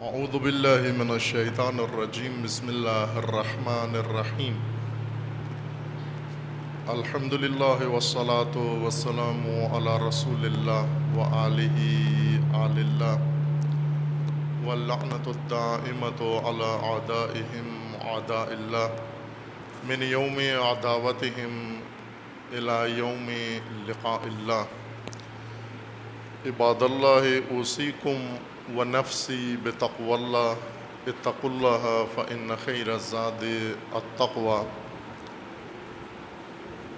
اعوذ باللہ من الشیطان الرجیم بسم اللہ الرحمن الرحیم الحمد للہ والصلاة والسلام علی رسول اللہ وآلہ آل اللہ واللعنة الدائمة علی اعدائهم اعداء اللہ من یوم عداوتهم الى یوم لقاء اللہ عباد اللہ اوصیکم ونفسی بتقوی اللہ اتقوا اللہ فإن خیر الزاد التقوی۔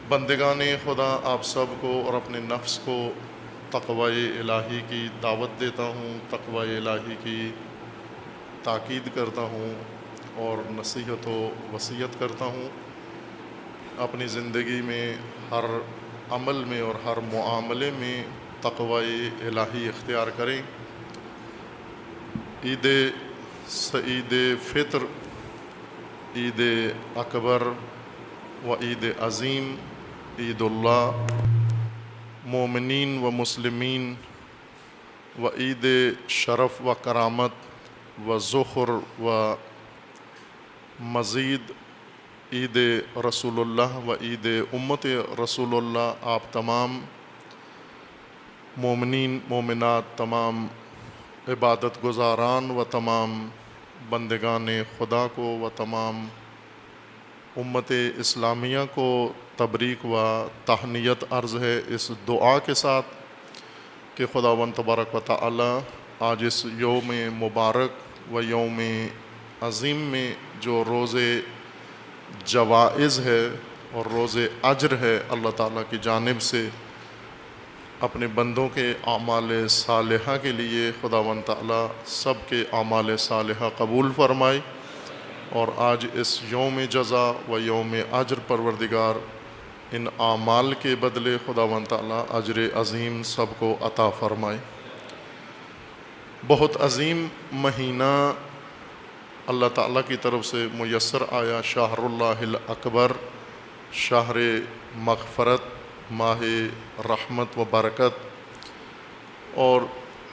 بندگان خدا، آپ سب کو اور اپنے نفس کو تقوی الہی کی دعوت دیتا ہوں، تقوی الہی کی تاکید کرتا ہوں اور نصیحت و وصیت کرتا ہوں۔ اپنی زندگی میں ہر عمل میں اور ہر معاملے میں تقوی الہی اختیار کریں۔ عید سعید فطر، عید اکبر و عید عظیم، عید اللہ، مومنین و مسلمین و عید شرف و کرامت و ذخر و مزید، عید رسول اللہ و عید امت رسول اللہ۔ آپ تمام مومنین مومنات، تمام عبادت گزاران و تمام بندگان خدا کو و تمام امت اسلامیہ کو تبریک و تہنیت عرض ہے، اس دعا کے ساتھ کہ خداوند تبارک و تعالی آج اس یوم مبارک و یوم عظیم میں جو روز جوائز ہے اور روز اجر ہے، اللہ تعالیٰ کی جانب سے اپنے بندوں کے اعمال صالحہ کے لیے خداوند تعالیٰ سب کے اعمال صالحہ قبول فرمائے، اور آج اس یوم جزا و یوم اجر پروردگار ان اعمال کے بدلے خداوند تعالیٰ اجر عظیم سب کو عطا فرمائے۔ بہت عظیم مہینہ اللہ تعالیٰ کی طرف سے میسر آیا، شہر اللہ الاکبر، شہر مغفرت، ماہ رحمت و برکت، اور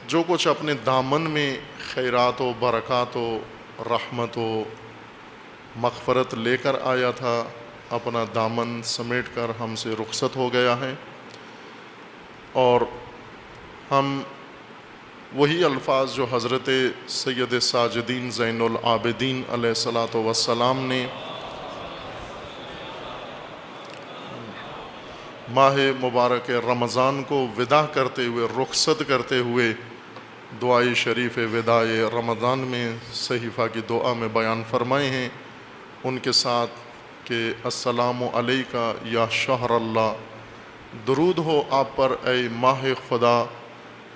جو کچھ اپنے دامن میں خیرات و برکات و رحمت و مغفرت لے کر آیا تھا، اپنا دامن سمیٹ کر ہم سے رخصت ہو گیا ہے، اور ہم وہی الفاظ جو حضرت سید ساجدین زین العابدین علیہ الصلاۃ والسلام نے ماہ مبارک رمضان کو وداع کرتے ہوئے، رخصت کرتے ہوئے دعائے شریف وداع رمضان میں صحیفہ کی دعا میں بیان فرمائے ہیں، ان کے ساتھ کہ السلام علیکہ یا شہر اللہ، درود ہو آپ پر اے ماہ خدا،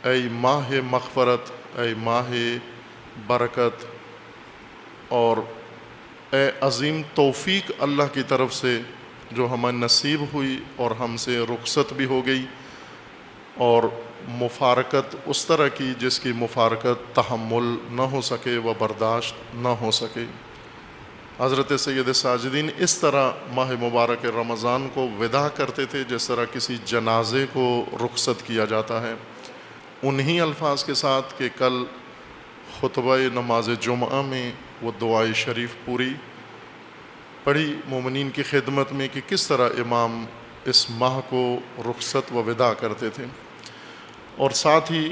اے ماہ مغفرت، اے ماہ برکت، اور اے عظیم توفیق اللہ کی طرف سے جو ہمیں نصیب ہوئی اور ہم سے رخصت بھی ہو گئی، اور مفارقت اس طرح کی جس کی مفارقت تحمل نہ ہو سکے و برداشت نہ ہو سکے۔ حضرت سید ساجدین اس طرح ماہ مبارک رمضان کو وداع کرتے تھے جس طرح کسی جنازے کو رخصت کیا جاتا ہے، انہی الفاظ کے ساتھ کہ کل خطبہ نماز جمعہ میں وہ دعائے شریف پوری پڑھی مومنین کی خدمت میں کہ کس طرح امام اس ماہ کو رخصت و وداع کرتے تھے، اور ساتھ ہی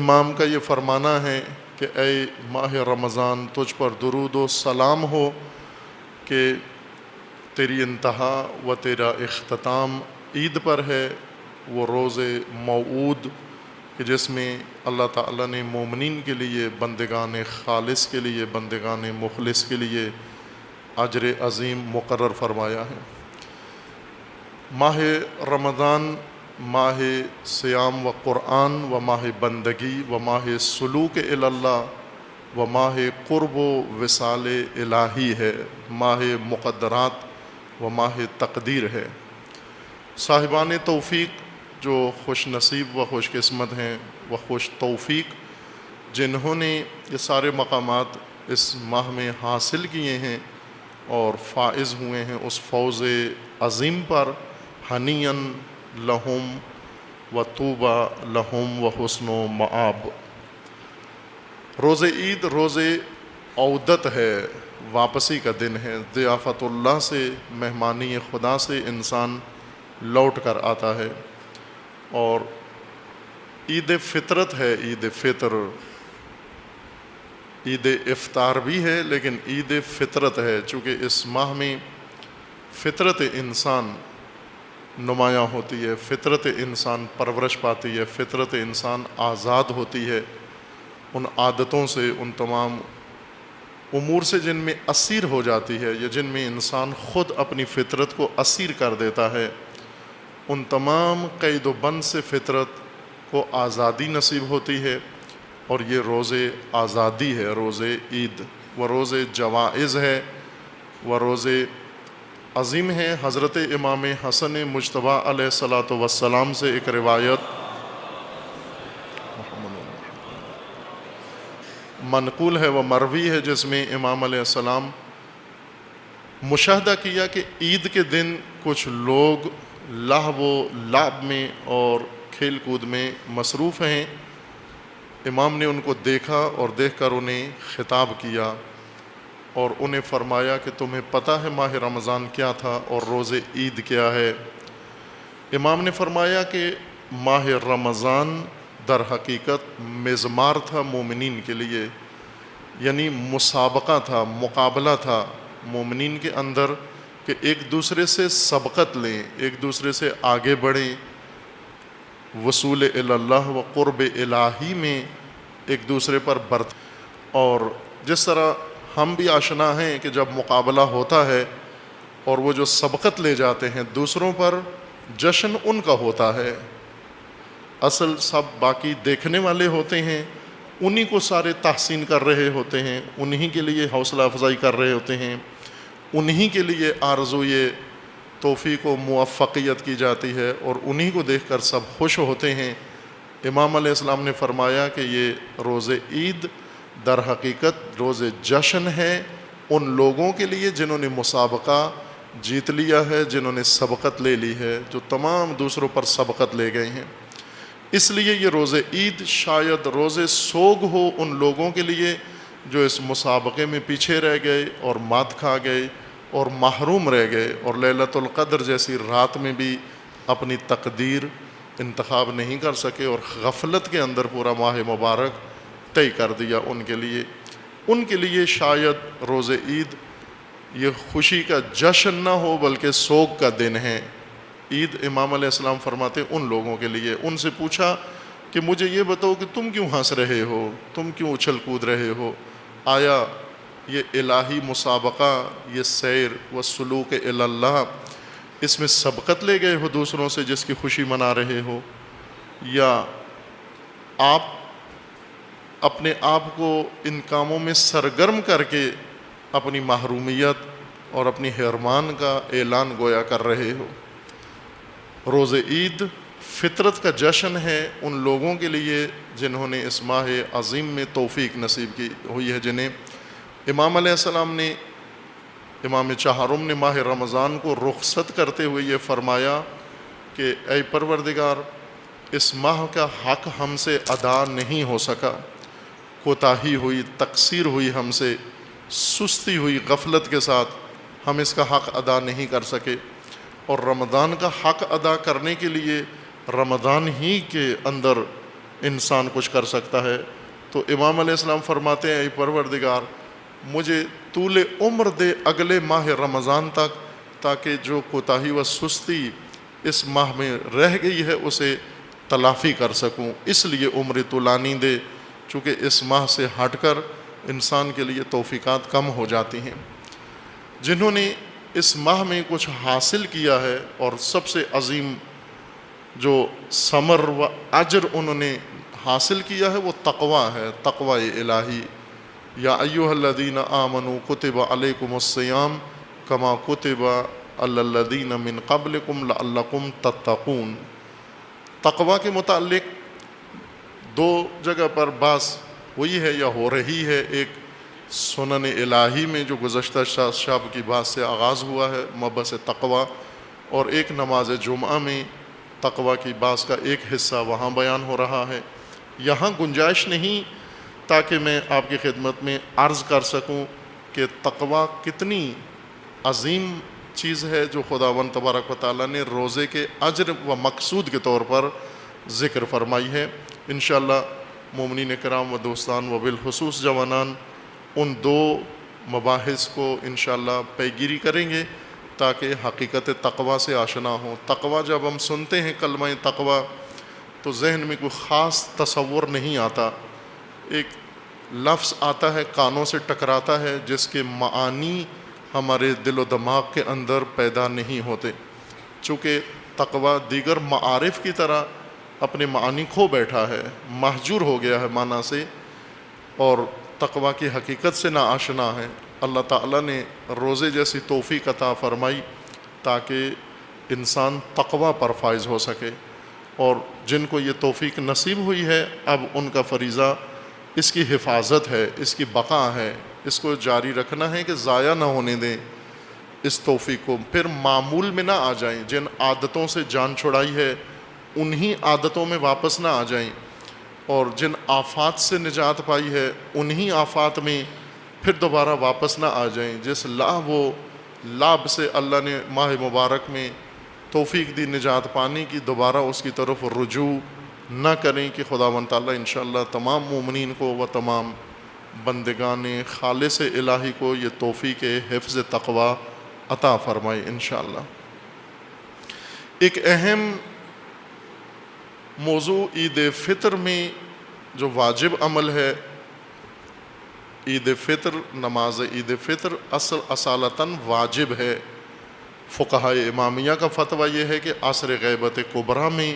امام کا یہ فرمانا ہے کہ اے ماہ رمضان، تجھ پر درود و سلام ہو کہ تیری انتہا و تیرا اختتام عید پر ہے، وہ روز موعود کہ جس میں اللہ تعالیٰ نے مومنین کے لیے، بندگان خالص کے لیے، بندگان مخلص کے لیے اجر عظیم مقرر فرمایا ہے۔ ماہ رمضان ماہ صیام و قرآن و ماہ بندگی و ماہ سلوک الی اللہ و ماہ قرب و وصال الہی ہے، ماہ مقدرات و ماہ تقدیر ہے۔ صاحبان توفیق جو خوش نصیب و خوش قسمت ہیں، و خوش توفیق جنہوں نے یہ سارے مقامات اس ماہ میں حاصل کیے ہیں اور فائز ہوئے ہیں اس فوز عظیم پر، ہنیئن لہم و طوبی لہم و حسن و مآب۔ روز عید روز عودت ہے، واپسی کا دن ہے، ضیافت اللہ سے، مہمانی خدا سے انسان لوٹ کر آتا ہے۔ اور عید فطرت ہے، عید فطر، عید افطار بھی ہے لیکن عید فطرت ہے، چونکہ اس ماہ میں فطرت انسان نمایاں ہوتی ہے، فطرت انسان پرورش پاتی ہے، فطرت انسان آزاد ہوتی ہے ان عادتوں سے، ان تمام امور سے جن میں اسیر ہو جاتی ہے یا جن میں انسان خود اپنی فطرت کو اسیر کر دیتا ہے، ان تمام قید و بند سے فطرت کو آزادی نصیب ہوتی ہے۔ اور یہ روز آزادی ہے، روز عید، وہ روز جوائز ہے، وہ روز عظیم ہے۔ حضرت امام حسن مجتبیٰ علیہ الصلاۃ والسلام سے ایک روایت منقول ہے، وہ مروی ہے، جس میں امام علیہ السلام مشاہدہ کیا کہ عید کے دن کچھ لوگ لہو و لعب میں اور کھیل کود میں مصروف ہیں۔ امام نے ان کو دیکھا اور دیکھ کر انہیں خطاب کیا اور انہیں فرمایا کہ تمہیں پتہ ہے ماہ رمضان کیا تھا اور روز عید کیا ہے؟ امام نے فرمایا کہ ماہ رمضان در حقیقت مزمار تھا مومنین کے لیے، یعنی مسابقہ تھا، مقابلہ تھا مومنین کے اندر کہ ایک دوسرے سے سبقت لیں، ایک دوسرے سے آگے بڑھیں، وصول اللہ و قرب الہی میں ایک دوسرے پر برت۔ اور جس طرح ہم بھی آشنا ہیں کہ جب مقابلہ ہوتا ہے اور وہ جو سبقت لے جاتے ہیں دوسروں پر، جشن ان کا ہوتا ہے، اصل سب باقی دیکھنے والے ہوتے ہیں، انہی کو سارے تحسین کر رہے ہوتے ہیں، انہی کے لیے حوصلہ افزائی کر رہے ہوتے ہیں، انہی کے لیے آرزوئے توفیق و موفقیت کی جاتی ہے اور انہی کو دیکھ کر سب خوش ہوتے ہیں۔ امام علیہ السلام نے فرمایا کہ یہ روز عید در حقیقت روز جشن ہے ان لوگوں کے لیے جنہوں نے مسابقہ جیت لیا ہے، جنہوں نے سبقت لے لی ہے، جو تمام دوسروں پر سبقت لے گئے ہیں۔ اس لیے یہ روز عید شاید روز سوگ ہو ان لوگوں کے لیے جو اس مسابقے میں پیچھے رہ گئے اور مات کھا گئے اور محروم رہ گئے اور لیلۃ القدر جیسی رات میں بھی اپنی تقدیر انتخاب نہیں کر سکے اور غفلت کے اندر پورا ماہ مبارک طے کر دیا ان کے لیے شاید روز عید یہ خوشی کا جشن نہ ہو بلکہ سوگ کا دن ہے۔ عید امام علیہ السلام فرماتے ان لوگوں کے لیے۔ ان سے پوچھا کہ مجھے یہ بتاؤ کہ تم کیوں ہنس رہے ہو، تم کیوں اچھل کود رہے ہو؟ آیا یہ الہی مسابقہ، یہ سیر و سلوک اللہ، اس میں سبقت لے گئے ہو دوسروں سے جس کی خوشی منا رہے ہو، یا آپ اپنے آپ کو ان کاموں میں سرگرم کر کے اپنی محرومیت اور اپنی حرمان کا اعلان گویا کر رہے ہو؟ روز عید فطرت کا جشن ہے ان لوگوں کے لیے جنہوں نے اس ماہ عظیم میں توفیق نصیب کی ہوئی ہے، جنہیں امام علیہ السلام نے، امام چہارم نے ماہ رمضان کو رخصت کرتے ہوئے یہ فرمایا کہ اے پروردگار، اس ماہ کا حق ہم سے ادا نہیں ہو سکا، کوتاہی ہوئی، تقصیر ہوئی ہم سے، سستی ہوئی غفلت کے ساتھ ہم اس کا حق ادا نہیں کر سکے، اور رمضان کا حق ادا کرنے کے لیے رمضان ہی کے اندر انسان کچھ کر سکتا ہے۔ تو امام علیہ السلام فرماتے ہیں اے پروردگار، مجھے طول عمر دے اگلے ماہ رمضان تک، تاکہ جو کوتاہی و سستی اس ماہ میں رہ گئی ہے اسے تلافی کر سکوں، اس لیے عمر طولانی دے، چونکہ اس ماہ سے ہٹ کر انسان کے لیے توفیقات کم ہو جاتی ہیں۔ جنہوں نے اس ماہ میں کچھ حاصل کیا ہے اور سب سے عظیم جو ثمر و اجر انہوں نے حاصل کیا ہے وہ تقوی ہے، تقوی الہی۔ یا ایھا الذین آمنوا کتب علیکم الصیام کما کتب علی الذین من قبلکم لعلکم تتقون۔ تقوی کے متعلق دو جگہ پر بحث ہوئی ہے یا ہو رہی ہے، ایک سنن الہی میں جو گزشتہ شب کی بات سے آغاز ہوا ہے مبحث تقوی، اور ایک نماز جمعہ میں تقوی کی بات کا ایک حصہ وہاں بیان ہو رہا ہے۔ یہاں گنجائش نہیں تاکہ میں آپ کی خدمت میں عرض کر سکوں کہ تقوی کتنی عظیم چیز ہے جو خداوند تبارک و تعالیٰ نے روزے کے اجر و مقصود کے طور پر ذکر فرمائی ہے۔ انشاءاللہ مومنین کرام و دوستان و بالخصوص جوانان ان دو مباحث کو انشاءاللہ پیگیری کریں گے تاکہ حقیقت تقوی سے آشنا ہوں۔ تقوی جب ہم سنتے ہیں کلمہ تقوی تو ذہن میں کوئی خاص تصور نہیں آتا، ایک لفظ آتا ہے کانوں سے ٹکراتا ہے جس کے معانی ہمارے دل و دماغ کے اندر پیدا نہیں ہوتے، چونکہ تقوی دیگر معارف کی طرح اپنے معانی کھو بیٹھا ہے، محجور ہو گیا ہے معنی سے، اور تقوی کی حقیقت سے نا آشنا ہے۔ اللہ تعالیٰ نے روزے جیسی توفیق عطا فرمائی تاکہ انسان تقوی پر فائز ہو سکے، اور جن کو یہ توفیق نصیب ہوئی ہے اب ان کا فریضہ اس کی حفاظت ہے، اس کی بقا ہے، اس کو جاری رکھنا ہے کہ ضائع نہ ہونے دیں اس توفیق کو، پھر معمول میں نہ آ جائیں، جن عادتوں سے جان چھڑائی ہے انہی عادتوں میں واپس نہ آ جائیں، اور جن آفات سے نجات پائی ہے انہی آفات میں پھر دوبارہ واپس نہ آ جائیں۔ جس لعب سے اللہ نے ماہ مبارک میں توفیق دی نجات پانے کی، دوبارہ اس کی طرف رجوع نہ کریں کہ خداوند تعالیٰ انشاءاللہ تمام مومنین کو و تمام بندگان خالص الہی کو یہ توفیق حفظ تقوی عطا فرمائے انشاءاللہ۔ ایک اہم موضوع عید فطر میں جو واجب عمل ہے، عید فطر، نماز عید فطر اصالتاً واجب ہے۔ فقہائے امامیہ کا فتویٰ یہ ہے کہ عصر غیبت کبریٰ میں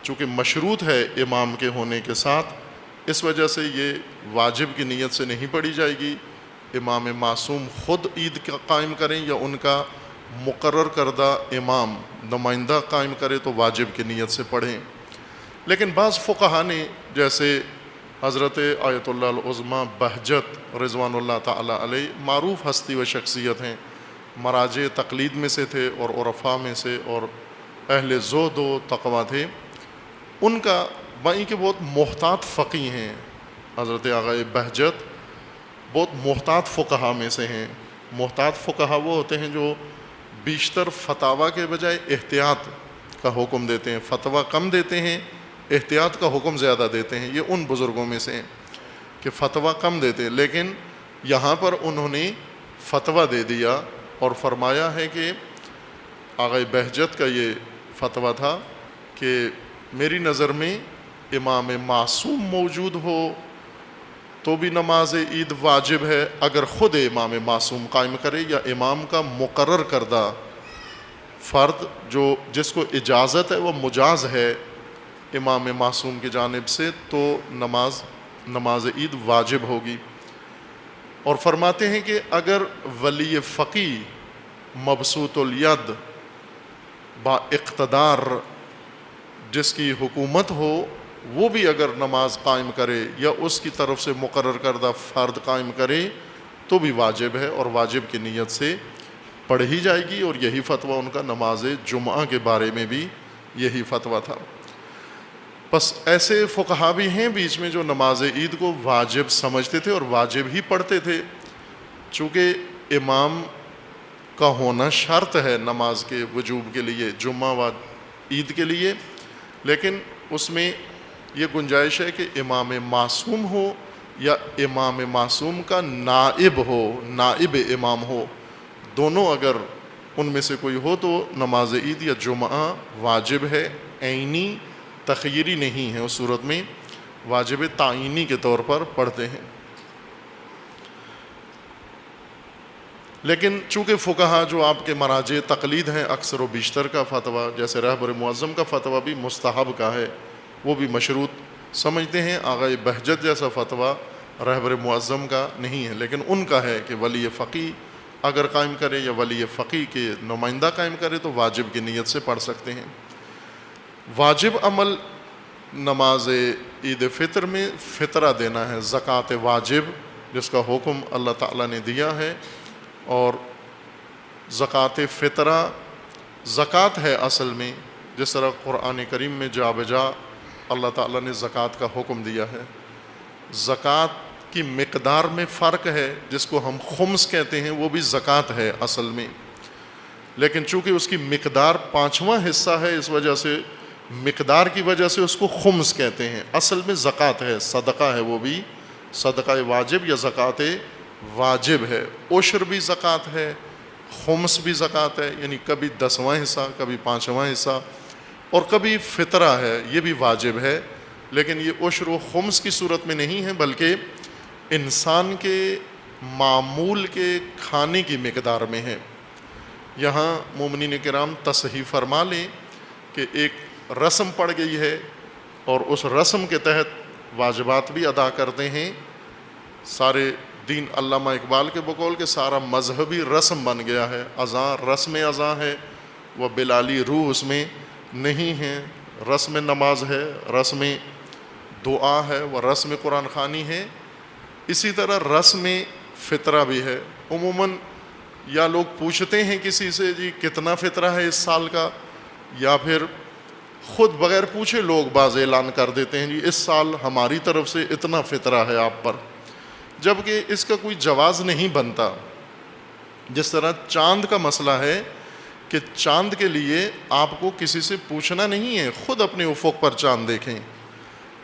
چونکہ مشروط ہے امام کے ہونے کے ساتھ، اس وجہ سے یہ واجب کی نیت سے نہیں پڑھی جائے گی، امام معصوم خود عید کا قائم کریں یا ان کا مقرر کردہ امام نمائندہ قائم کرے تو واجب کی نیت سے پڑھیں۔ لیکن بعض فقہا نے جیسے حضرت آیت اللہ العظمیٰ بہجت رضوان اللہ تعالیٰ علیہ، معروف ہستی و شخصیت ہیں، مراجع تقلید میں سے تھے اور عرفاء میں سے اور اہل زہد و تقویٰ تھے، ان کا وہیں کہ بہت محتاط فقیہ ہیں، حضرت آغا بہجت بہت محتاط فقہا میں سے ہیں۔ محتاط فقہا وہ ہوتے ہیں جو بیشتر فتاویٰ کے بجائے احتیاط کا حکم دیتے ہیں، فتویٰ کم دیتے ہیں، احتیاط کا حکم زیادہ دیتے ہیں۔ یہ ان بزرگوں میں سے ہیں کہ فتویٰ کم دیتے ہیں، لیکن یہاں پر انہوں نے فتویٰ دے دیا اور فرمایا ہے کہ آغا بہجت کا یہ فتویٰ تھا کہ میری نظر میں امام معصوم موجود ہو تو بھی نماز عید واجب ہے اگر خود امام معصوم قائم کرے، یا امام کا مقرر کردہ فرد جو جس کو اجازت ہے وہ مجاز ہے امام معصوم کی جانب سے، تو نماز عید واجب ہوگی۔ اور فرماتے ہیں کہ اگر ولی فقی مبسوط الید با اقتدار جس کی حکومت ہو وہ بھی اگر نماز قائم کرے یا اس کی طرف سے مقرر کردہ فرد قائم کرے تو بھی واجب ہے، اور واجب کی نیت سے پڑھی جائے گی، اور یہی فتویٰ ان کا نماز جمعہ کے بارے میں بھی یہی فتویٰ تھا۔ بس ایسے فقہا بھی ہیں بیچ میں جو نماز عید کو واجب سمجھتے تھے اور واجب ہی پڑھتے تھے، چونکہ امام کا ہونا شرط ہے نماز کے وجوب کے لیے، جمعہ و عید کے لیے، لیکن اس میں یہ گنجائش ہے کہ امام معصوم ہو یا امام معصوم کا نائب ہو، نائب امام ہو، دونوں اگر ان میں سے کوئی ہو تو نماز عید یا جمعہ واجب ہے، عینی تخیری نہیں ہے، اس صورت میں واجب تعینی کے طور پر پڑھتے ہیں۔ لیکن چونکہ فقہا جو آپ کے مراجع تقلید ہیں اکثر و بیشتر کا فتویٰ، جیسے رہبر معظم کا فتویٰ بھی مستحب کا ہے، وہ بھی مشروط سمجھتے ہیں، آغا بہجت جیسا فتویٰ رہبر معظم کا نہیں ہے، لیکن ان کا ہے کہ ولی فقی اگر قائم کرے یا ولی فقی کے نمائندہ قائم کرے تو واجب کی نیت سے پڑھ سکتے ہیں۔ واجب عمل نماز عید فطر میں فطرہ دینا ہے، زکوٰۃ واجب جس کا حکم اللہ تعالیٰ نے دیا ہے، اور زکوٰۃ فطرہ زکوٰۃ ہے اصل میں، جس طرح قرآن کریم میں جا بجا اللہ تعالیٰ نے زکوٰۃ کا حکم دیا ہے، زکوٰۃ کی مقدار میں فرق ہے، جس کو ہم خمس کہتے ہیں وہ بھی زکوٰۃ ہے اصل میں، لیکن چونکہ اس کی مقدار 5واں حصہ ہے اس وجہ سے مقدار کی وجہ سے اس کو خمس کہتے ہیں، اصل میں زکوٰۃ ہے، صدقہ ہے، وہ بھی صدقہ واجب یا زکوٰۃ واجب ہے۔ عشر بھی زکوٰۃ ہے، خمس بھی زکوٰۃ ہے، یعنی کبھی 10واں حصہ، کبھی 5واں حصہ، اور کبھی فطرہ ہے، یہ بھی واجب ہے، لیکن یہ عشر و خمس کی صورت میں نہیں ہے، بلکہ انسان کے معمول کے کھانے کی مقدار میں ہے۔ یہاں مومنین کرام تصحیح فرما لیں کہ ایک رسم پڑ گئی ہے اور اس رسم کے تحت واجبات بھی ادا کرتے ہیں۔ سارے دین علامہ اقبال کے بقول کے سارا مذہبی رسم بن گیا ہے، اذاں رسم اذاں ہے، وہ بلالی روح اس میں نہیں ہے، رسم نماز ہے، رسم دعا ہے، وہ رسم قرآن خوانی ہے، اسی طرح رسم فطرہ بھی ہے۔ عموماً یا لوگ پوچھتے ہیں کسی سے جی کتنا فطرہ ہے اس سال کا، یا پھر خود بغیر پوچھے لوگ بعض اعلان کر دیتے ہیں جی اس سال ہماری طرف سے اتنا فطرہ ہے آپ پر، جبکہ اس کا کوئی جواز نہیں بنتا۔ جس طرح چاند کا مسئلہ ہے کہ چاند کے لیے آپ کو کسی سے پوچھنا نہیں ہے، خود اپنے افق پر چاند دیکھیں،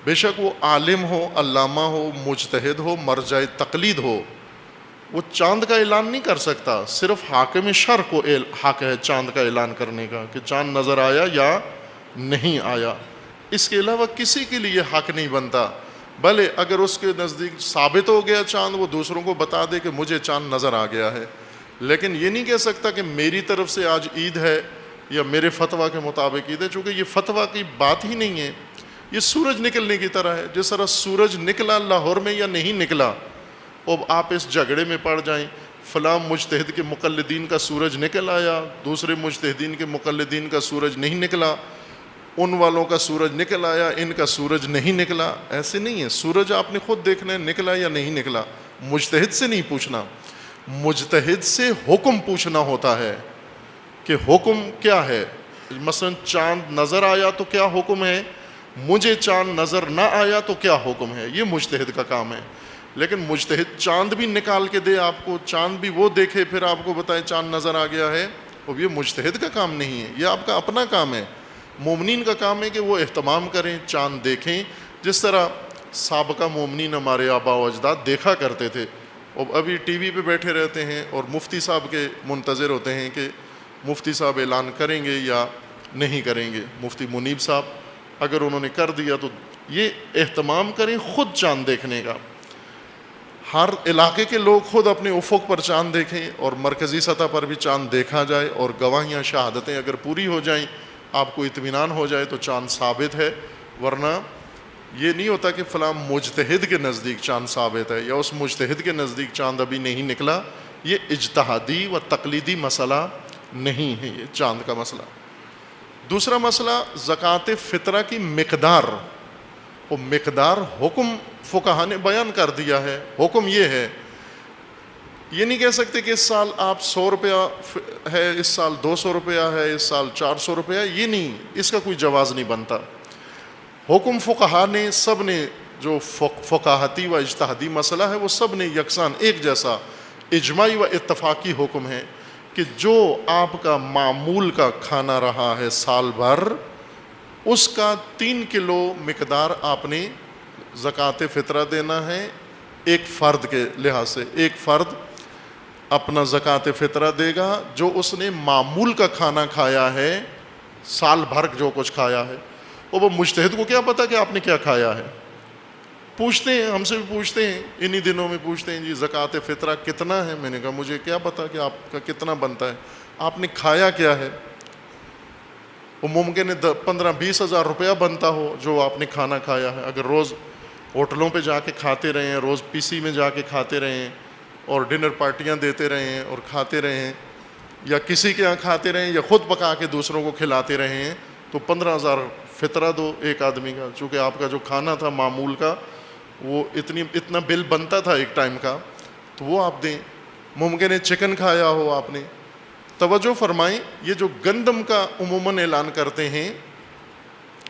بے شک وہ عالم ہو، علامہ ہو، مجتہد ہو، مرجع تقلید ہو، وہ چاند کا اعلان نہیں کر سکتا، صرف حاکم شرع کو حق ہے چاند کا اعلان کرنے کا کہ چاند نظر آیا یا نہیں آیا، اس کے علاوہ کسی کے لیے حق نہیں بنتا۔ بھلے اگر اس کے نزدیک ثابت ہو گیا چاند، وہ دوسروں کو بتا دے کہ مجھے چاند نظر آ گیا ہے، لیکن یہ نہیں کہہ سکتا کہ میری طرف سے آج عید ہے یا میرے فتویٰ کے مطابق عید ہے، چونکہ یہ فتویٰ کی بات ہی نہیں ہے، یہ سورج نکلنے کی طرح ہے۔ جس طرح سورج نکلا لاہور میں یا نہیں نکلا، اب آپ اس جھگڑے میں پڑ جائیں فلاں مجتہد کے مقلدین کا سورج نکل آیا، دوسرے مجتہدین کے مقلدین کا سورج نہیں نکلا، ان والوں کا سورج نکل آیا، ان کا سورج نہیں نکلا، ایسے نہیں ہے۔ سورج آپ نے خود دیکھنا ہے نکلا یا نہیں نکلا، مجتہد سے نہیں پوچھنا، مجتہد سے حکم پوچھنا ہوتا ہے کہ حکم کیا ہے۔ مثلا چاند نظر آیا تو کیا حکم ہے، مجھے چاند نظر نہ آیا تو کیا حکم ہے، یہ مجتہد کا کام ہے۔ لیکن مجتہد چاند بھی نکال کے دے آپ کو، چاند بھی وہ دیکھے پھر آپ کو بتائے چاند نظر آ گیا ہے، اب یہ مجتہد کا کام نہیں ہے، یہ آپ کا اپنا کام ہے۔ مومنین کا کام ہے کہ وہ اہتمام کریں، چاند دیکھیں، جس طرح سابقہ مومنین ہمارے آباء و اجداد دیکھا کرتے تھے۔ اب ابھی ٹی وی پہ بیٹھے رہتے ہیں اور مفتی صاحب کے منتظر ہوتے ہیں کہ مفتی صاحب اعلان کریں گے یا نہیں کریں گے۔ مفتی منیب صاحب اگر انہوں نے کر دیا تو یہ اہتمام کریں خود چاند دیکھنے کا، ہر علاقے کے لوگ خود اپنے افق پر چاند دیکھیں اور مرکزی سطح پر بھی چاند دیکھا جائے، اور گواہیاں شہادتیں اگر پوری ہو جائیں، آپ کو اطمینان ہو جائے تو چاند ثابت ہے۔ ورنہ یہ نہیں ہوتا کہ فلاں مجتہد کے نزدیک چاند ثابت ہے یا اس مجتہد کے نزدیک چاند ابھی نہیں نکلا، یہ اجتہادی و تقلیدی مسئلہ نہیں ہے، یہ چاند کا مسئلہ۔ دوسرا مسئلہ زکوٰۃ فطرہ کی مقدار، وہ مقدار حکم فقہا نے بیان کر دیا ہے۔ حکم یہ ہے، یہ نہیں کہہ سکتے کہ اس سال آپ 100 روپیہ ہے، اس سال 200 روپیہ ہے، اس سال 400 روپیہ، یہ نہیں، اس کا کوئی جواز نہیں بنتا۔ حکم فقہا نے سب نے، جو فقاہتی و اجتہادی مسئلہ ہے وہ سب نے یکساں ایک جیسا اجماعی و اتفاقی حکم ہے کہ جو آپ کا معمول کا کھانا رہا ہے سال بھر، اس کا 3 کلو مقدار آپ نے زکوٰۃ فطرہ دینا ہے ایک فرد کے لحاظ سے۔ ایک فرد اپنا زکوٰۃ فطرہ دے گا جو اس نے معمول کا کھانا کھایا ہے، سال بھر جو کچھ کھایا ہے۔ اور وہ مجتہد کو کیا پتا کہ آپ نے کیا کھایا ہے، پوچھتے ہیں، ہم سے بھی پوچھتے ہیں، انہی دنوں میں پوچھتے ہیں جی زکوٰۃ فطرہ کتنا ہے، میں نے کہا مجھے کیا پتا کہ آپ کا کتنا بنتا ہے، آپ نے کھایا کیا ہے۔ وہ ممکن ہے 15-20 ہزار روپیہ بنتا ہو جو آپ نے کھانا کھایا ہے، اگر روز ہوٹلوں پہ جا کے کھاتے رہے ہیں، روز پی سی میں جا کے کھاتے رہے ہیں اور ڈنر پارٹیاں دیتے رہے ہیں اور کھاتے رہے ہیں، یا کسی کے یہاں کھاتے رہے ہیں یا خود پکا کے دوسروں کو کھلاتے رہے ہیں، تو 15,000 فطرہ دو ایک آدمی کا، چونکہ آپ کا جو کھانا تھا معمول کا وہ اتنا بل بنتا تھا ایک ٹائم کا، تو وہ آپ دیں۔ ممکن ہے چکن کھایا ہو آپ نے۔ توجہ فرمائیں، یہ جو گندم کا عموماً اعلان کرتے ہیں،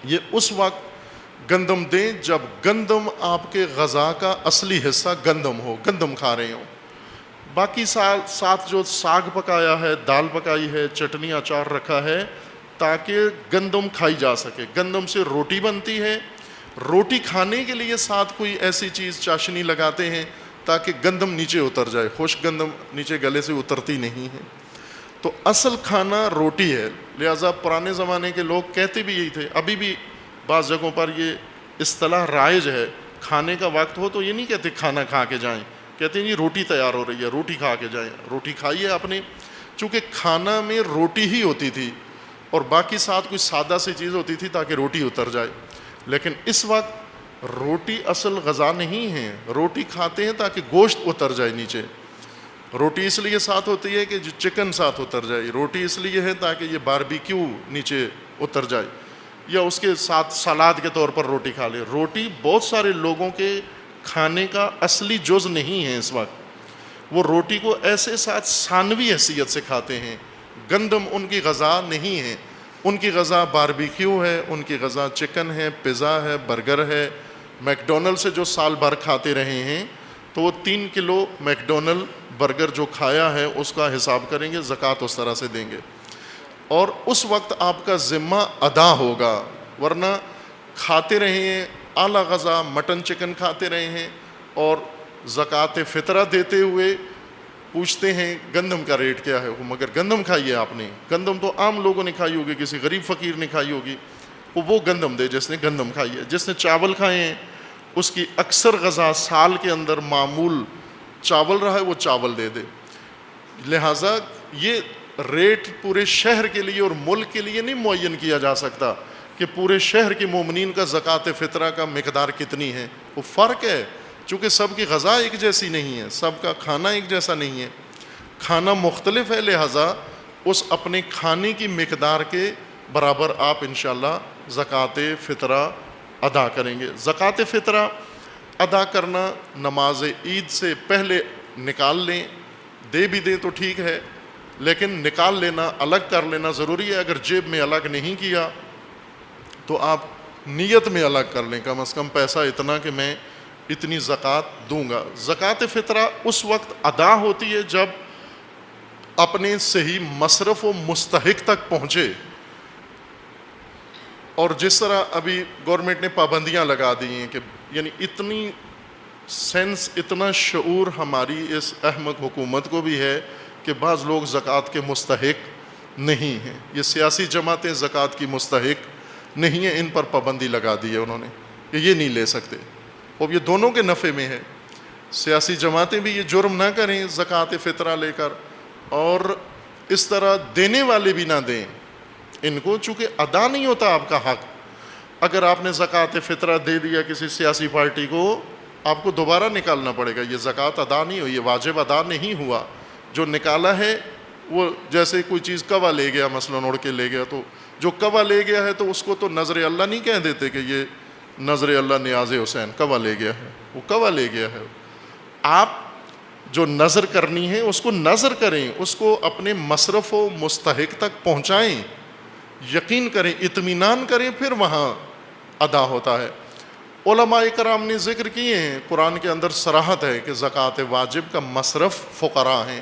یہ اس وقت گندم دیں جب گندم آپ کے غذا کا اصلی حصہ گندم ہو، گندم کھا رہے ہوں. باقی ساتھ جو ساگ پکایا ہے، دال پکائی ہے، چٹنی اچار رکھا ہے، تاکہ گندم کھائی جا سکے. گندم سے روٹی بنتی ہے، روٹی کھانے کے لیے ساتھ کوئی ایسی چیز چاشنی لگاتے ہیں تاکہ گندم نیچے اتر جائے. خشک گندم نیچے گلے سے اترتی نہیں ہے. تو اصل کھانا روٹی ہے. لہٰذا پرانے زمانے کے لوگ کہتے بھی یہی تھے، ابھی بھی بعض جگہوں پر یہ اصطلاح رائج ہے. کھانے کا وقت ہو تو یہ نہیں کہتے کھانا کھا کے جائیں، کہتے ہیں یہ روٹی تیار ہو رہی ہے، روٹی کھا کے جائیں. روٹی کھائیے آپ نے، چونکہ کھانا میں روٹی ہی ہوتی تھی اور باقی ساتھ کوئی سادہ سی چیز ہوتی تھی تاکہ روٹی اتر جائے. لیکن اس وقت روٹی اصل غذا نہیں ہے. روٹی کھاتے ہیں تاکہ گوشت اتر جائے نیچے. روٹی اس لیے ساتھ ہوتی ہے کہ جو چکن ساتھ اتر جائے. روٹی اس لیے ہے تاکہ یہ باربیکیو نیچے اتر جائے، یا اس کے ساتھ سلاد کے طور پر روٹی کھا لے. روٹی بہت سارے لوگوں کے کھانے کا اصلی جز نہیں ہے اس وقت. وہ روٹی کو ایسے ساتھ ثانوی حیثیت سے کھاتے ہیں. گندم ان کی غذا نہیں ہے. ان کی غذا باربیکیو ہے، ان کی غذا چکن ہے، پیزا ہے، برگر ہے. میکڈونلڈ سے جو سال بھر کھاتے رہے ہیں تو وہ 3 کلو میکڈونلڈ برگر جو کھایا ہے اس کا حساب کریں گے، زکوٰۃ اس طرح سے دیں گے، اور اس وقت آپ کا ذمہ ادا ہوگا. ورنہ کھاتے رہے ہیں اعلیٰ غذا، مٹن چکن کھاتے رہے ہیں اور زکوٰۃ فطرہ دیتے ہوئے پوچھتے ہیں گندم کا ریٹ کیا ہے. مگر گندم کھائی ہے آپ نے. گندم تو عام لوگوں نے کھائی ہوگی، کسی غریب فقیر نے کھائی ہوگی. وہ گندم دے جس نے گندم کھائی ہے. جس نے چاول کھائے ہیں اس کی اکثر غذا سال کے اندر معمول چاول رہا ہے، وہ چاول دے دے. لہٰذا یہ ریٹ پورے شہر کے لیے اور ملک کے لیے نہیں معین کیا جا سکتا کہ پورے شہر کے مومنین کا زکوٰۃ فطرہ کا مقدار کتنی ہے. وہ فرق ہے، چونکہ سب کی غذا ایک جیسی نہیں ہے، سب کا کھانا ایک جیسا نہیں ہے، کھانا مختلف ہے. لہٰذا اس اپنے کھانے کی مقدار کے برابر آپ انشاءاللہ زکوٰۃ فطرہ ادا کریں گے. زکوٰۃ فطرہ ادا کرنا نماز عید سے پہلے نکال لیں. دے بھی دیں تو ٹھیک ہے، لیکن نکال لینا، الگ کر لینا ضروری ہے. اگر جیب میں الگ نہیں کیا تو آپ نیت میں الگ کر لیں، کم از کم پیسہ اتنا کہ میں اتنی زکوٰۃ دوں گا. زکوٰۃ فطرہ اس وقت ادا ہوتی ہے جب اپنے صحیح مصرف و مستحق تک پہنچے. اور جس طرح ابھی گورنمنٹ نے پابندیاں لگا دی ہیں کہ یعنی اتنی سینس، اتنا شعور ہماری اس احمق حکومت کو بھی ہے کہ بعض لوگ زکوٰۃ کے مستحق نہیں ہیں. یہ سیاسی جماعتیں زکوٰۃ کی مستحق نہیں ہیں، ان پر پابندی لگا دی ہے انہوں نے کہ یہ نہیں لے سکتے. اور یہ دونوں کے نفع میں ہے. سیاسی جماعتیں بھی یہ جرم نہ کریں زکوٰۃ فطرہ لے کر، اور اس طرح دینے والے بھی نہ دیں ان کو، چونکہ ادا نہیں ہوتا آپ کا حق. اگر آپ نے زکوٰۃ فطرہ دے دیا کسی سیاسی پارٹی کو، آپ کو دوبارہ نکالنا پڑے گا. یہ زکوٰۃ ادا نہیں ہوئی، یہ واجب ادا نہیں ہوا. جو نکالا ہے وہ جیسے کوئی چیز کوا لے گیا، مثلاً اڑ کے لے گیا، تو جو کوا لے گیا ہے تو اس کو تو نظر اللہ نہیں کہہ دیتے کہ یہ نظر اللہ نیاز حسین کوا لے گیا ہے. وہ کوا لے گیا ہے. آپ جو نظر کرنی ہے اس کو نظر کریں، اس کو اپنے مصرف و مستحق تک پہنچائیں، یقین کریں، اطمینان کریں، پھر وہاں ادا ہوتا ہے. علماء کرام نے ذکر کیے ہیں، قرآن کے اندر صراحت ہے کہ زکوٰۃ واجب کا مصرف فقراء ہیں،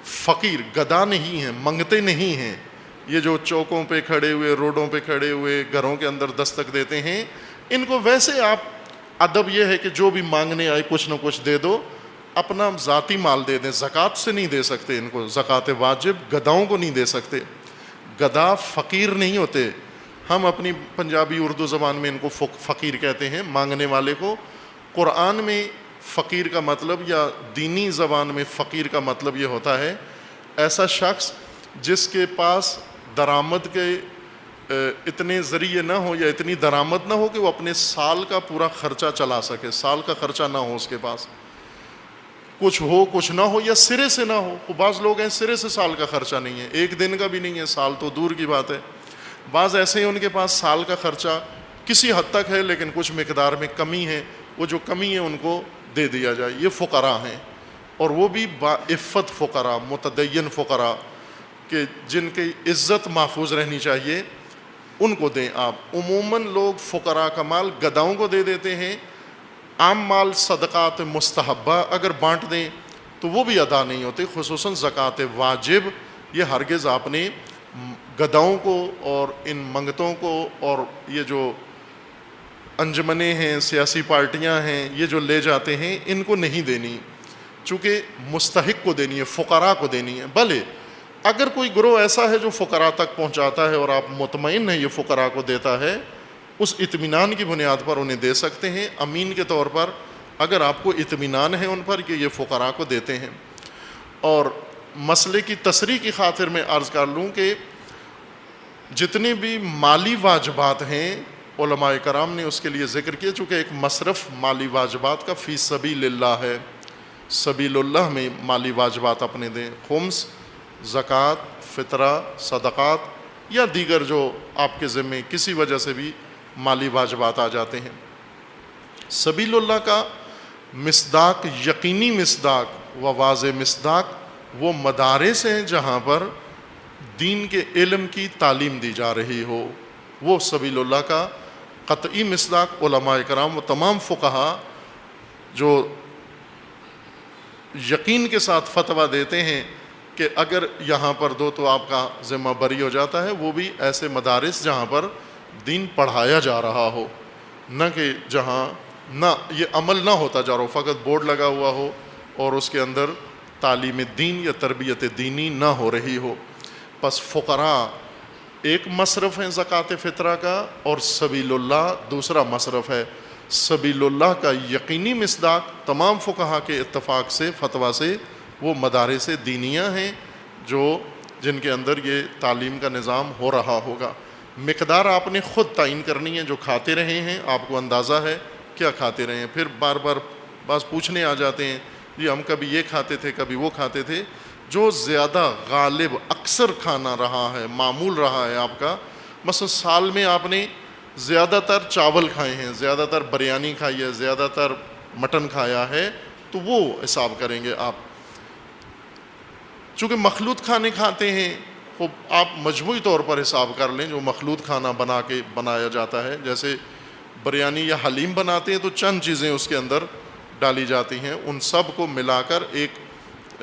فقیر، گدا نہیں ہیں، منگتے نہیں ہیں. یہ جو چوکوں پہ کھڑے ہوئے، روڈوں پہ کھڑے ہوئے، گھروں کے اندر دستک دیتے ہیں، ان کو ویسے آپ ادب یہ ہے کہ جو بھی مانگنے آئے کچھ نہ کچھ دے دو، اپنا ذاتی مال دے دیں. زکوٰۃ سے نہیں دے سکتے ان کو. زکوٰۃ واجب گداؤں کو نہیں دے سکتے. گدا فقیر نہیں ہوتے. ہم اپنی پنجابی اردو زبان میں ان کو فقیر کہتے ہیں، مانگنے والے کو. قرآن میں فقیر کا مطلب، یا دینی زبان میں فقیر کا مطلب یہ ہوتا ہے ایسا شخص جس کے پاس درآمد کے اتنے ذریعے نہ ہو یا اتنی درآمد نہ ہو کہ وہ اپنے سال کا پورا خرچہ چلا سکے. سال کا خرچہ نہ ہو اس کے پاس، کچھ ہو کچھ نہ ہو، یا سرے سے نہ ہو. بعض لوگ ہیں سرے سے سال کا خرچہ نہیں ہے، ایک دن کا بھی نہیں ہے، سال تو دور کی بات ہے. بعض ایسے ہیں ان کے پاس سال کا خرچہ کسی حد تک ہے لیکن کچھ مقدار میں کمی ہے، وہ جو کمی ہے ان کو دے دیا جائے. یہ فقراء ہیں، اور وہ بھی باعفت فقراء، متدین فقراء، کہ جن کی عزت محفوظ رہنی چاہیے. ان کو دیں آپ۔ عموماً لوگ فقراء کا مال گداؤں کو دے دیتے ہیں، عام مال صدقات مستحبہ اگر بانٹ دیں تو وہ بھی ادا نہیں ہوتے، خصوصاً زکوٰۃ واجب یہ ہرگز آپ نے گداؤں کو اور ان منگتوں کو اور یہ جو انجمنیں ہیں، سیاسی پارٹیاں ہیں، یہ جو لے جاتے ہیں ان کو نہیں دینی، چونکہ مستحق کو دینی ہے، فقراء کو دینی ہے۔ بھلے اگر کوئی گروہ ایسا ہے جو فقراء تک پہنچاتا ہے اور آپ مطمئن ہیں یہ فقراء کو دیتا ہے، اس اطمینان کی بنیاد پر انہیں دے سکتے ہیں، امین کے طور پر، اگر آپ کو اطمینان ہے ان پر کہ یہ فقراء کو دیتے ہیں۔ اور مسئلے کی تصریح کی خاطر میں عرض کر لوں کہ جتنے بھی مالی واجبات ہیں علماء کرام نے اس کے لیے ذکر کیا، چونکہ ایک مصرف مالی واجبات کا فی سبیل اللہ ہے، سبیل اللہ میں مالی واجبات اپنے دیں، خمس، زکوٰۃ، فطرہ، صدقات یا دیگر جو آپ کے ذمے کسی وجہ سے بھی مالی واجبات آ جاتے ہیں۔ سبیل اللہ کا مصداق، یقینی مصداق و واضح مصداق وہ مدارس ہیں جہاں پر دین کے علم کی تعلیم دی جا رہی ہو، وہ سبیل اللہ کا قطعی مصداق علماء کرام و تمام فقہا جو یقین کے ساتھ فتویٰ دیتے ہیں کہ اگر یہاں پر دو تو آپ کا ذمہ بری ہو جاتا ہے، وہ بھی ایسے مدارس جہاں پر دین پڑھایا جا رہا ہو، نہ کہ جہاں نہ یہ عمل نہ ہوتا جا رہا ہو، فقط بورڈ لگا ہوا ہو اور اس کے اندر تعلیم دین یا تربیت دینی نہ ہو رہی ہو۔ پس فقراء ایک مصرف ہے زکوٰۃ فطرہ کا، اور سبیل اللہ دوسرا مصرف ہے۔ سبیل اللہ کا یقینی مصداق تمام فقہا کے اتفاق سے، فتویٰ سے، وہ مدارس دینیہ ہیں جن کے اندر یہ تعلیم کا نظام ہو رہا ہوگا۔ مقدار آپ نے خود تعین کرنی ہے، جو کھاتے رہے ہیں آپ کو اندازہ ہے کیا کھاتے رہے ہیں، پھر بار بار بعض پوچھنے آ جاتے ہیں جی ہم کبھی یہ کھاتے تھے کبھی وہ کھاتے تھے، جو زیادہ غالب اکثر کھانا رہا ہے، معمول رہا ہے آپ کا، مثلا سال میں آپ نے زیادہ تر چاول کھائے ہیں، زیادہ تر بریانی کھائی ہے، زیادہ تر مٹن کھایا ہے، تو وہ حساب کریں گے آپ۔ چونکہ مخلوط کھانے کھاتے ہیں، خوب آپ مجموعی طور پر حساب کر لیں، جو مخلوط کھانا بنایا جاتا ہے، جیسے بریانی یا حلیم بناتے ہیں تو چند چیزیں اس کے اندر ڈالی جاتی ہیں، ان سب کو ملا کر ایک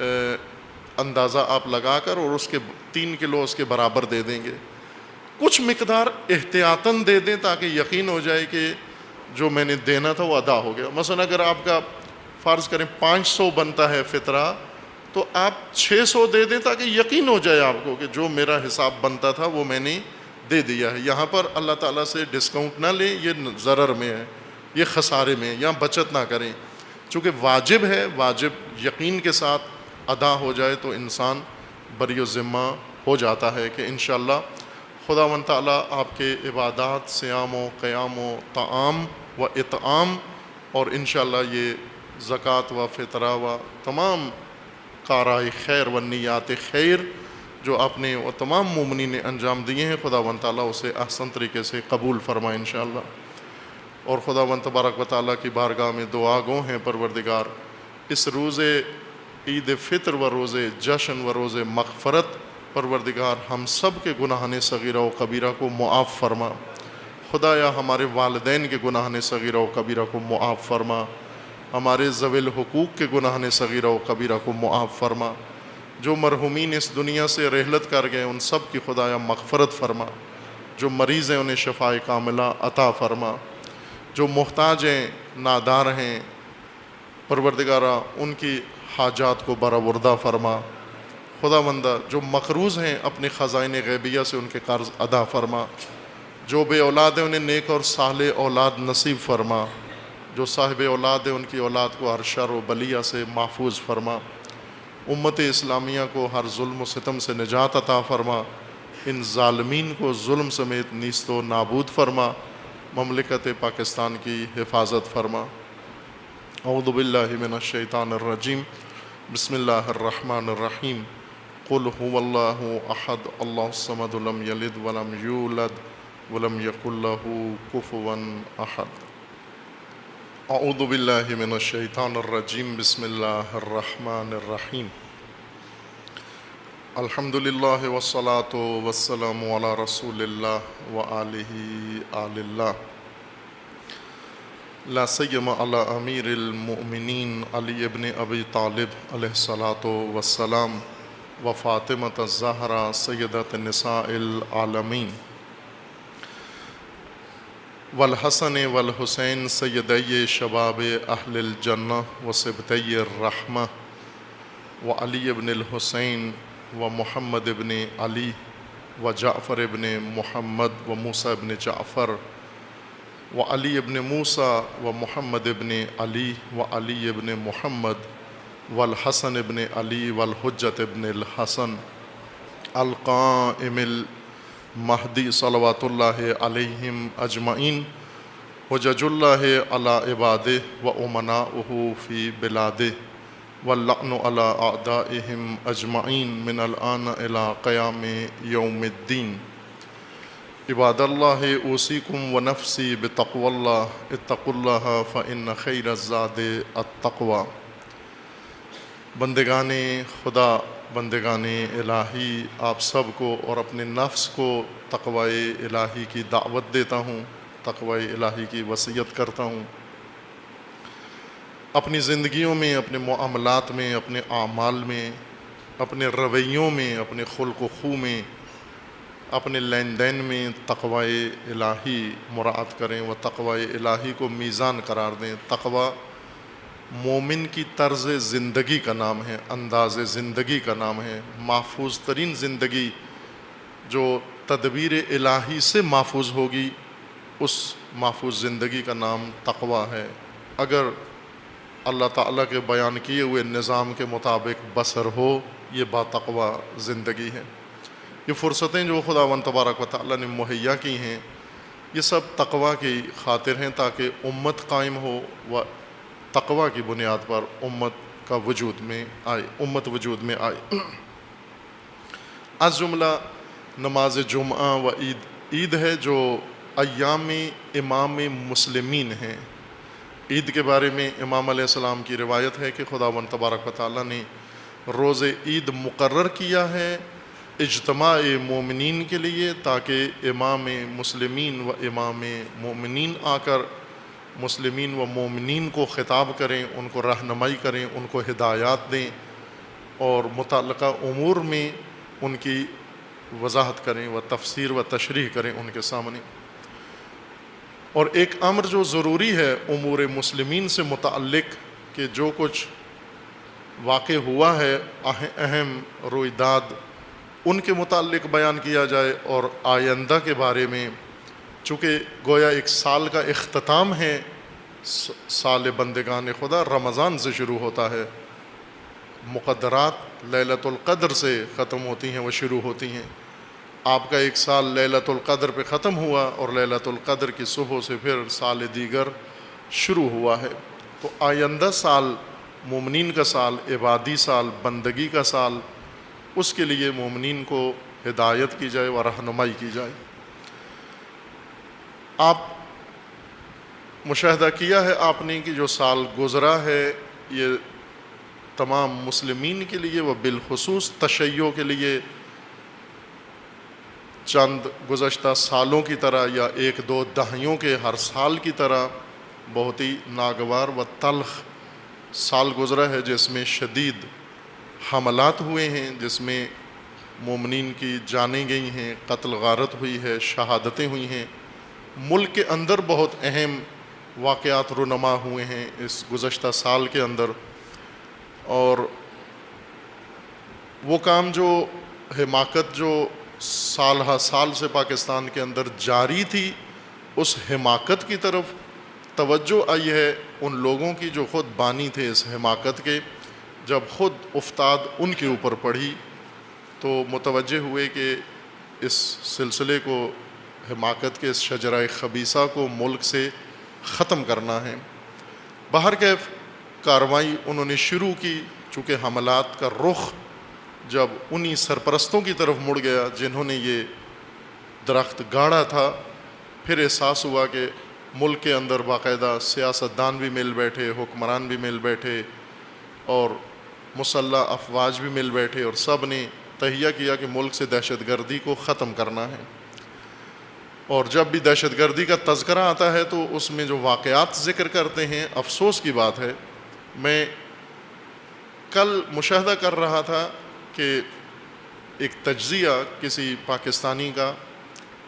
اندازہ آپ لگا کر اور اس کے 3 کلو اس کے برابر دے دیں گے۔ کچھ مقدار احتیاطاً دے دیں تاکہ یقین ہو جائے کہ جو میں نے دینا تھا وہ ادا ہو گیا۔ مثلا اگر آپ کا فرض کریں 500 بنتا ہے فطرہ، تو آپ 600 دے دیں تاکہ یقین ہو جائے آپ کو کہ جو میرا حساب بنتا تھا وہ میں نے دے دیا ہے۔ یہاں پر اللہ تعالیٰ سے ڈسکاؤنٹ نہ لیں، یہ ضرر میں ہے، یہ خسارے میں ہے، یہاں بچت نہ کریں، چونکہ واجب ہے، واجب یقین کے ساتھ ادا ہو جائے تو انسان بری و ذمہ ہو جاتا ہے کہ انشاءاللہ خداوند تعالیٰ آپ کے عبادات، صیام و قیام و طعام و اطعام اور انشاءاللہ یہ زکوٰۃ و فطرہ و تمام کارائے خیر و نیات خیر جو آپ نے وہ تمام مومنین نے انجام دیے ہیں، خداوند تعالیٰ اسے احسن طریقے سے قبول فرمائے انشاءاللہ۔ اور خداوند تبارک و تعالیٰ کی بارگاہ میں دعا گو ہیں پروردگار اس روز عید فطر و روز جشن و روز مغفرت، پروردگار ہم سب کے گناہان صغیرہ و کبیرہ کو معاف فرما، خدایا ہمارے والدین کے گناہان صغیرہ و کبیرہ کو معاف فرما، ہمارے ذوی الحقوق کے گناہان صغیرہ و کبیرہ کو معاف فرما، جو مرحومین اس دنیا سے رحلت کر گئے ان سب کی خدایا مغفرت فرما، جو مریض ہیں انہیں شفائے کاملہ عطا فرما، جو محتاج ہیں، نادار ہیں، پروردگارہ ان کی حاجات کو برآوردہ فرما، خداوندہ جو مقروض ہیں اپنے خزائن غیبیہ سے ان کے قرض ادا فرما، جو بے اولاد ہیں انہیں نیک اور صالح اولاد نصیب فرما، جو صاحب اولاد ہیں ان کی اولاد کو ہر شر و بلیہ سے محفوظ فرما، امت اسلامیہ کو ہر ظلم و ستم سے نجات عطا فرما، ان ظالمین کو ظلم سمیت نیست و نابود فرما، مملکت پاکستان کی حفاظت فرما۔ اعوذ باللہ من الشیطان الرجیم، بسم اللہ الرحمن الرحیم، قل هو اللہ احد اللہ الصمد لم یلد ولم یولد ولم یکن لہ کفوا احد۔ اعوذ باللہ من الشیطان الرجیم، بسم اللہ الرحمن الرحیم۔ الحمدللہ والصلاة والسلام علی رسول اللہ وآلہ آل اللہ لا سیما علی امیر المؤمنین علی ابن ابی طالب علیہ الصلاة والسلام و فاطمۃ الزہرا سیدۃ نساء العالمین والحسن والحسین سیدی شباب اہل الجنہ و سبطی الرحمہ و علی ابن الحسین و محمد ابن علی و جعفر ابن محمد و موسیٰ ابن جعفر و علی ابن موسیٰ و محمد ابن علی و علی ابن محمد والحسن ابن علی والحجت ابن الحسن القائم المہدی صلوات اللہ علیہم اجمعین حجج اللہ علی عبادہ و امناؤہ فی بلادہ واللعن علی اعدائہم اجمعین من الآن الی قیام یوم الدین عباد اللہ اوصیکم ونفسی بتقوی اللہ اتقوا اللہ فإن خیر الزاد التقوی بندگان خدا بندگان الہی آپ سب کو اور اپنے نفس کو تقوی الہی کی دعوت دیتا ہوں، تقوی الہی کی وصیت کرتا ہوں۔ اپنی زندگیوں میں، اپنے معاملات میں، اپنے اعمال میں، اپنے رویوں میں، اپنے خلق و خو میں، اپنے لین دین میں تقوی الہی مراعات کریں و تقوی الہی کو میزان قرار دیں۔ تقوی مومن کی طرز زندگی کا نام ہے، انداز زندگی کا نام ہے۔ محفوظ ترین زندگی جو تدبیر الہی سے محفوظ ہوگی، اس محفوظ زندگی کا نام تقوی ہے۔ اگر اللہ تعالیٰ کے بیان کیے ہوئے نظام کے مطابق بسر ہو، یہ با تقوی زندگی ہے۔ یہ فرصتیں جو خداوند تبارک و تعالیٰ نے مہیا کی ہیں، یہ سب تقوی کی خاطر ہیں تاکہ امت قائم ہو و تقوی کی بنیاد پر امت کا وجود میں آئے، امت وجود میں آئے۔ از جملہ نماز جمعہ و عید ہے جو ایام امام مسلمین ہیں۔ عید کے بارے میں امام علیہ السلام کی روایت ہے کہ خداوند تبارک و تعالیٰ نے روز عید مقرر کیا ہے اجتماع مومنین کے لیے، تاکہ امام مسلمین و امام مومنین آ کر مسلمین و مومنین کو خطاب کریں، ان کو رہنمائی کریں، ان کو ہدایات دیں اور متعلقہ امور میں ان کی وضاحت کریں و تفسیر و تشریح کریں ان کے سامنے۔ اور ایک امر جو ضروری ہے امور مسلمین سے متعلق کہ جو کچھ واقع ہوا ہے، اہم رویداد، ان کے متعلق بیان کیا جائے اور آئندہ کے بارے میں، چونکہ گویا ایک سال کا اختتام ہے، سال بندگان خدا رمضان سے شروع ہوتا ہے، مقدرات لیلۃ القدر سے ختم ہوتی ہیں، وہ شروع ہوتی ہیں۔ آپ کا ایک سال لیلۃ القدر پہ ختم ہوا اور لیلۃ القدر کی صبح سے پھر سال دیگر شروع ہوا ہے۔ تو آئندہ سال مومنین کا سال، عبادی سال، بندگی کا سال، اس کے لیے مومنین کو ہدایت کی جائے و رہنمائی کی جائے۔ آپ مشاہدہ کیا ہے آپ نے کہ جو سال گزرا ہے یہ تمام مسلمین کے لیے و بالخصوص تشیع کے لیے چند گزشتہ سالوں کی طرح یا ایک دو دہائیوں کے ہر سال کی طرح بہت ہی ناگوار و تلخ سال گزرا ہے، جس میں شدید حملات ہوئے ہیں، جس میں مومنین کی جانیں گئی ہیں، قتل غارت ہوئی ہے، شہادتیں ہوئی ہیں۔ ملک کے اندر بہت اہم واقعات رونما ہوئے ہیں اس گزشتہ سال کے اندر، اور وہ کام جو حماقت جو سال ہا سال سے پاکستان کے اندر جاری تھی، اس حماقت کی طرف توجہ آئی ہے ان لوگوں کی جو خود بانی تھے اس حماقت کے۔ جب خود افتاد ان کے اوپر پڑھی تو متوجہ ہوئے کہ اس سلسلے کو، حماقت کے اس شجرہ خبیثہ کو ملک سے ختم کرنا ہے۔ بہرکیف کارروائی انہوں نے شروع کی، چونکہ حملات کا رخ جب انہی سرپرستوں کی طرف مڑ گیا جنہوں نے یہ درخت گاڑا تھا، پھر احساس ہوا کہ ملک کے اندر باقاعدہ سیاستدان بھی مل بیٹھے، حکمران بھی مل بیٹھے اور مسلح افواج بھی مل بیٹھے، اور سب نے تہیہ کیا کہ ملک سے دہشت گردی کو ختم کرنا ہے. اور جب بھی دہشت گردی کا تذکرہ آتا ہے تو اس میں جو واقعات ذکر کرتے ہیں، افسوس کی بات ہے، میں کل مشاہدہ کر رہا تھا کہ ایک تجزیہ کسی پاکستانی کا،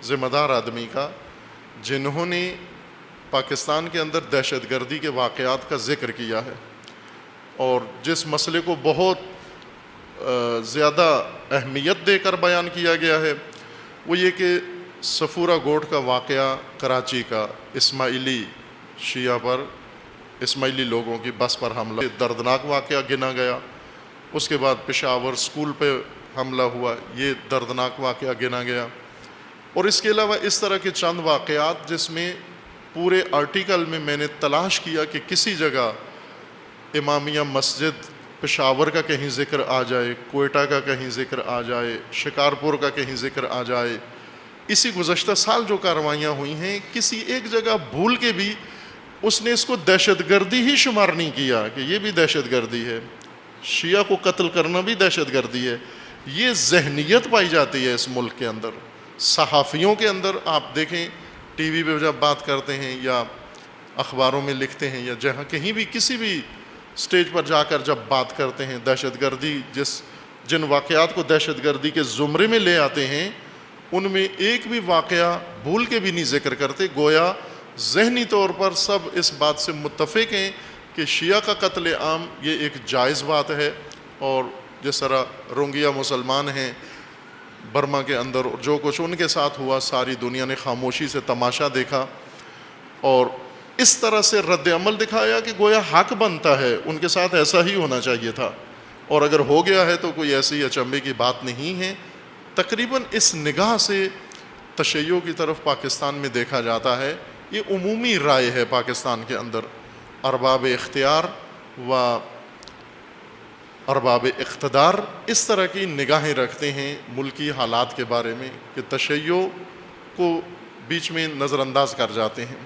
ذمہ دار آدمی کا، جنہوں نے پاکستان کے اندر دہشت گردی کے واقعات کا ذکر کیا ہے، اور جس مسئلے کو بہت زیادہ اہمیت دے کر بیان کیا گیا ہے وہ یہ کہ صفورہ گوٹ کا واقعہ کراچی کا، اسماعیلی شیعہ پر، اسماعیلی لوگوں کی بس پر حملہ، دردناک واقعہ گنا گیا. اس کے بعد پشاور اسکول پہ حملہ ہوا، یہ دردناک واقعہ گنا گیا. اور اس کے علاوہ اس طرح کے چند واقعات جس میں پورے آرٹیکل میں نے تلاش کیا کہ کسی جگہ امامیہ مسجد پشاور کا کہیں ذکر آ جائے، کوئٹہ کا کہیں ذکر آ جائے، شکارپور کا کہیں ذکر آ جائے. اسی گزشتہ سال جو کارروائیاں ہوئی ہیں، کسی ایک جگہ بھول کے بھی اس نے اس کو دہشت گردی ہی شمار نہیں کیا کہ یہ بھی دہشت گردی ہے، شیعہ کو قتل کرنا بھی دہشت گردی ہے. یہ ذہنیت پائی جاتی ہے اس ملک کے اندر. صحافیوں کے اندر آپ دیکھیں، ٹی وی پہ جب بات کرتے ہیں یا اخباروں میں لکھتے ہیں یا جہاں کہیں بھی کسی بھی اسٹیج پر جا کر جب بات کرتے ہیں، دہشت گردی جن واقعات کو دہشت گردی کے زمرے میں لے آتے ہیں ان میں ایک بھی واقعہ بھول کے بھی نہیں ذکر کرتے، گویا ذہنی طور پر سب اس بات سے متفق ہیں کہ شیعہ کا قتل عام یہ ایک جائز بات ہے. اور جس طرح روہنگیا مسلمان ہیں برما کے اندر، جو کچھ ان کے ساتھ ہوا ساری دنیا نے خاموشی سے تماشا دیکھا اور اس طرح سے رد عمل دکھایا کہ گویا حق بنتا ہے ان کے ساتھ ایسا ہی ہونا چاہیے تھا، اور اگر ہو گیا ہے تو کوئی ایسی اچنبھے کی بات نہیں ہے. تقریباً اس نگاہ سے تشیع کی طرف پاکستان میں دیکھا جاتا ہے. یہ عمومی رائے ہے پاکستان کے اندر. ارباب اختیار و ارباب اقتدار اس طرح کی نگاہیں رکھتے ہیں ملکی حالات کے بارے میں کہ تشیع کو بیچ میں نظر انداز کر جاتے ہیں.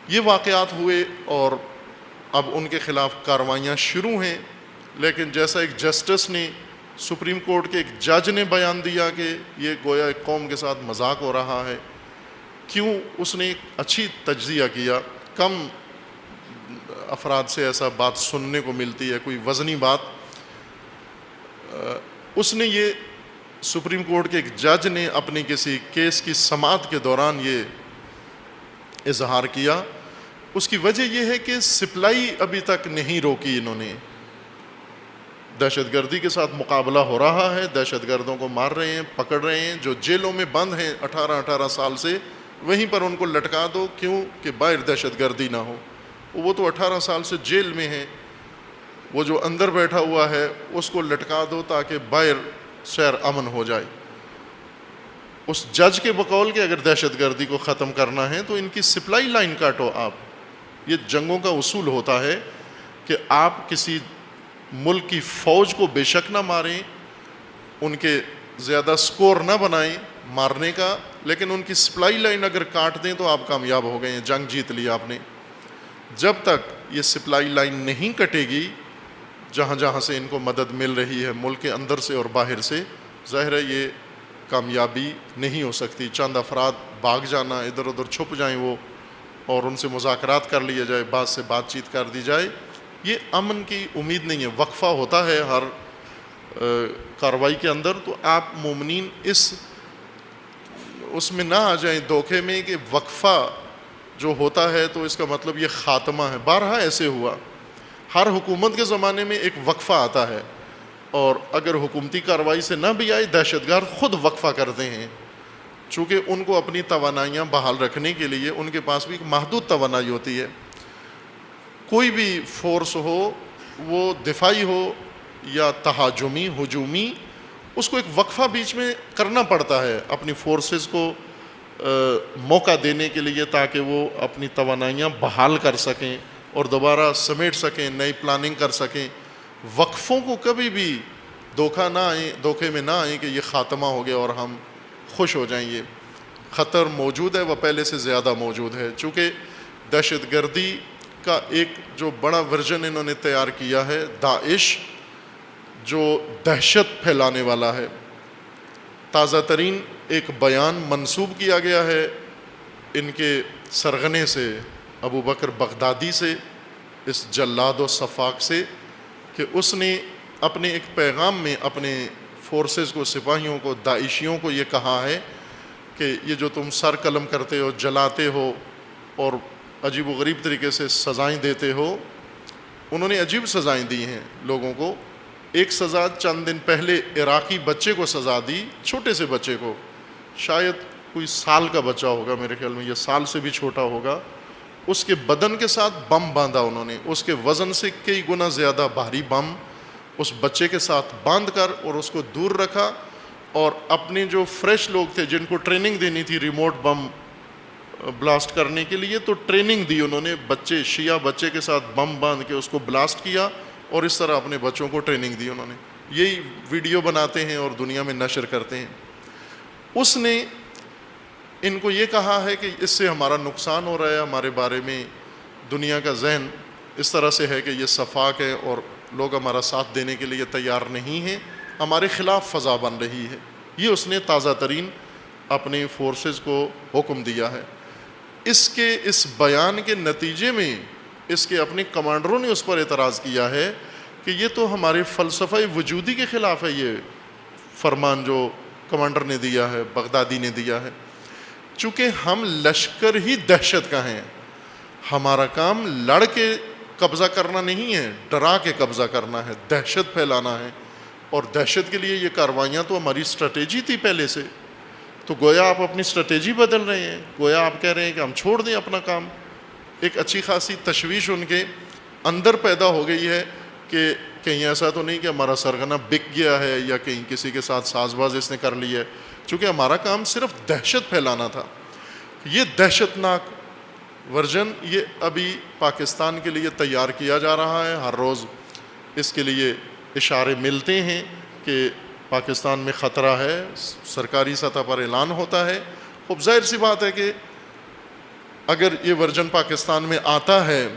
یہ واقعات ہوئے اور اب ان کے خلاف کارروائیاں شروع ہیں، لیکن جیسا ایک جسٹس نے، سپریم کورٹ کے ایک جج نے بیان دیا کہ یہ گویا ایک قوم کے ساتھ مذاق ہو رہا ہے. کیوں؟ اس نے ایک اچھی تجزیہ کیا. کم افراد سے ایسا بات سننے کو ملتی ہے، کوئی وزنی بات. اس نے یہ سپریم کورٹ کے ایک جج نے اپنی کسی کیس کی سماعت کے دوران یہ اظہار کیا. اس کی وجہ یہ ہے کہ سپلائی ابھی تک نہیں روکی انہوں نے. دہشت گردی کے ساتھ مقابلہ ہو رہا ہے، دہشت گردوں کو مار رہے ہیں، پکڑ رہے ہیں. جو جیلوں میں بند ہیں 18 سال سے، وہیں پر ان کو لٹکا دو. کیوں؟ کہ باہر دہشت گردی نہ ہو. وہ تو 18 سال سے جیل میں ہیں، وہ جو اندر بیٹھا ہوا ہے اس کو لٹکا دو تاکہ باہر شہر امن ہو جائے. اس جج کے بقول کہ اگر دہشت گردی کو ختم کرنا ہے تو ان کی سپلائی لائن کاٹو آپ. یہ جنگوں کا اصول ہوتا ہے کہ آپ کسی ملک کی فوج کو بے شک نہ ماریں، ان کے زیادہ سکور نہ بنائیں مارنے کا، لیکن ان کی سپلائی لائن اگر کاٹ دیں تو آپ کامیاب ہو گئے ہیں، جنگ جیت لی آپ نے. جب تک یہ سپلائی لائن نہیں کٹے گی جہاں جہاں سے ان کو مدد مل رہی ہے ملک کے اندر سے اور باہر سے، ظاہر ہے یہ کامیابی نہیں ہو سکتی. چند افراد بھاگ جانا، ادھر ادھر چھپ جائیں وہ، اور ان سے مذاکرات کر لیے جائے، بعد سے بات چیت کر دی جائے، یہ امن کی امید نہیں ہے. وقفہ ہوتا ہے ہر کارروائی کے اندر، تو آپ مومنین اس میں نہ آ جائیں دھوکے میں کہ وقفہ جو ہوتا ہے تو اس کا مطلب یہ خاتمہ ہے. بارہا ایسے ہوا، ہر حکومت کے زمانے میں ایک وقفہ آتا ہے، اور اگر حکومتی کارروائی سے نہ بھی آئے دہشت گرد خود وقفہ کرتے ہیں، چونکہ ان کو اپنی توانائیاں بحال رکھنے کے لیے ان کے پاس بھی ایک محدود توانائی ہوتی ہے. کوئی بھی فورس ہو، وہ دفاعی ہو یا تہاجمی ہجومی، اس کو ایک وقفہ بیچ میں کرنا پڑتا ہے اپنی فورسز کو موقع دینے کے لیے، تاکہ وہ اپنی توانائیاں بحال کر سکیں اور دوبارہ سمیٹ سکیں، نئی پلاننگ کر سکیں. وقفوں کو کبھی بھی دھوکے میں نہ آئیں کہ یہ خاتمہ ہو گیا اور ہم خوش ہو جائیں. یہ خطر موجود ہے، وہ پہلے سے زیادہ موجود ہے. چونکہ دہشت گردی کا ایک جو بڑا ورژن انہوں نے تیار کیا ہے، داعش، جو دہشت پھیلانے والا ہے۔ تازہ ترین ایک بیان منسوب کیا گیا ہے ان کے سرغنے سے، ابو بکر بغدادی سے، اس جلاد و صفاق سے، کہ اس نے اپنے ایک پیغام میں اپنے فورسز کو، سپاہیوں کو، داعشیوں کو یہ کہا ہے کہ یہ جو تم سر قلم کرتے ہو، جلاتے ہو اور عجیب و غریب طریقے سے سزائیں دیتے ہو، انہوں نے عجیب سزائیں دی ہیں لوگوں کو۔ ایک سزا چند دن پہلے عراقی بچے کو سزا دی، چھوٹے سے بچے کو، شاید کوئی سال کا بچہ ہوگا، میرے خیال میں یہ سال سے بھی چھوٹا ہوگا، اس کے بدن کے ساتھ بم باندھا انہوں نے، اس کے وزن سے کئی گنا زیادہ بھاری بم اس بچے کے ساتھ باندھ کر اور اس کو دور رکھا، اور اپنے جو فریش لوگ تھے جن کو ٹریننگ دینی تھی ریموٹ بم بلاسٹ کرنے کے لیے، تو ٹریننگ دی انہوں نے، بچے شیعہ بچے کے ساتھ بم باندھ کے اس کو بلاسٹ کیا، اور اس طرح اپنے بچوں کو ٹریننگ دی انہوں نے۔ یہی ویڈیو بناتے ہیں اور دنیا میں نشر کرتے ہیں۔ اس نے ان کو یہ کہا ہے کہ اس سے ہمارا نقصان ہو رہا ہے، ہمارے بارے میں دنیا کا ذہن اس طرح سے ہے کہ یہ صفاق ہے اور لوگ ہمارا ساتھ دینے کے لیے تیار نہیں ہیں، ہمارے خلاف فضا بن رہی ہے۔ یہ اس نے تازہ ترین اپنے فورسز کو حکم دیا ہے۔ اس بیان کے نتیجے میں اس کے اپنے کمانڈروں نے اس پر اعتراض کیا ہے کہ یہ تو ہمارے فلسفہ وجودی کے خلاف ہے، یہ فرمان جو کمانڈر نے دیا ہے، بغدادی نے دیا ہے۔ چونکہ ہم لشکر ہی دہشت کا ہیں، ہمارا کام لڑ کے قبضہ کرنا نہیں ہے، ڈرا کے قبضہ کرنا ہے، دہشت پھیلانا ہے، اور دہشت کے لیے یہ کاروائیاں تو ہماری اسٹریٹجی تھی پہلے سے۔ تو گویا آپ اپنی اسٹریٹجی بدل رہے ہیں، گویا آپ کہہ رہے ہیں کہ ہم چھوڑ دیں اپنا کام۔ ایک اچھی خاصی تشویش ان کے اندر پیدا ہو گئی ہے کہ کہیں ایسا تو نہیں کہ ہمارا سرغنہ بک گیا ہے یا کہیں کسی کے ساتھ ساز باز اس نے کر لی ہے، چونکہ ہمارا کام صرف دہشت پھیلانا تھا۔ یہ دہشت ناک ورژن یہ ابھی پاکستان کے لیے تیار کیا جا رہا ہے، ہر روز اس کے لیے اشارے ملتے ہیں کہ پاکستان میں خطرہ ہے، سرکاری سطح پر اعلان ہوتا ہے۔ خوب ظاہر سی بات ہے کہ اگر یہ ورژن پاکستان میں آتا ہے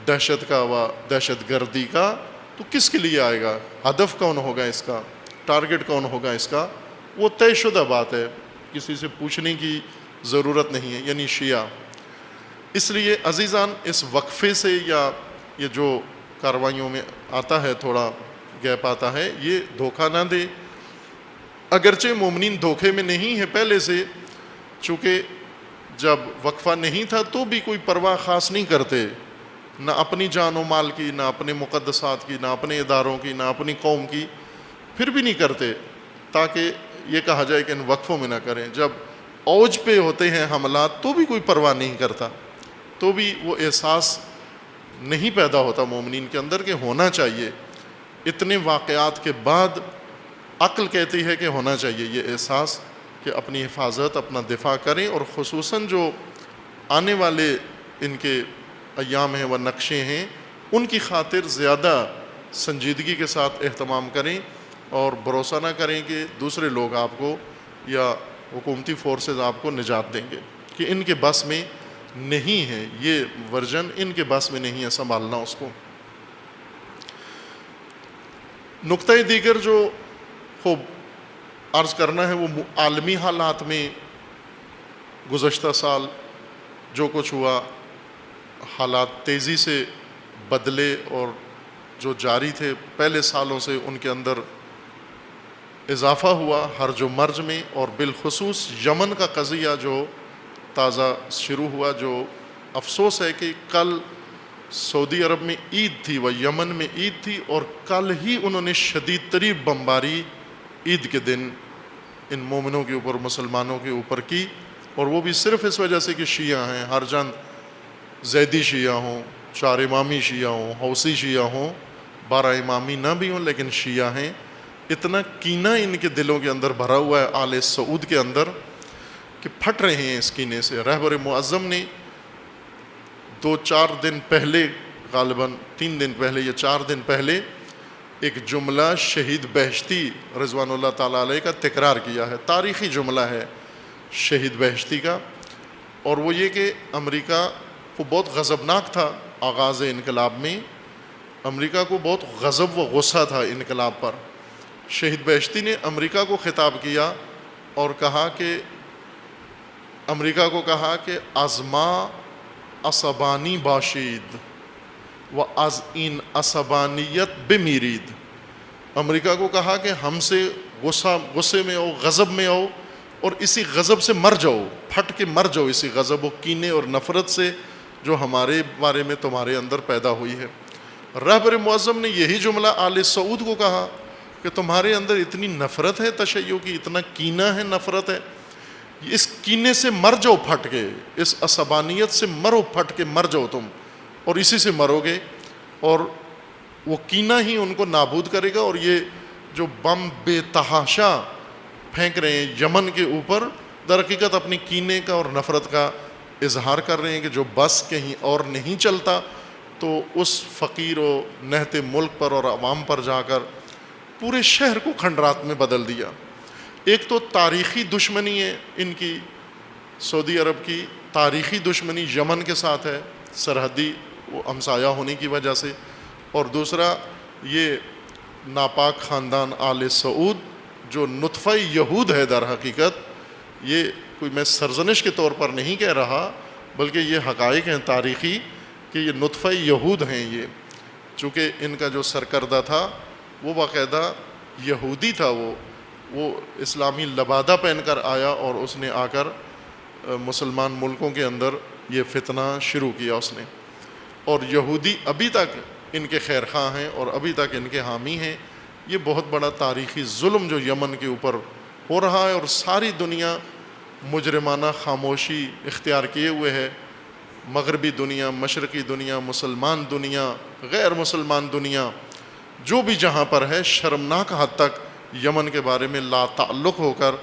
دہشت کا و دہشت گردی کا، تو کس کے لیے آئے گا؟ ہدف کون ہوگا اس کا؟ ٹارگٹ کون ہوگا اس کا؟ وہ طے شدہ بات ہے، کسی سے پوچھنے کی ضرورت نہیں ہے، یعنی شیعہ۔ اس لیے عزیزان، اس وقفے سے یا یہ جو کاروائیوں میں آتا ہے، تھوڑا گیپ آتا ہے، یہ دھوکہ نہ دے۔ اگرچہ مومنین دھوکے میں نہیں ہے پہلے سے، چونکہ جب وقفہ نہیں تھا تو بھی کوئی پرواہ خاص نہیں کرتے، نہ اپنی جان و مال کی، نہ اپنے مقدسات کی، نہ اپنے اداروں کی، نہ اپنی قوم کی، پھر بھی نہیں کرتے تاکہ یہ کہا جائے کہ ان وقفوں میں نہ کریں۔ جب اوج پہ ہوتے ہیں حملات تو بھی کوئی پرواہ نہیں کرتا، تو بھی وہ احساس نہیں پیدا ہوتا مومنین کے اندر کہ ہونا چاہیے۔ اتنے واقعات کے بعد عقل کہتی ہے کہ ہونا چاہیے یہ احساس کہ اپنی حفاظت، اپنا دفاع کریں، اور خصوصاً جو آنے والے ان کے ایام ہیں و نقشے ہیں ان کی خاطر زیادہ سنجیدگی کے ساتھ اہتمام کریں، اور بھروسہ نہ کریں کہ دوسرے لوگ آپ کو یا حکومتی فورسز آپ کو نجات دیں گے، کہ ان کے بس میں نہیں ہے، یہ ورژن ان کے بس میں نہیں ہے سنبھالنا اس کو۔ نقطہ دیگر جو خوب عرض کرنا ہے وہ عالمی حالات میں گزشتہ سال جو کچھ ہوا، حالات تیزی سے بدلے، اور جو جاری تھے پہلے سالوں سے ان کے اندر اضافہ ہوا ہرج و مرج میں، اور بالخصوص یمن کا قضیہ جو تازہ شروع ہوا، جو افسوس ہے کہ کل سعودی عرب میں عید تھی و یمن میں عید تھی، اور کل ہی انہوں نے شدید ترین بمباری عید کے دن ان مومنوں کے اوپر، مسلمانوں کے اوپر کی، اور وہ بھی صرف اس وجہ سے کہ شیعہ ہیں، ہر چند زیدی شیعہ ہوں، 4 امامی شیعہ ہوں، حوثی شیعہ ہوں، 12 امامی نہ بھی ہوں لیکن شیعہ ہیں۔ اتنا کینہ ان کے دلوں کے اندر بھرا ہوا ہے آل سعود کے اندر کہ پھٹ رہے ہیں اس کینے سے۔ رہبر معظم نے 2-4 دن پہلے، غالباً 3 دن پہلے یا 4 دن پہلے، ایک جملہ شہید بہشتی رضوان اللہ تعالیٰ علیہ کا تکرار کیا ہے، تاریخی جملہ ہے شہید بہشتی کا، اور وہ یہ کہ امریکہ کو بہت غضبناک تھا آغاز انقلاب میں، امریکہ کو بہت غضب و غصہ تھا انقلاب پر، شہید بہشتی نے امریکہ کو خطاب کیا اور کہا کہ امریکہ کو کہا کہ ازما عصبانی باشید و از این عصبانیت بمیرید. امریکہ کو کہا کہ ہم سے غصے میں آؤ، غضب میں آؤ اور اسی غضب سے مر جاؤ، پھٹ کے مر جاؤ اسی غضب و کینے اور نفرت سے جو ہمارے بارے میں تمہارے اندر پیدا ہوئی ہے. رہبر معظم نے یہی جملہ آل سعود کو کہا کہ تمہارے اندر اتنی نفرت ہے تشیع کی، اتنا کینہ ہے، نفرت ہے، اس کینے سے مر جاؤ پھٹ کے، اس عصبانیت سے مرو، پھٹ کے مر جاؤ تم، اور اسی سے مرو گے اور وہ کینہ ہی ان کو نابود کرے گا. اور یہ جو بم بے تحاشا پھینک رہے ہیں یمن کے اوپر، در حقیقت اپنی کینے کا اور نفرت کا اظہار کر رہے ہیں کہ جو بس کہیں اور نہیں چلتا تو اس فقیر و نہتے ملک پر اور عوام پر جا کر پورے شہر کو کھنڈرات میں بدل دیا. ایک تو تاریخی دشمنی ہے ان کی، سعودی عرب کی تاریخی دشمنی یمن کے ساتھ ہے، سرحدی وہ ہمسایہ ہونے کی وجہ سے، اور دوسرا یہ ناپاک خاندان آل سعود جو نطفہ یہود ہے. در حقیقت یہ کوئی میں سرزنش کے طور پر نہیں کہہ رہا، بلکہ یہ حقائق ہیں تاریخی کہ یہ نطفہ یہود ہیں. یہ چونکہ ان کا جو سرکردہ تھا وہ باقاعدہ یہودی تھا، وہ اسلامی لبادہ پہن کر آیا اور اس نے آ کر مسلمان ملکوں کے اندر یہ فتنہ شروع کیا اس نے. اور یہودی ابھی تک ان کے خیر خواہ ہیں اور ابھی تک ان کے حامی ہیں. یہ بہت بڑا تاریخی ظلم جو یمن کے اوپر ہو رہا ہے، اور ساری دنیا مجرمانہ خاموشی اختیار کیے ہوئے ہے. مغربی دنیا، مشرقی دنیا، مسلمان دنیا، غیر مسلمان دنیا، جو بھی جہاں پر ہے، شرمناک حد تک یمن کے بارے میں لا تعلق ہو کر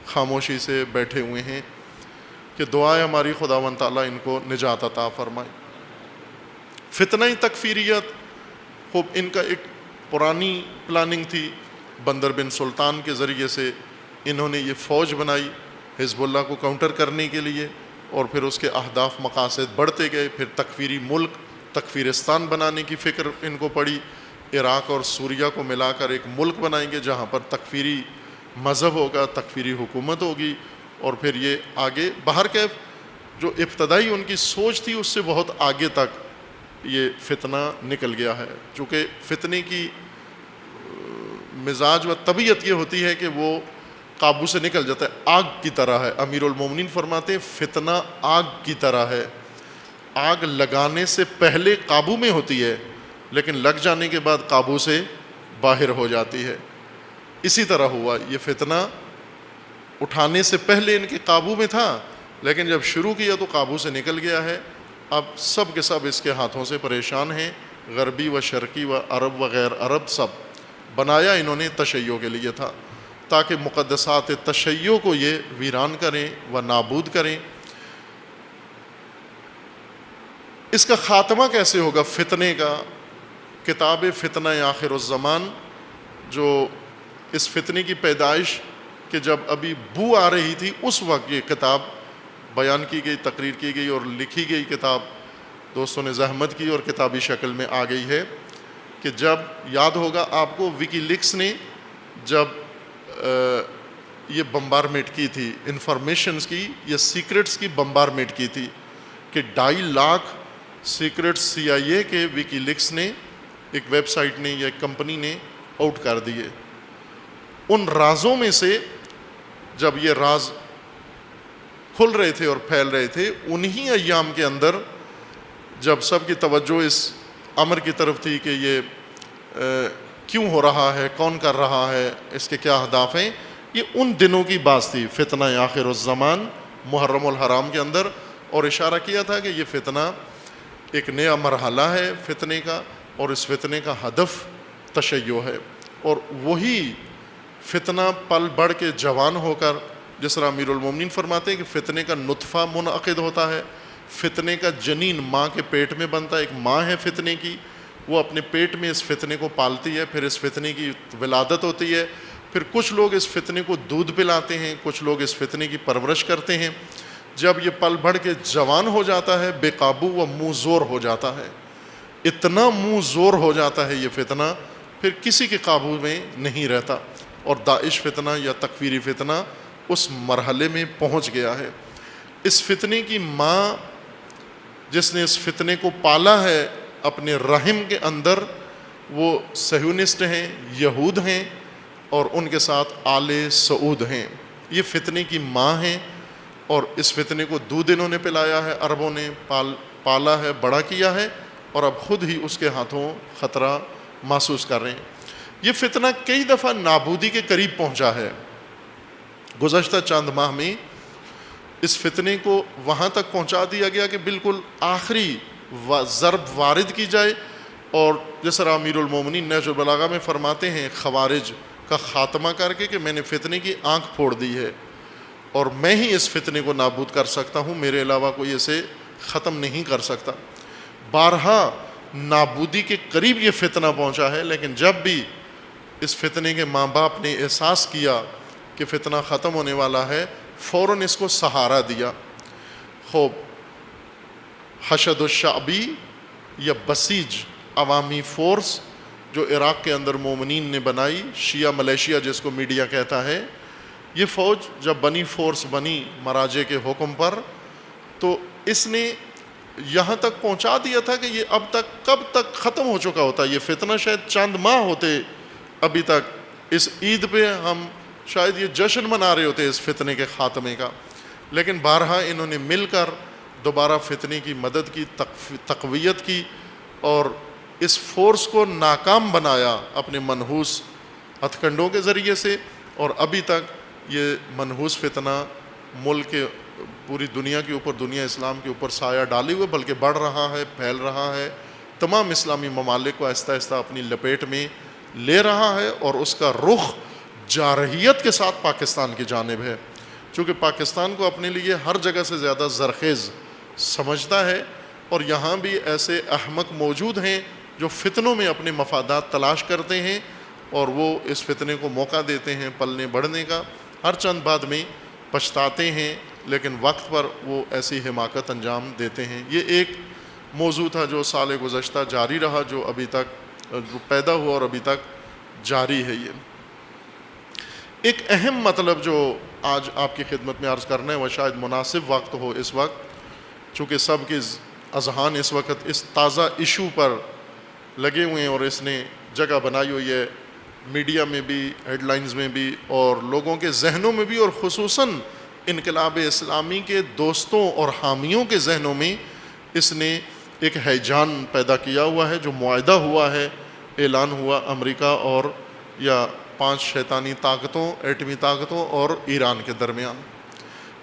خاموشی سے بیٹھے ہوئے ہیں کہ دعائے ہماری خداوند تعالیٰ ان کو نجات عطا فرمائے. فتنہ تکفیریت، خوب ان کا ایک پرانی پلاننگ تھی. بندر بن سلطان کے ذریعے سے انہوں نے یہ فوج بنائی حزب اللہ کو کاؤنٹر کرنے کے لیے، اور پھر اس کے اہداف مقاصد بڑھتے گئے. پھر تکفیری ملک تکفیرستان بنانے کی فکر ان کو پڑی. عراق اور سوریہ کو ملا کر ایک ملک بنائیں گے جہاں پر تکفیری مذہب ہوگا، تکفیری حکومت ہوگی. اور پھر یہ آگے بہرکیف جو ابتدائی ان کی سوچ تھی اس سے بہت آگے تک یہ فتنہ نکل گیا ہے. چونکہ فتنے کی مزاج و طبیعت یہ ہوتی ہے کہ وہ قابو سے نکل جاتا ہے، آگ کی طرح ہے. امیر المومنین فرماتے ہیں فتنہ آگ کی طرح ہے، آگ لگانے سے پہلے قابو میں ہوتی ہے لیکن لگ جانے کے بعد قابو سے باہر ہو جاتی ہے. اسی طرح ہوا، یہ فتنہ اٹھانے سے پہلے ان کے قابو میں تھا لیکن جب شروع کیا تو قابو سے نکل گیا ہے. اب سب کے سب اس کے ہاتھوں سے پریشان ہیں، غربی و شرقی و عرب و غیر عرب. سب بنایا انہوں نے تشیع کے لیے تھا تاکہ مقدسات تشیع کو یہ ویران کریں و نابود کریں. اس کا خاتمہ کیسے ہوگا فتنے کا؟ کتاب فتنہ آخر الزمان، جو اس فتنے کی پیدائش کہ جب ابھی بو آ رہی تھی اس وقت یہ کتاب بیان کی گئی، تقریر کی گئی اور لکھی گئی. کتاب دوستوں نے زحمت کی اور کتابی شکل میں آ گئی ہے. کہ جب یاد ہوگا آپ کو وکی لیکس نے جب یہ بمبارمنٹ کی تھی، انفارمیشنز کی یا سیکرٹس کی بمبارمنٹ کی تھی کہ 2.5 لاکھ سیکرٹ CIA کے وکی لیکس نے ایک ویب سائٹ نے یا ایک کمپنی نے آؤٹ کر دیے. ان رازوں میں سے جب یہ راز کھل رہے تھے اور پھیل رہے تھے، انہی ایام کے اندر جب سب کی توجہ اس امر کی طرف تھی کہ یہ کیوں ہو رہا ہے، کون کر رہا ہے، اس کے کیا اہداف ہیں، یہ ان دنوں کی بات تھی فتنہ آخر الزمان محرم الحرام کے اندر. اور اشارہ کیا تھا کہ یہ فتنہ ایک نیا مرحلہ ہے فتنے کا، اور اس فتنے کا ہدف تشیع ہے. اور وہی فتنہ پل بڑھ کے جوان ہو کر، جس طرح امیر المومنین فرماتے ہیں کہ فتنے کا نطفہ منعقد ہوتا ہے، فتنے کا جنین ماں کے پیٹ میں بنتا ہے. ایک ماں ہے فتنے کی، وہ اپنے پیٹ میں اس فتنے کو پالتی ہے، پھر اس فتنے کی ولادت ہوتی ہے، پھر کچھ لوگ اس فتنے کو دودھ پلاتے ہیں، کچھ لوگ اس فتنے کی پرورش کرتے ہیں. جب یہ پل بڑھ کے جوان ہو جاتا ہے، بے قابو و منہ زور ہو جاتا ہے، اتنا منہ زور ہو جاتا ہے یہ فتنہ، پھر کسی کے قابو میں نہیں رہتا. اور داعش فتنہ یا تکفیری فتنہ اس مرحلے میں پہنچ گیا ہے۔ اس فتنے کی ماں جس نے اس فتنے کو پالا ہے اپنے رحم کے اندر، وہ صہیونسٹ ہیں، یہود ہیں، اور ان کے ساتھ آل سعود ہیں۔ یہ فتنے کی ماں ہیں، اور اس فتنے کو دودھ انہوں نے پلایا ہے، عربوں نے پالا ہے، بڑا کیا ہے، اور اب خود ہی اس کے ہاتھوں خطرہ محسوس کر رہے ہیں۔ یہ فتنہ کئی دفعہ نابودی کے قریب پہنچا ہے۔ گزشتہ چند ماہ میں اس فتنے کو وہاں تک پہنچا دیا گیا کہ بالکل آخری ضرب وارد کی جائے، اور جس طرح امیر المومنین نہج البلاغہ میں فرماتے ہیں خوارج کا خاتمہ کر کے کہ میں نے فتنے کی آنکھ پھوڑ دی ہے، اور میں ہی اس فتنے کو نابود کر سکتا ہوں، میرے علاوہ کوئی اسے ختم نہیں کر سکتا۔ بارہا نابودی کے قریب یہ فتنہ پہنچا ہے، لیکن جب بھی اس فتنے کے ماں باپ نے احساس کیا کہ فتنہ ختم ہونے والا ہے، فوراً اس کو سہارا دیا۔ خوب حشد الشعبی یا بسیج عوامی فورس جو عراق کے اندر مومنین نے بنائی، شیعہ ملیشیا جس کو میڈیا کہتا ہے، یہ فوج جب بنی، فورس بنی مراجع کے حکم پر، تو اس نے یہاں تک پہنچا دیا تھا کہ یہ اب تک کب تک ختم ہو چکا ہوتا، یہ فتنہ شاید چند ماہ ہوتے ابھی تک، اس عید پہ ہم شاید یہ جشن منا رہے ہوتے اس فتنے کے خاتمے کا، لیکن بارہا انہوں نے مل کر دوبارہ فتنے کی مدد کی، تقویت کی، اور اس فورس کو ناکام بنایا اپنے منحوس ہتھ کنڈوں کے ذریعے سے، اور ابھی تک یہ منحوس فتنہ ملک کے پوری دنیا کے اوپر، دنیا اسلام کے اوپر سایہ ڈالے ہوئے بلکہ بڑھ رہا ہے، پھیل رہا ہے، تمام اسلامی ممالک کو آہستہ آہستہ اپنی لپیٹ میں لے رہا ہے، اور اس کا رخ جارحیت کے ساتھ پاکستان کی جانب ہے، چونکہ پاکستان کو اپنے لیے ہر جگہ سے زیادہ زرخیز سمجھتا ہے، اور یہاں بھی ایسے احمق موجود ہیں جو فتنوں میں اپنے مفادات تلاش کرتے ہیں، اور وہ اس فتنے کو موقع دیتے ہیں پلنے بڑھنے کا، ہر چند بعد میں پچھتاتے ہیں، لیکن وقت پر وہ ایسی حماقت انجام دیتے ہیں۔ یہ ایک موضوع تھا جو سال گزشتہ جاری رہا، جو ابھی تک جو پیدا ہوا اور ابھی تک جاری ہے۔ یہ ایک اہم مطلب جو آج آپ کی خدمت میں عرض کرنا ہے، وہ شاید مناسب وقت ہو اس وقت، چونکہ سب کے اذہان اس وقت اس تازہ ایشو پر لگے ہوئے ہیں، اور اس نے جگہ بنائی ہوئی ہے میڈیا میں بھی، ہیڈ لائنز میں بھی، اور لوگوں کے ذہنوں میں بھی، اور خصوصاً انقلاب اسلامی کے دوستوں اور حامیوں کے ذہنوں میں اس نے ایک ہیجان پیدا کیا ہوا ہے، جو معاہدہ ہوا ہے، اعلان ہوا امریکہ اور یا 5 شیطانی طاقتوں، ایٹمی طاقتوں اور ایران کے درمیان،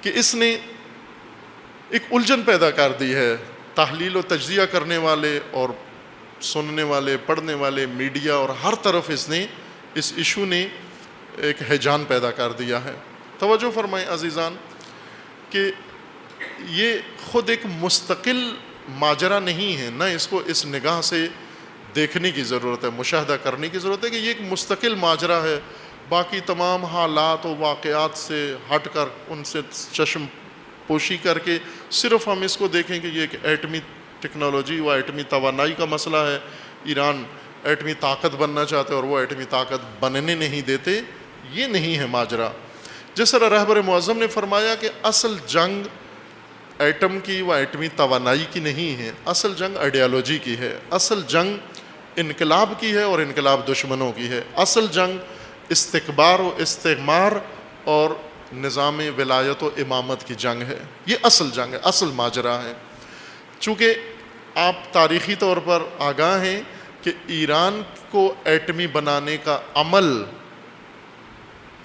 کہ اس نے ایک الجھن پیدا کر دی ہے۔ تحلیل و تجزیہ کرنے والے اور سننے والے، پڑھنے والے، میڈیا اور ہر طرف اس ایشو نے ایک ہیجان پیدا کر دیا ہے۔ توجہ فرمائیں عزیزان کہ یہ خود ایک مستقل ماجرا نہیں ہے، نہ اس کو اس نگاہ سے دیکھنے کی ضرورت ہے، مشاہدہ کرنے کی ضرورت ہے کہ یہ ایک مستقل ماجرا ہے، باقی تمام حالات و واقعات سے ہٹ کر، ان سے چشم پوشی کر کے صرف ہم اس کو دیکھیں کہ یہ ایک ایٹمی ٹیکنالوجی و ایٹمی توانائی کا مسئلہ ہے، ایران ایٹمی طاقت بننا چاہتے اور وہ ایٹمی طاقت بننے نہیں دیتے، یہ نہیں ہے ماجرا۔ جس طرح رہبر معظم نے فرمایا کہ اصل جنگ ایٹم کی و ایٹمی توانائی کی نہیں ہے، اصل جنگ آئیڈیالوجی کی ہے، اصل جنگ انقلاب کی ہے اور انقلاب دشمنوں کی ہے، اصل جنگ استکبار و استعمار اور نظام ولایت و امامت کی جنگ ہے، یہ اصل جنگ ہے، اصل ماجرا ہے۔ چونکہ آپ تاریخی طور پر آگاہ ہیں کہ ایران کو ایٹمی بنانے کا عمل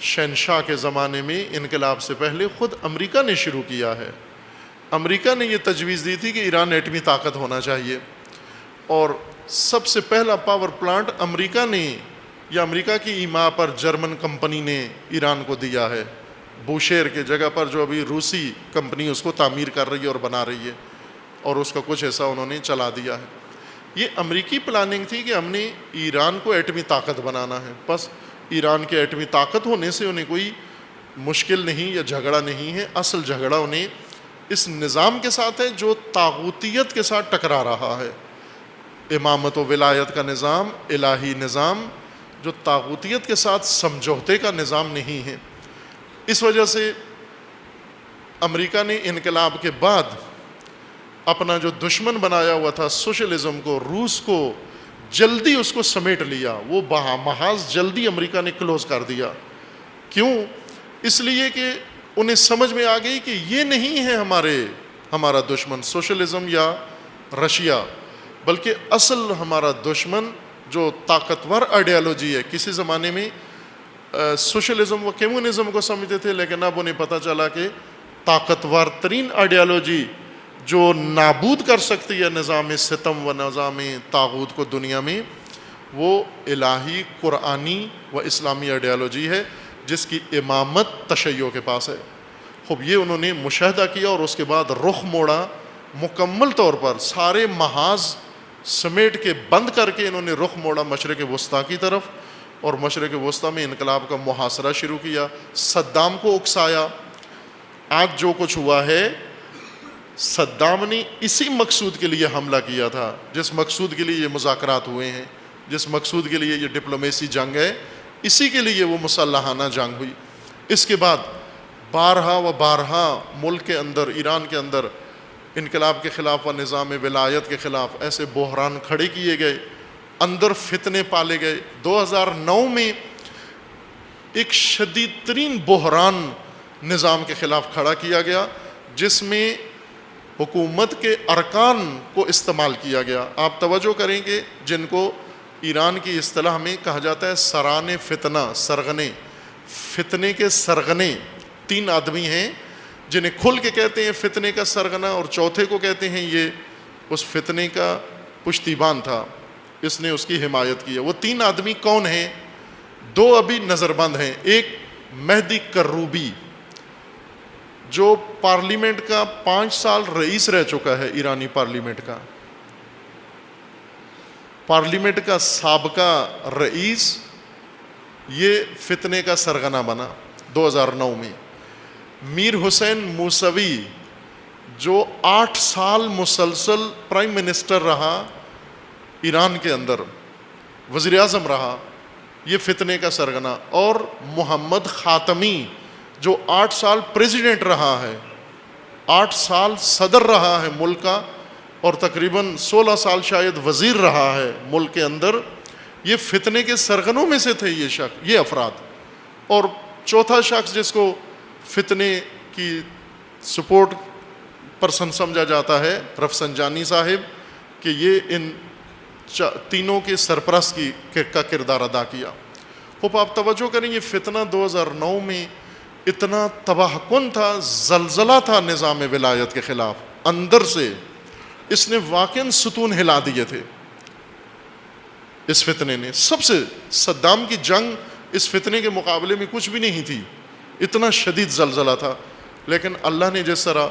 شہنشاہ کے زمانے میں انقلاب سے پہلے خود امریکہ نے شروع کیا ہے۔ امریکہ نے یہ تجویز دی تھی کہ ایران ایٹمی طاقت ہونا چاہیے، اور سب سے پہلا پاور پلانٹ امریکہ نے یا امریکہ کی ایما پر جرمن کمپنی نے ایران کو دیا ہے، بوشہر کے جگہ پر، جو ابھی روسی کمپنی اس کو تعمیر کر رہی ہے اور بنا رہی ہے، اور اس کا کچھ حصہ انہوں نے چلا دیا ہے۔ یہ امریکی پلاننگ تھی کہ ہم نے ایران کو ایٹمی طاقت بنانا ہے، بس ایران کے ایٹمی طاقت ہونے سے انہیں کوئی مشکل نہیں یا جھگڑا نہیں ہے، اصل جھگڑا انہیں اس نظام کے ساتھ ہے جو طاغوتیت کے ساتھ ٹکرا رہا ہے، امامت و ولایت کا نظام، الہی نظام جو طاغوتیت کے ساتھ سمجھوتے کا نظام نہیں ہے۔ اس وجہ سے امریکہ نے انقلاب کے بعد اپنا جو دشمن بنایا ہوا تھا سوشلزم کو، روس کو، جلدی اس کو سمیٹ لیا، وہ محاذ جلدی امریکہ نے کلوز کر دیا۔ کیوں؟ اس لیے کہ انہیں سمجھ میں آ گئی کہ یہ نہیں ہے ہمارا دشمن سوشلزم یا رشیا، بلکہ اصل ہمارا دشمن جو طاقتور آئیڈیالوجی ہے۔ کسی زمانے میں سوشلزم و کمیونزم کو سمجھتے تھے، لیکن اب انہیں پتہ چلا کہ طاقتور ترین آئیڈیالوجی جو نابود کر سکتی ہے نظام ستم و نظام طاغوت کو دنیا میں، وہ الہی قرآنی و اسلامی آئیڈیالوجی ہے، جس کی امامت تشیع کے پاس ہے۔ خوب یہ انہوں نے مشاہدہ کیا اور اس کے بعد رخ موڑا، مکمل طور پر سارے محاذ سمیٹ کے بند کر کے انہوں نے رخ موڑا مشرق وسطیٰ کی طرف، اور مشرق وسطیٰ میں انقلاب کا محاصرہ شروع کیا، صدام کو اکسایا۔ آج جو کچھ ہوا ہے، صدام نے اسی مقصود کے لیے حملہ کیا تھا، جس مقصود کے لیے یہ مذاکرات ہوئے ہیں، جس مقصود کے لیے یہ ڈپلومیسی جنگ ہے، اسی کے لیے وہ مسلحانہ جنگ ہوئی۔ اس کے بعد بارہا ملک کے اندر، ایران کے اندر انقلاب کے خلاف و نظام ولایت کے خلاف ایسے بحران کھڑے کیے گئے، اندر فتنے پالے گئے۔ 2009 میں ایک شدید ترین بحران نظام کے خلاف کھڑا کیا گیا، جس میں حکومت کے ارکان کو استعمال کیا گیا۔ آپ توجہ کریں کہ جن کو ایران کی اصطلاح میں کہا جاتا ہے سران فتنہ، سرغنے، فتنے کے سرغنے، 3 آدمی ہیں جنہیں کھل کے کہتے ہیں فتنے کا سرغنہ، اور چوتھے کو کہتے ہیں یہ اس فتنے کا پشتیبان تھا، اس نے اس کی حمایت کی ہے۔ وہ 3 آدمی کون ہیں؟ 2 ابھی نظر بند ہیں۔ ایک مہدی کروبی، جو پارلیمنٹ کا 5 سال رئیس رہ چکا ہے، ایرانی پارلیمنٹ کا سابقہ رئیس، یہ فتنے کا سرغنہ بنا 2009 میں۔ میر حسین موسوی، جو 8 سال مسلسل پرائم منسٹر رہا ایران کے اندر، وزیر اعظم رہا، یہ فتنے کا سرغنہ۔ اور محمد خاتمی، جو 8 سال پریزیڈنٹ رہا ہے، 8 سال صدر رہا ہے ملک کا، اور تقریباً 16 سال شاید وزیر رہا ہے ملک کے اندر، یہ فتنے کے سرغنوں میں سے تھے یہ افراد۔ اور چوتھا شخص جس کو فتنے کی سپورٹ پرسن سمجھا جاتا ہے، رفسنجانی صاحب، کہ یہ ان تینوں کے سرپرست کا کردار ادا کیا۔ خوب آپ توجہ کریں، یہ فتنہ 2009 میں اتنا تباہ کن تھا، زلزلہ تھا نظام ولایت کے خلاف، اندر سے اس نے واقعاً ستون ہلا دیے تھے۔ اس فتنے نے سب سے، صدام کی جنگ اس فتنے کے مقابلے میں کچھ بھی نہیں تھی، اتنا شدید زلزلہ تھا۔ لیکن اللہ نے جس طرح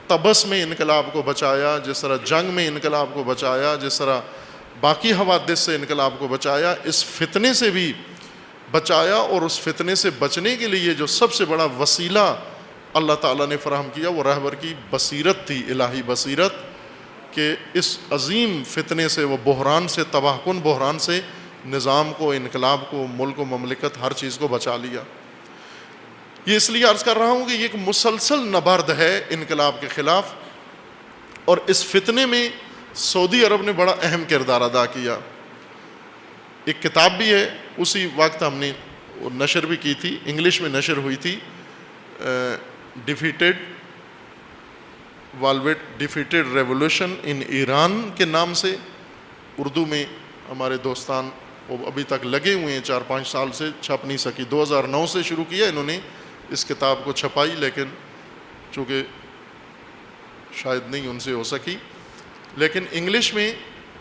طبس میں انقلاب کو بچایا، جس طرح جنگ میں انقلاب کو بچایا، جس طرح باقی حوادث سے انقلاب کو بچایا، اس فتنے سے بھی بچایا۔ اور اس فتنے سے بچنے کے لیے جو سب سے بڑا وسیلہ اللہ تعالیٰ نے فراہم کیا، وہ رہبر کی بصیرت تھی، الہی بصیرت، کہ اس عظیم فتنے سے، وہ بحران سے، تباہ کن بحران سے نظام کو، انقلاب کو، ملک و مملکت، ہر چیز کو بچا لیا۔ یہ اس لیے عرض کر رہا ہوں کہ یہ ایک مسلسل نبرد ہے انقلاب کے خلاف، اور اس فتنے میں سعودی عرب نے بڑا اہم کردار ادا کیا۔ ایک کتاب بھی ہے، اسی وقت ہم نے نشر بھی کی تھی، انگلش میں نشر ہوئی تھی، ڈیفیٹڈ ریولوشن ان ایران کے نام سے۔ اردو میں ہمارے دوستان وہ ابھی تک لگے ہوئے ہیں، 4-5 سال سے چھپ نہیں سکی۔ 2009 سے شروع کیا انہوں نے اس کتاب کو چھپائی، لیکن چونکہ شاید نہیں ان سے ہو سکی، لیکن انگلش میں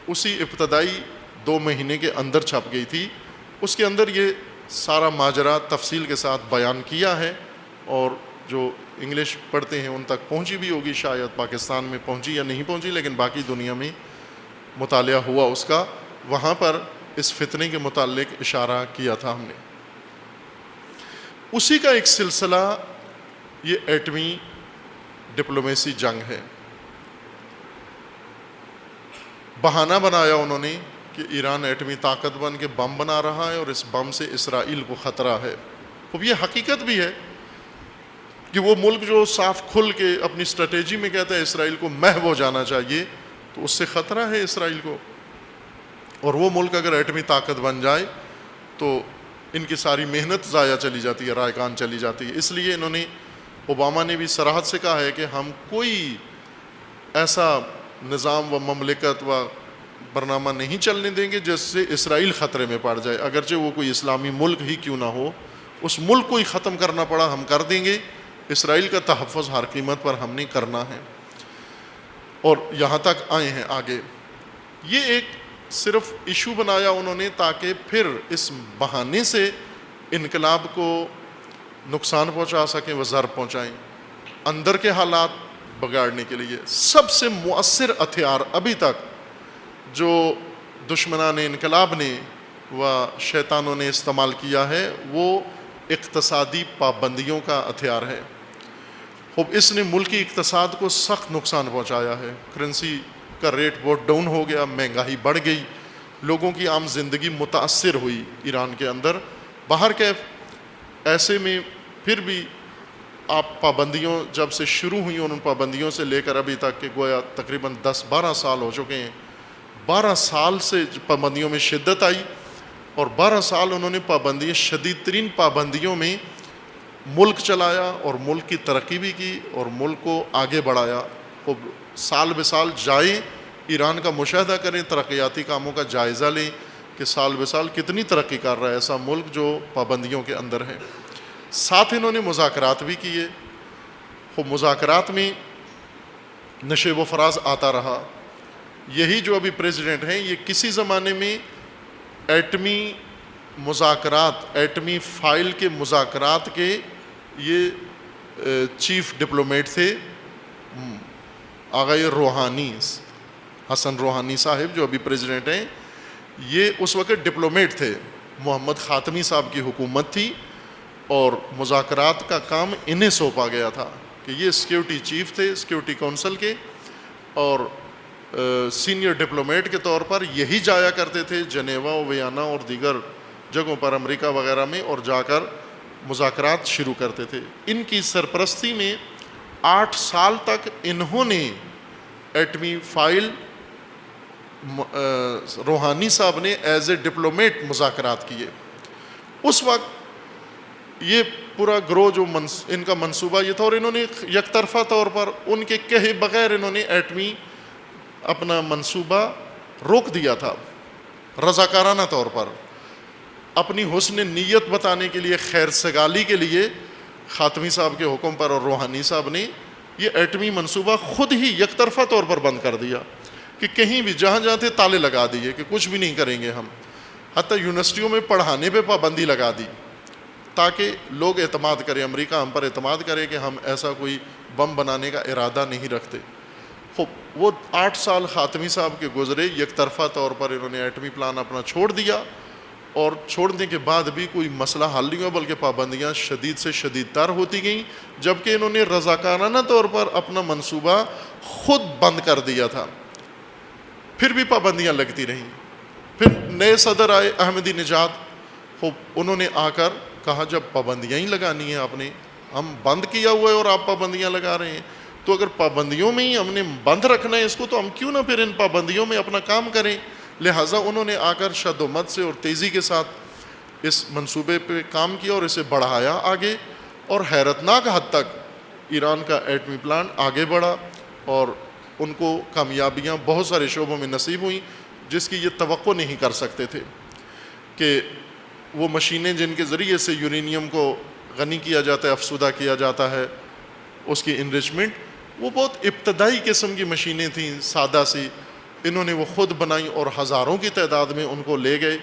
اسی ابتدائی 2 مہینے کے اندر چھپ گئی تھی۔ اس کے اندر یہ سارا ماجرا تفصیل کے ساتھ بیان کیا ہے، اور جو انگلش پڑھتے ہیں ان تک پہنچی بھی ہوگی، شاید پاکستان میں پہنچی یا نہیں پہنچی، لیکن باقی دنیا میں مطالعہ ہوا اس کا، وہاں پر اس فتنے کے متعلق اشارہ کیا تھا ہم نے۔ اسی کا ایک سلسلہ یہ ایٹمی ڈپلومیسی جنگ ہے۔ بہانہ بنایا انہوں نے کہ ایران ایٹمی طاقت بن کے بم بنا رہا ہے اور اس بم سے اسرائیل کو خطرہ ہے. اب یہ حقیقت بھی ہے کہ وہ ملک جو صاف کھل کے اپنی اسٹریٹجی میں کہتا ہے اسرائیل کو محو ہو جانا چاہیے، تو اس سے خطرہ ہے اسرائیل کو. اور وہ ملک اگر ایٹمی طاقت بن جائے تو ان کی ساری محنت ضائع چلی جاتی ہے، رائگان چلی جاتی ہے. اس لیے انہوں نے، اوباما نے بھی صراحت سے کہا ہے کہ ہم کوئی ایسا نظام و مملکت و برنامہ نہیں چلنے دیں گے جس سے اسرائیل خطرے میں پڑ جائے، اگرچہ وہ کوئی اسلامی ملک ہی کیوں نہ ہو. اس ملک کو ہی ختم کرنا پڑا ہم کر دیں گے، اسرائیل کا تحفظ ہر قیمت پر ہم نے کرنا ہے. اور یہاں تک آئے ہیں آگے. یہ ایک صرف ایشو بنایا انہوں نے تاکہ پھر اس بہانے سے انقلاب کو نقصان پہنچا سکیں، وہ ضرر پہنچائیں اندر کے حالات بگاڑنے کے لیے. سب سے مؤثر ہتھیار ابھی تک جو دشمنان انقلاب نے و شیطانوں نے استعمال کیا ہے وہ اقتصادی پابندیوں کا ہتھیار ہے. اب اس نے ملکی اقتصاد کو سخت نقصان پہنچایا ہے. کرنسی کا ریٹ بہت ڈاؤن ہو گیا، مہنگائی بڑھ گئی، لوگوں کی عام زندگی متاثر ہوئی ایران کے اندر. باہر کے ایسے میں پھر بھی آپ پابندیوں جب سے شروع ہوئی ان پابندیوں سے لے کر ابھی تک کہ گویا تقریباً 10-12 سال ہو چکے ہیں. 12 سال سے پابندیوں میں شدت آئی اور 12 سال انہوں نے پابندیاں، شدید ترین پابندیوں میں ملک چلایا اور ملک کی ترقی بھی کی اور ملک کو آگے بڑھایا. اب سال بہ سال جائیں ایران کا مشاہدہ کریں، ترقیاتی کاموں کا جائزہ لیں کہ سال بہ سال کتنی ترقی کر رہا ہے ایسا ملک جو پابندیوں کے اندر ہے. ساتھ انہوں نے مذاکرات بھی کیے. وہ مذاکرات میں نشیب و فراز آتا رہا. یہی جو ابھی پریزیڈنٹ ہیں یہ کسی زمانے میں ایٹمی مذاکرات، ایٹمی فائل کے مذاکرات کے یہ چیف ڈپلومیٹ تھے. آغا روحانی، حسن روحانی صاحب جو ابھی پریزیڈنٹ ہیں، یہ اس وقت ڈپلومیٹ تھے. محمد خاتمی صاحب کی حکومت تھی اور مذاکرات کا کام انہیں سونپا گیا تھا کہ یہ سیکیورٹی چیف تھے سیکیورٹی کونسل کے، اور سینئر ڈپلومیٹ کے طور پر یہی جایا کرتے تھے جنیوا و ویانا اور دیگر جگہوں پر امریکہ وغیرہ میں، اور جا کر مذاکرات شروع کرتے تھے. ان کی سرپرستی میں 8 سال تک انہوں نے ایٹمی فائل، روحانی صاحب نے ایز اے ڈپلومیٹ مذاکرات کیے. اس وقت یہ پورا گروہ جو ان کا منصوبہ یہ تھا، اور انہوں نے یک طرفہ طور پر ان کے کہے بغیر انہوں نے ایٹمی اپنا منصوبہ روک دیا تھا. رضاکارانہ طور پر اپنی حسن نیت بتانے کے لیے، خیر سگالی کے لیے خاتمی صاحب کے حکم پر اور روحانی صاحب نے یہ ایٹمی منصوبہ خود ہی یک طرفہ طور پر بند کر دیا کہ کہیں بھی جہاں جہاں تھے تالے لگا دیے کہ کچھ بھی نہیں کریں گے ہم. حتیٰ یونیورسٹیوں میں پڑھانے پہ پابندی لگا دی تاکہ لوگ اعتماد کریں، امریکہ ہم پر اعتماد کرے کہ ہم ایسا کوئی بم بنانے کا ارادہ نہیں رکھتے. وہ 8 سال خاتمی صاحب کے گزرے، یک طرفہ طور پر انہوں نے ایٹمی پلان اپنا چھوڑ دیا، اور چھوڑنے کے بعد بھی کوئی مسئلہ حل نہیں ہوا بلکہ پابندیاں شدید سے شدید تر ہوتی گئیں، جبکہ انہوں نے رضاکارانہ طور پر اپنا منصوبہ خود بند کر دیا تھا. پھر بھی پابندیاں لگتی رہیں. پھر نئے صدر آئے احمدی نژاد، انہوں نے آ کر کہا جب پابندیاں ہی لگانی ہیں آپ نے، ہم بند کیا ہوا ہے اور آپ پابندیاں لگا رہے ہیں، تو اگر پابندیوں میں ہی ہم نے بند رکھنا ہے اس کو تو ہم کیوں نہ پھر ان پابندیوں میں اپنا کام کریں. لہٰذا انہوں نے آ کر شد و مت سے اور تیزی کے ساتھ اس منصوبے پہ کام کیا اور اسے بڑھایا آگے، اور حیرتناک حد تک ایران کا ایٹمی پلان آگے بڑھا اور ان کو کامیابیاں بہت سارے شعبوں میں نصیب ہوئیں جس کی یہ توقع نہیں کر سکتے تھے کہ وہ مشینیں جن کے ذریعے سے یورینیم کو غنی کیا جاتا ہے، افسودہ کیا جاتا ہے، اس کی انریچمنٹ، وہ بہت ابتدائی قسم کی مشینیں تھیں، سادہ سی. انہوں نے وہ خود بنائیں اور ہزاروں کی تعداد میں ان کو لے گئے،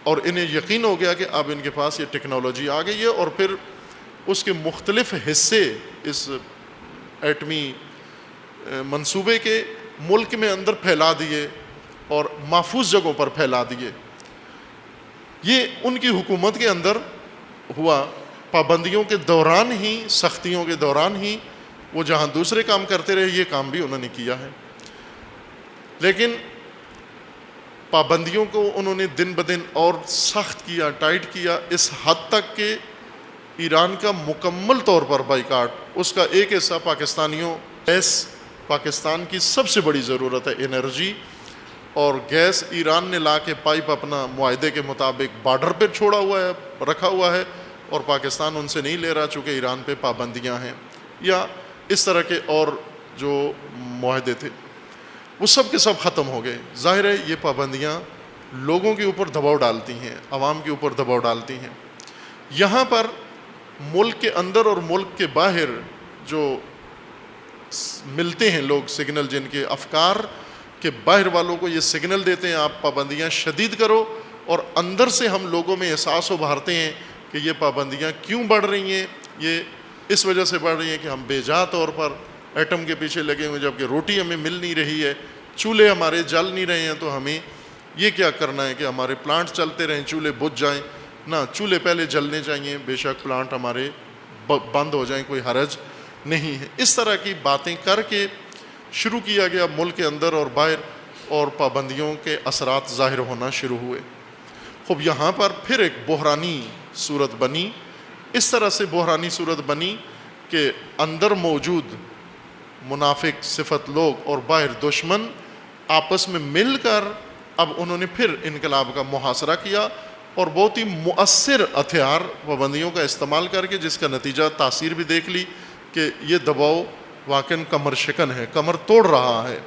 اور انہیں یقین ہو گیا کہ اب ان کے پاس یہ ٹیکنالوجی آ گئی ہے. اور پھر اس کے مختلف حصے اس ایٹمی منصوبے کے ملک میں اندر پھیلا دیے اور محفوظ جگہوں پر پھیلا دیے. یہ ان کی حکومت کے اندر ہوا. پابندیوں کے دوران ہی، سختیوں کے دوران ہی وہ جہاں دوسرے کام کرتے رہے یہ کام بھی انہوں نے کیا ہے. لیکن پابندیوں کو انہوں نے دن بدن اور سخت کیا، ٹائٹ کیا، اس حد تک کہ ایران کا مکمل طور پر بائیکاٹ، اس کا ایک حصہ پاکستانیوں، گیس پاکستان کی سب سے بڑی ضرورت ہے انرجی، اور گیس ایران نے لا کے پائپ اپنا معاہدے کے مطابق بارڈر پہ چھوڑا ہوا ہے، رکھا ہوا ہے، اور پاکستان ان سے نہیں لے رہا چونکہ ایران پہ پابندیاں ہیں، یا اس طرح کے اور جو معاہدے تھے وہ سب کے سب ختم ہو گئے۔ ظاہر ہے یہ پابندیاں لوگوں کے اوپر دباؤ ڈالتی ہیں، عوام کے اوپر دباؤ ڈالتی ہیں۔ یہاں پر ملک کے اندر اور ملک کے باہر جو ملتے ہیں لوگ سگنل، جن کے افکار کے باہر والوں کو یہ سگنل دیتے ہیں آپ پابندیاں شدید کرو، اور اندر سے ہم لوگوں میں احساس ابھارتے ہیں کہ یہ پابندیاں کیوں بڑھ رہی ہیں، یہ اس وجہ سے بڑھ رہی ہیں کہ ہم بے جا طور پر ایٹم کے پیچھے لگے ہوئے، جبکہ روٹی ہمیں مل نہیں رہی ہے، چولہے ہمارے جل نہیں رہے ہیں، تو ہمیں یہ کیا کرنا ہے کہ ہمارے پلانٹ چلتے رہیں، چولہے بجھ جائیں؟ نہ، چولہے پہلے جلنے چاہیے، بے شک پلانٹ ہمارے بند ہو جائیں، کوئی حرج نہیں ہے۔ اس طرح کی باتیں کر کے شروع کیا گیا ملک کے اندر اور باہر، اور پابندیوں کے اثرات ظاہر ہونا شروع ہوئے۔ خوب یہاں پر پھر ایک بحرانی صورت بنی، اس طرح سے بحرانی صورت بنی کہ اندر موجود منافق صفت لوگ اور باہر دشمن آپس میں مل کر اب انہوں نے پھر انقلاب کا محاصرہ کیا، اور بہت ہی مؤثر ہتھیار پابندیوں کا استعمال کر کے، جس کا نتیجہ تاثیر بھی دیکھ لی کہ یہ دباؤ واقعاً کمر شکن ہے، کمر توڑ رہا ہے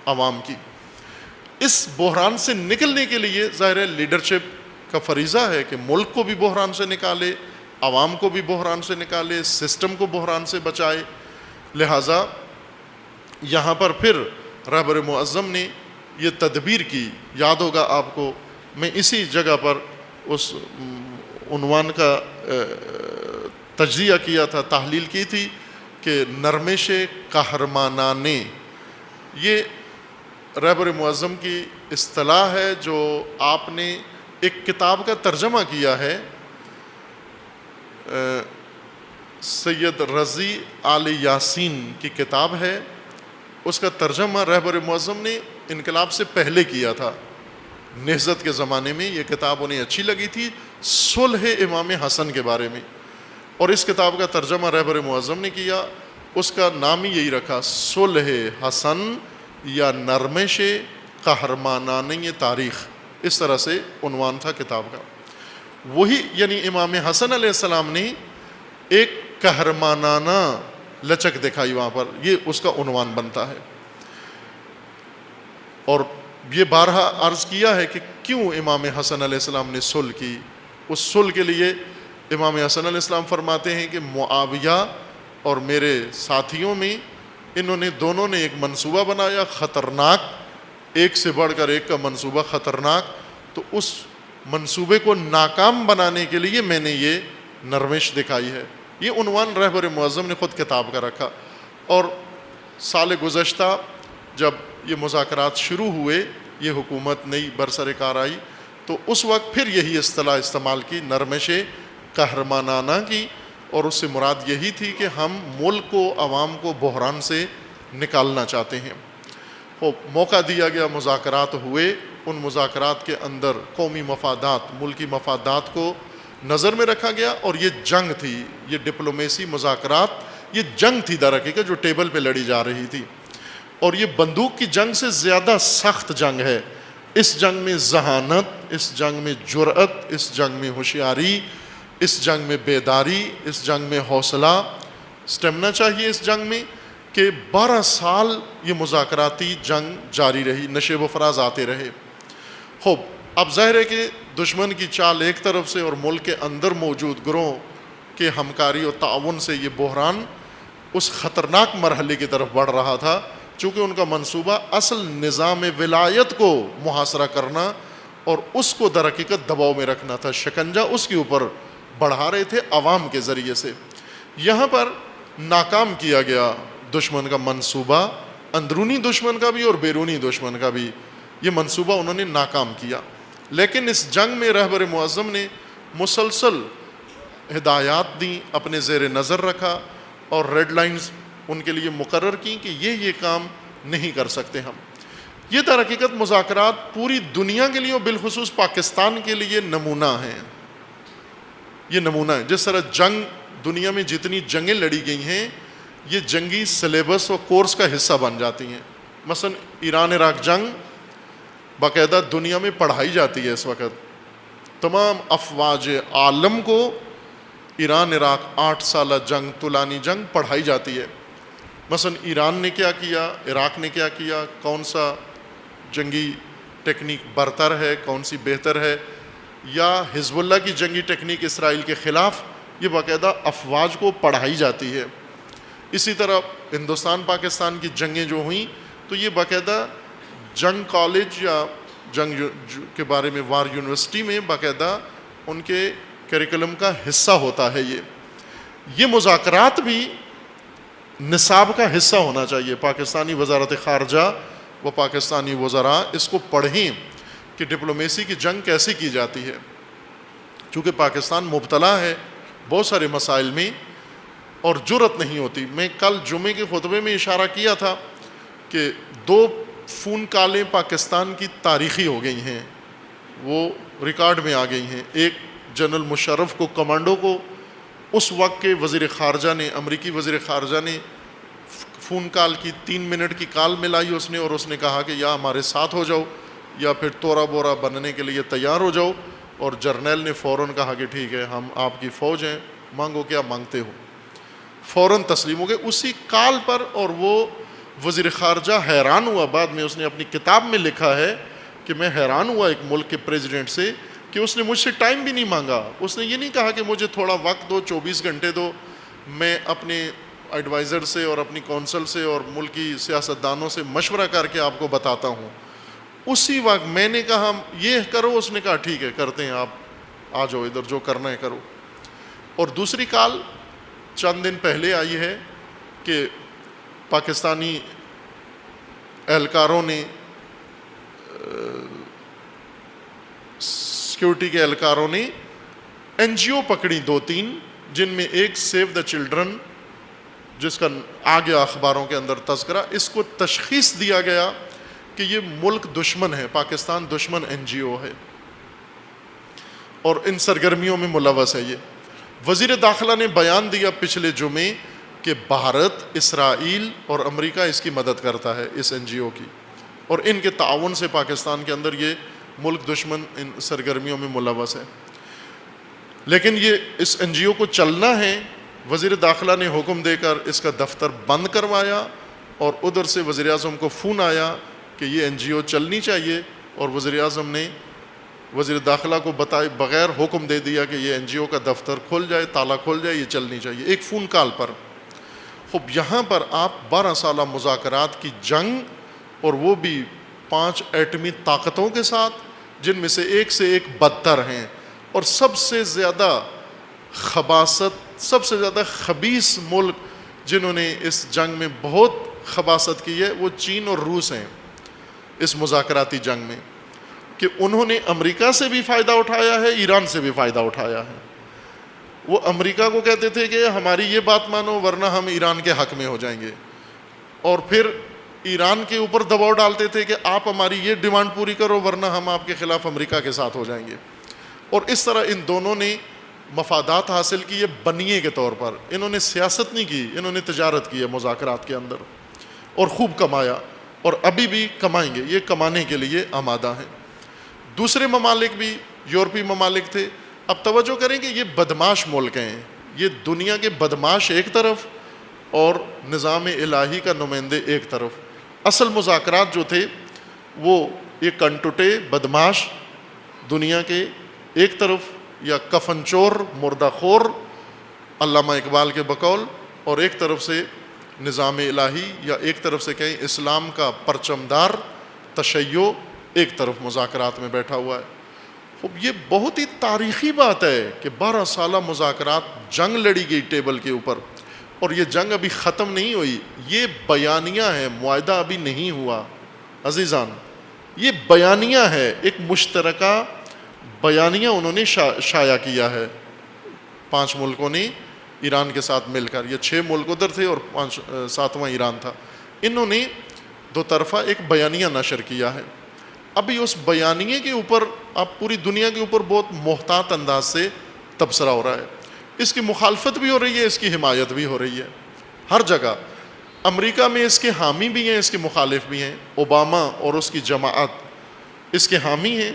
عوام کی۔ اس بحران سے نکلنے کے لیے ظاہر ہے لیڈرشپ کا فریضہ ہے کہ ملک کو بھی بحران سے نکالے، عوام کو بھی بحران سے نکالے، سسٹم کو بحران سے بچائے۔ لہٰذا یہاں پر پھر رہبر معظم نے یہ تدبیر کی، یاد ہوگا آپ کو، میں اسی جگہ پر اس عنوان کا تجزیہ کیا تھا، تحلیل کی تھی کہ نرمش قہرمانانہ، یہ رہبر معظم کی اصطلاح ہے جو آپ نے ایک کتاب کا ترجمہ کیا ہے، سید رضی آل یاسین کی کتاب ہے، اس کا ترجمہ رہبر معظم نے انقلاب سے پہلے کیا تھا، نہضت کے زمانے میں یہ کتاب انہیں اچھی لگی تھی، صلح امام حسن کے بارے میں، اور اس کتاب کا ترجمہ رہبر معظم نے کیا، اس کا نام ہی یہی رکھا، صلح حسن یا نرمش قہرمانانہ تاریخ، اس طرح سے عنوان تھا کتاب کا۔ وہی یعنی امام حسن علیہ السلام نے ایک قہرمانانہ لچک دکھائی وہاں پر، یہ اس کا عنوان بنتا ہے۔ اور یہ بارہا عرض کیا ہے کہ کیوں امام حسن علیہ السلام نے صلح کی۔ اس صلح کے لیے امام حسن علیہ السلام فرماتے ہیں کہ معاویہ اور میرے ساتھیوں میں انہوں نے دونوں نے ایک منصوبہ بنایا خطرناک، ایک سے بڑھ کر ایک کا منصوبہ خطرناک، تو اس منصوبے کو ناکام بنانے کے لیے میں نے یہ نرمش دکھائی ہے۔ یہ عنوان رہبر معظم نے خود کتاب کا رکھا۔ اور سال گزشتہ جب یہ مذاکرات شروع ہوئے، یہ حکومت نئی برسر کار آئی، تو اس وقت پھر یہی اصطلاح استعمال کی، نرمش قہرمانانہ کی، اور اس سے مراد یہی تھی کہ ہم ملک کو، عوام کو بحران سے نکالنا چاہتے ہیں۔ موقع دیا گیا، مذاکرات ہوئے، ان مذاکرات کے اندر قومی مفادات، ملکی مفادات کو نظر میں رکھا گیا، اور یہ جنگ تھی، یہ ڈپلومیسی مذاکرات، یہ جنگ تھی در حقیقت جو ٹیبل پہ لڑی جا رہی تھی، اور یہ بندوق کی جنگ سے زیادہ سخت جنگ ہے۔ اس جنگ میں ذہانت، اس جنگ میں جرأت، اس جنگ میں ہوشیاری، اس جنگ میں بیداری، اس جنگ میں حوصلہ، سٹیمنا چاہیے اس جنگ میں، کہ 12 سال یہ مذاکراتی جنگ جاری رہی، نشیب و فراز آتے رہے۔ خوب اب ظاہر ہے کہ دشمن کی چال ایک طرف سے اور ملک کے اندر موجود گروہ کے ہمکاری اور تعاون سے یہ بحران اس خطرناک مرحلے کی طرف بڑھ رہا تھا، چونکہ ان کا منصوبہ اصل نظام ولایت کو محاصرہ کرنا اور اس کو در حقیقت دباؤ میں رکھنا تھا، شکنجہ اس کے اوپر بڑھا رہے تھے عوام کے ذریعے سے۔ یہاں پر ناکام کیا گیا دشمن کا منصوبہ، اندرونی دشمن کا بھی اور بیرونی دشمن کا بھی، یہ منصوبہ انہوں نے ناکام کیا۔ لیکن اس جنگ میں رہبر معظم نے مسلسل ہدایات دیں، اپنے زیر نظر رکھا، اور ریڈ لائنز ان کے لیے مقرر کی کہ یہ کام نہیں کر سکتے ہم۔ یہ در حقیقت مذاکرات پوری دنیا کے لیے اور بالخصوص پاکستان کے لیے نمونہ ہیں. یہ نمونہ ہے. جس طرح جنگ دنیا میں جتنی جنگیں لڑی گئی ہیں یہ جنگی سلیبس اور کورس کا حصہ بن جاتی ہیں. مثلا ایران عراق جنگ باقاعدہ دنیا میں پڑھائی جاتی ہے اس وقت. تمام افواج عالم کو ایران عراق 8 سالہ جنگ طولانی جنگ پڑھائی جاتی ہے. مثلا ایران نے کیا کیا, عراق نے کیا کیا, کون سا جنگی ٹیکنیک برتر ہے, کون سی بہتر ہے, یا حزب اللہ کی جنگی ٹیکنیک اسرائیل کے خلاف, یہ باقاعدہ افواج کو پڑھائی جاتی ہے. اسی طرح ہندوستان پاکستان کی جنگیں جو ہوئیں تو یہ باقاعدہ جنگ کالج یا جنگ کے بارے میں وار یونیورسٹی میں باقاعدہ ان کے کریکولم کا حصہ ہوتا ہے. یہ مذاکرات بھی نصاب کا حصہ ہونا چاہیے. پاکستانی وزارت خارجہ و پاکستانی وزراء اس کو پڑھیں کہ ڈپلومیسی کی جنگ کیسے کی جاتی ہے, چونکہ پاکستان مبتلا ہے بہت سارے مسائل میں اور جرأت نہیں ہوتی. میں کل جمعے کے خطبے میں اشارہ کیا تھا کہ 2 فون کالیں پاکستان کی تاریخی ہو گئی ہیں, وہ ریکارڈ میں آ گئی ہیں. ایک جنرل مشرف کو, کمانڈو کو, اس وقت کے وزیر خارجہ نے, امریکی وزیر خارجہ نے فون کال کی, 3 منٹ کی کال ملائی اس نے, اور اس نے کہا کہ یا ہمارے ساتھ ہو جاؤ یا پھر تورا بورا بننے کے لیے تیار ہو جاؤ. اور جرنیل نے فوراً کہا کہ ٹھیک ہے, ہم آپ کی فوج ہیں, مانگو کیا مانگتے ہو. فوراً تسلیم ہو گئے اسی کال پر. اور وہ وزیر خارجہ حیران ہوا, بعد میں اس نے اپنی کتاب میں لکھا ہے کہ میں حیران ہوا ایک ملک کے پریزیڈنٹ سے کہ اس نے مجھ سے ٹائم بھی نہیں مانگا. اس نے یہ نہیں کہا کہ مجھے تھوڑا وقت دو, 24 گھنٹے دو, میں اپنے ایڈوائزر سے اور اپنی کونسل سے اور ملکی سیاستدانوں سے مشورہ کر کے آپ کو بتاتا ہوں. اسی وقت میں نے کہا یہ کرو, اس نے کہا ٹھیک ہے کرتے ہیں, آپ آ جاؤ ادھر, جو کرنا ہے کرو. اور دوسری کال چند دن پہلے آئی ہے کہ پاکستانی اہلکاروں نے, سیکیورٹی کے اہلکاروں نے این جی او پکڑی 2-3, جن میں ایک سیو دا چلڈرن, جس کا آ گیا اخباروں کے اندر تذکرہ. اس کو تشخیص دیا گیا کہ یہ ملک دشمن ہے, پاکستان دشمن این جی او ہے اور ان سرگرمیوں میں ملوث ہے. یہ وزیر داخلہ نے بیان دیا پچھلے جمعے کہ بھارت, اسرائیل اور امریکہ اس کی مدد کرتا ہے, اس این جی او کی, اور ان کے تعاون سے پاکستان کے اندر یہ ملک دشمن ان سرگرمیوں میں ملوث ہے. لیکن یہ اس این جی او کو چلنا ہے. وزیر داخلہ نے حکم دے کر اس کا دفتر بند کروایا, اور ادھر سے وزیر اعظم کو فون آیا کہ یہ این جی او چلنی چاہیے, اور وزیر اعظم نے وزیر داخلہ کو بتائے بغیر حکم دے دیا کہ یہ این جی او کا دفتر کھل جائے, تالا کھل جائے, یہ چلنی چاہیے, ایک فون کال پر. خوب یہاں پر آپ 12 سالہ مذاکرات کی جنگ, اور وہ بھی 5 ایٹمی طاقتوں کے ساتھ, جن میں سے ایک بدتر ہیں, اور سب سے زیادہ خباثت, سب سے زیادہ خبیث ملک جنہوں نے اس جنگ میں بہت خباثت کی ہے, وہ چین اور روس ہیں اس مذاکراتی جنگ میں, کہ انہوں نے امریکہ سے بھی فائدہ اٹھایا ہے, ایران سے بھی فائدہ اٹھایا ہے. وہ امریکہ کو کہتے تھے کہ ہماری یہ بات مانو ورنہ ہم ایران کے حق میں ہو جائیں گے, اور پھر ایران کے اوپر دباؤ ڈالتے تھے کہ آپ ہماری یہ ڈیمانڈ پوری کرو ورنہ ہم آپ کے خلاف امریکہ کے ساتھ ہو جائیں گے. اور اس طرح ان دونوں نے مفادات حاصل کی ہے بنیے کے طور پر. انہوں نے سیاست نہیں کی, انہوں نے تجارت کی ہے مذاکرات کے اندر, اور خوب کمایا, اور ابھی بھی کمائیں گے, یہ کمانے کے لیے آمادہ ہیں. دوسرے ممالک بھی یورپی ممالک تھے. اب توجہ کریں کہ یہ بدماش ملک ہیں, یہ دنیا کے بدماش ایک طرف اور نظام الہی کا نمائندے ایک طرف. اصل مذاکرات جو تھے وہ یہ کنٹوٹے بدماش دنیا کے ایک طرف, یا کفن چور مردہ خور علامہ اقبال کے بقول, اور ایک طرف سے نظام الہی, یا ایک طرف سے کہیں اسلام کا پرچمدار تشیع ایک طرف مذاکرات میں بیٹھا ہوا ہے. یہ بہت ہی تاریخی بات ہے کہ 12 سالہ مذاکرات جنگ لڑی گئی ٹیبل کے اوپر, اور یہ جنگ ابھی ختم نہیں ہوئی. یہ بیانیہ ہے, معاہدہ ابھی نہیں ہوا عزیزان, یہ بیانیہ ہے, ایک مشترکہ بیانیہ انہوں نے شائع کیا ہے 5 ملکوں نے ایران کے ساتھ مل کر. یہ 6 ملک ادھر تھے اور 7واں ایران تھا. انہوں نے دو طرفہ ایک بیانیہ نشر کیا ہے. ابھی اس بیانیے کے اوپر اب پوری دنیا کے اوپر بہت محتاط انداز سے تبصرہ ہو رہا ہے. اس کی مخالفت بھی ہو رہی ہے, اس کی حمایت بھی ہو رہی ہے ہر جگہ. امریکہ میں اس کے حامی بھی ہیں, اس کے مخالف بھی ہیں. اوباما اور اس کی جماعت اس کے حامی ہیں.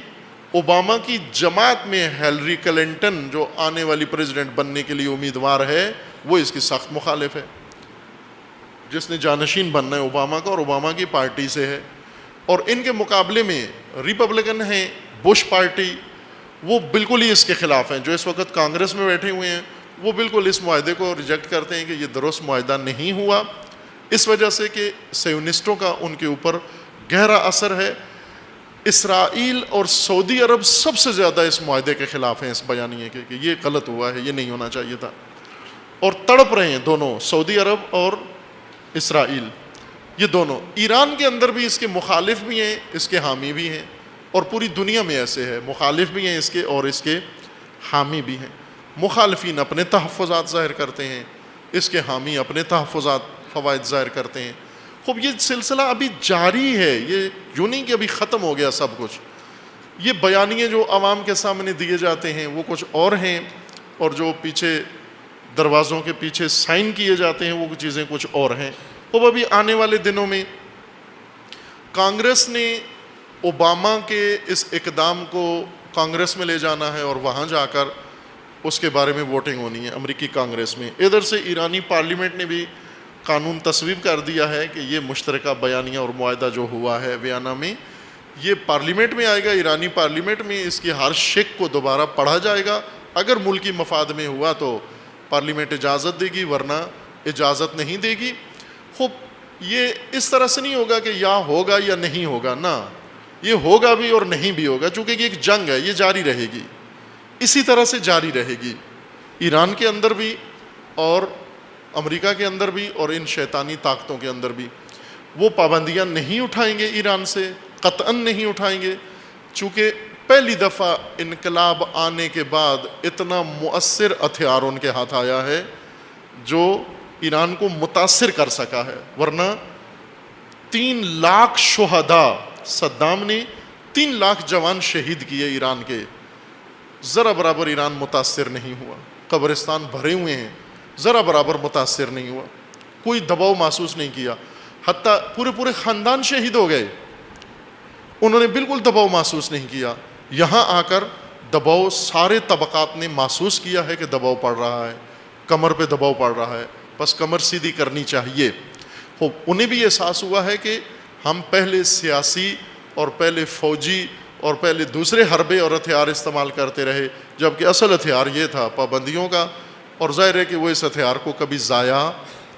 اوباما کی جماعت میں ہیلری کلنٹن جو آنے والی پریزیڈنٹ بننے کے لیے امیدوار ہے, وہ اس کی سخت مخالف ہے. جس نے جانشین بننا ہے اوباما کا اور اوباما کی پارٹی سے ہے. اور ان کے مقابلے میں ریپبلکن ہیں, بش پارٹی, وہ بالکل ہی اس کے خلاف ہیں. جو اس وقت کانگریس میں بیٹھے ہوئے ہیں وہ بالکل اس معاہدے کو ریجیکٹ کرتے ہیں کہ یہ درست معاہدہ نہیں ہوا, اس وجہ سے کہ سیونسٹوں کا ان کے اوپر گہرا اثر ہے. اسرائیل اور سعودی عرب سب سے زیادہ اس معاہدے کے خلاف ہیں, اس بیانیے کے, کہ یہ غلط ہوا ہے, یہ نہیں ہونا چاہیے تھا. اور تڑپ رہے ہیں دونوں, سعودی عرب اور اسرائیل, یہ دونوں. ایران کے اندر بھی اس کے مخالف بھی ہیں, اس کے حامی بھی ہیں, اور پوری دنیا میں ایسے ہے, مخالف بھی ہیں اس کے اور اس کے حامی بھی ہیں. مخالفین اپنے تحفظات ظاہر کرتے ہیں, اس کے حامی اپنے تحفظات فوائد ظاہر کرتے ہیں. خوب یہ سلسلہ ابھی جاری ہے, یہ یوں نہیں کہ ابھی ختم ہو گیا سب کچھ. یہ بیانیے جو عوام کے سامنے دیے جاتے ہیں وہ کچھ اور ہیں, اور جو پیچھے دروازوں کے پیچھے سائن کیے جاتے ہیں وہ چیزیں کچھ اور ہیں. خوب ابھی آنے والے دنوں میں کانگریس نے اوباما کے اس اقدام کو کانگریس میں لے جانا ہے اور وہاں جا کر اس کے بارے میں ووٹنگ ہونی ہے امریکی کانگریس میں. ادھر سے ایرانی پارلیمنٹ نے بھی قانون تصویب کر دیا ہے کہ یہ مشترکہ بیانیہ اور معاہدہ جو ہوا ہے ویانا میں, یہ پارلیمنٹ میں آئے گا, ایرانی پارلیمنٹ میں اس کی ہر شق کو دوبارہ پڑھا جائے گا. اگر ملکی مفاد میں ہوا تو پارلیمنٹ اجازت دے گی, ورنہ اجازت نہیں دے گی. خوب یہ اس طرح سے نہیں ہوگا کہ یا ہوگا یا نہیں ہوگا, نہ, یہ ہوگا بھی اور نہیں بھی ہوگا, چونکہ یہ ایک جنگ ہے, یہ جاری رہے گی, اسی طرح سے جاری رہے گی. ایران کے اندر بھی اور امریکہ کے اندر بھی اور ان شیطانی طاقتوں کے اندر بھی. وہ پابندیاں نہیں اٹھائیں گے ایران سے, قطعاً نہیں اٹھائیں گے, چونکہ پہلی دفعہ انقلاب آنے کے بعد اتنا مؤثر ہتھیار ان کے ہاتھ آیا ہے جو ایران کو متاثر کر سکا ہے. ورنہ 3 لاکھ شہداء, صدام نے 3 لاکھ جوان شہید کیے ایران کے, ذرا برابر ایران متاثر نہیں ہوا. قبرستان بھرے ہوئے ہیں, ذرا برابر متاثر نہیں ہوا, کوئی دباؤ محسوس نہیں کیا. حتیٰ پورے خاندان شہید ہو گئے, انہوں نے بالکل دباؤ محسوس نہیں کیا. یہاں آ کر دباؤ سارے طبقات نے محسوس کیا ہے کہ دباؤ پڑ رہا ہے, کمر پہ دباؤ پڑ رہا ہے, بس کمر سیدھی کرنی چاہیے. انہیں بھی احساس ہوا ہے کہ ہم پہلے سیاسی اور پہلے فوجی اور پہلے دوسرے حربے اور ہتھیار استعمال کرتے رہے, جبکہ اصل ہتھیار یہ تھا پابندیوں کا. اور ظاہر ہے کہ وہ اس ہتھیار کو کبھی ضائع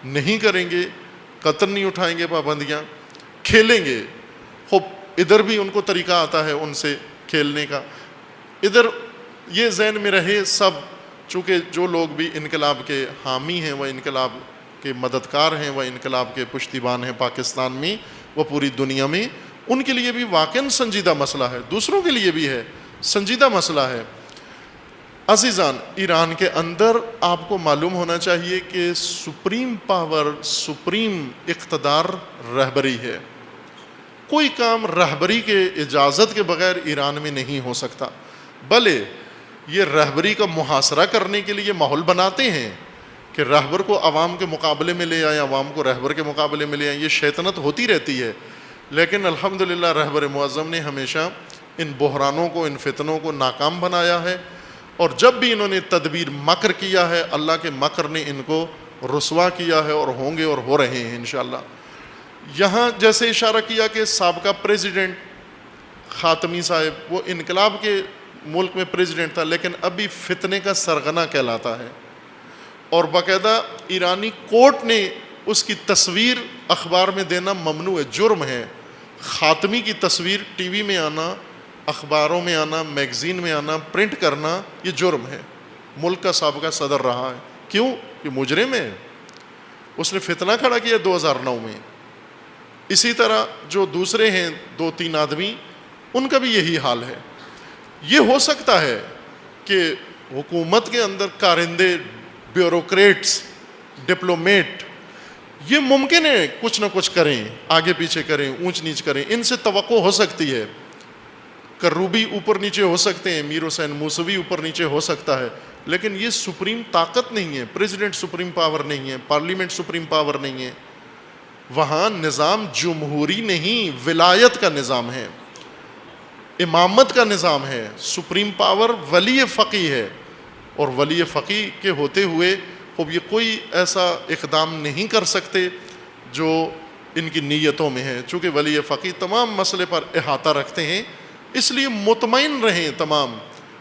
نہیں کریں گے, قطر نہیں اٹھائیں گے پابندیاں, کھیلیں گے. خوب ادھر بھی ان کو طریقہ آتا ہے ان سے کھیلنے کا. ادھر یہ ذہن میں رہے سب, چونکہ جو لوگ بھی انقلاب کے حامی ہیں, وہ انقلاب کے مددگار ہیں, وہ انقلاب کے پشتیبان ہیں پاکستان میں, وہ پوری دنیا میں, ان کے لیے بھی واقعاً سنجیدہ مسئلہ ہے, دوسروں کے لیے بھی ہے, سنجیدہ مسئلہ ہے. عزیزان, ایران کے اندر آپ کو معلوم ہونا چاہیے کہ سپریم پاور, سپریم اقتدار رہبری ہے. کوئی کام رہبری کے اجازت کے بغیر ایران میں نہیں ہو سکتا. بھلے یہ رہبری کا محاصرہ کرنے کے لیے ماحول بناتے ہیں کہ رہبر کو عوام کے مقابلے میں لے آئیں, عوام کو رہبر کے مقابلے میں لے آئیں, یہ شیطنت ہوتی رہتی ہے. لیکن الحمدللہ رہبر معظم نے ہمیشہ ان بحرانوں کو, ان فتنوں کو ناکام بنایا ہے. اور جب بھی انہوں نے تدبیر مکر کیا ہے, اللہ کے مکر نے ان کو رسوا کیا ہے, اور ہوں گے اور ہو رہے ہیں انشاءاللہ. یہاں جیسے اشارہ کیا کہ سابقہ پریزیڈنٹ خاتمی صاحب, وہ انقلاب کے ملک میں پریزیڈنٹ تھا, لیکن ابھی فتنے کا سرغنہ کہلاتا ہے, اور باقاعدہ ایرانی کورٹ نے اس کی تصویر اخبار میں دینا ممنوع ہے, جرم ہے. خاتمی کی تصویر ٹی وی میں آنا, اخباروں میں آنا, میگزین میں آنا, پرنٹ کرنا, یہ جرم ہے. ملک کا سابقہ صدر رہا ہے. کیوں؟ کہ مجرم ہے, اس نے فتنہ کھڑا کیا 2009 میں. اسی طرح جو دوسرے ہیں 2-3 آدمی, ان کا بھی یہی حال ہے. یہ ہو سکتا ہے کہ حکومت کے اندر کارندے, بیوروکریٹس, ڈپلومیٹ, یہ ممکن ہے کچھ نہ کچھ کریں، آگے پیچھے کریں، اونچ نیچ کریں، ان سے توقع ہو سکتی ہے، کروبی اوپر نیچے ہو سکتے ہیں، میر حسین موسوی اوپر نیچے ہو سکتا ہے، لیکن یہ سپریم طاقت نہیں ہے، پریزیڈنٹ سپریم پاور نہیں ہے، پارلیمنٹ سپریم پاور نہیں ہے، وہاں نظام جمہوری نہیں، ولایت کا نظام ہے، امامت کا نظام ہے، سپریم پاور ولی فقیہ ہے، اور ولی فقیہ کے ہوتے ہوئے اب یہ کوئی ایسا اقدام نہیں کر سکتے جو ان کی نیتوں میں ہے، چونکہ ولی فقیہ تمام مسئلے پر احاطہ رکھتے ہیں، اس لیے مطمئن رہیں تمام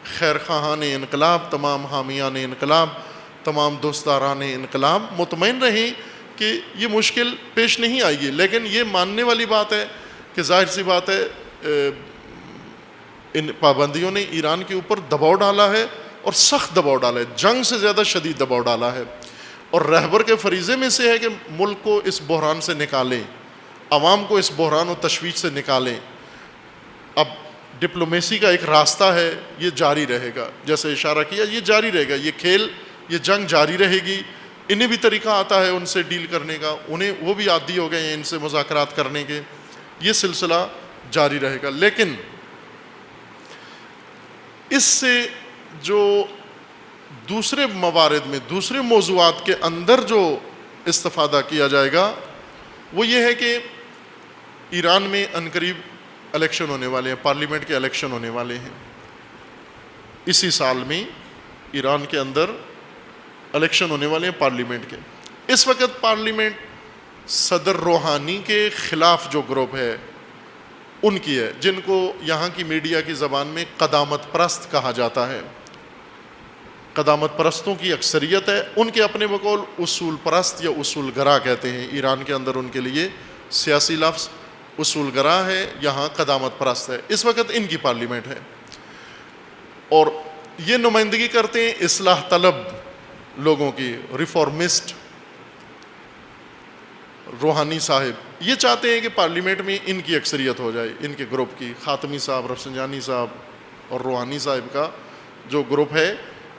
خیر خواہان انقلاب، تمام حامیان انقلاب، تمام دوستداران انقلاب مطمئن رہیں کہ یہ مشکل پیش نہیں آئے گی، لیکن یہ ماننے والی بات ہے کہ ظاہر سی بات ہے ان پابندیوں نے ایران کے اوپر دباؤ ڈالا ہے، اور سخت دباؤ ڈالا ہے، جنگ سے زیادہ شدید دباؤ ڈالا ہے، اور رہبر کے فریضے میں سے ہے کہ ملک کو اس بحران سے نکالیں، عوام کو اس بحران و تشویش سے نکالیں۔ اب ڈپلومیسی کا ایک راستہ ہے، یہ جاری رہے گا، جیسے اشارہ کیا یہ جاری رہے گا، یہ کھیل، یہ جنگ جاری رہے گی، انہیں بھی طریقہ آتا ہے ان سے ڈیل کرنے کا، انہیں وہ بھی عادی ہو گئے ہیں ان سے مذاکرات کرنے کے، یہ سلسلہ جاری رہے گا، لیکن اس سے جو دوسرے موارد میں، دوسرے موضوعات کے اندر جو استفادہ کیا جائے گا وہ یہ ہے کہ ایران میں عنقریب الیکشن ہونے والے ہیں، پارلیمنٹ کے الیکشن ہونے والے ہیں، اسی سال میں ایران کے اندر الیکشن ہونے والے ہیں پارلیمنٹ کے۔ اس وقت پارلیمنٹ صدر روحانی کے خلاف جو گروپ ہے ان کی ہے، جن کو یہاں کی میڈیا کی زبان میں قدامت پرست کہا جاتا ہے، قدامت پرستوں کی اکثریت ہے، ان کے اپنے بقول اصول پرست یا اصول گرا کہتے ہیں، ایران کے اندر ان کے لیے سیاسی لفظ اصول گرا ہے، یہاں قدامت پرست ہے، اس وقت ان کی پارلیمنٹ ہے، اور یہ نمائندگی کرتے ہیں اصلاح طلب لوگوں کی، ریفارمسٹ۔ روحانی صاحب یہ چاہتے ہیں کہ پارلیمنٹ میں ان کی اکثریت ہو جائے، ان کے گروپ کی، خاتمی صاحب، رفسنجانی صاحب اور روحانی صاحب کا جو گروپ ہے،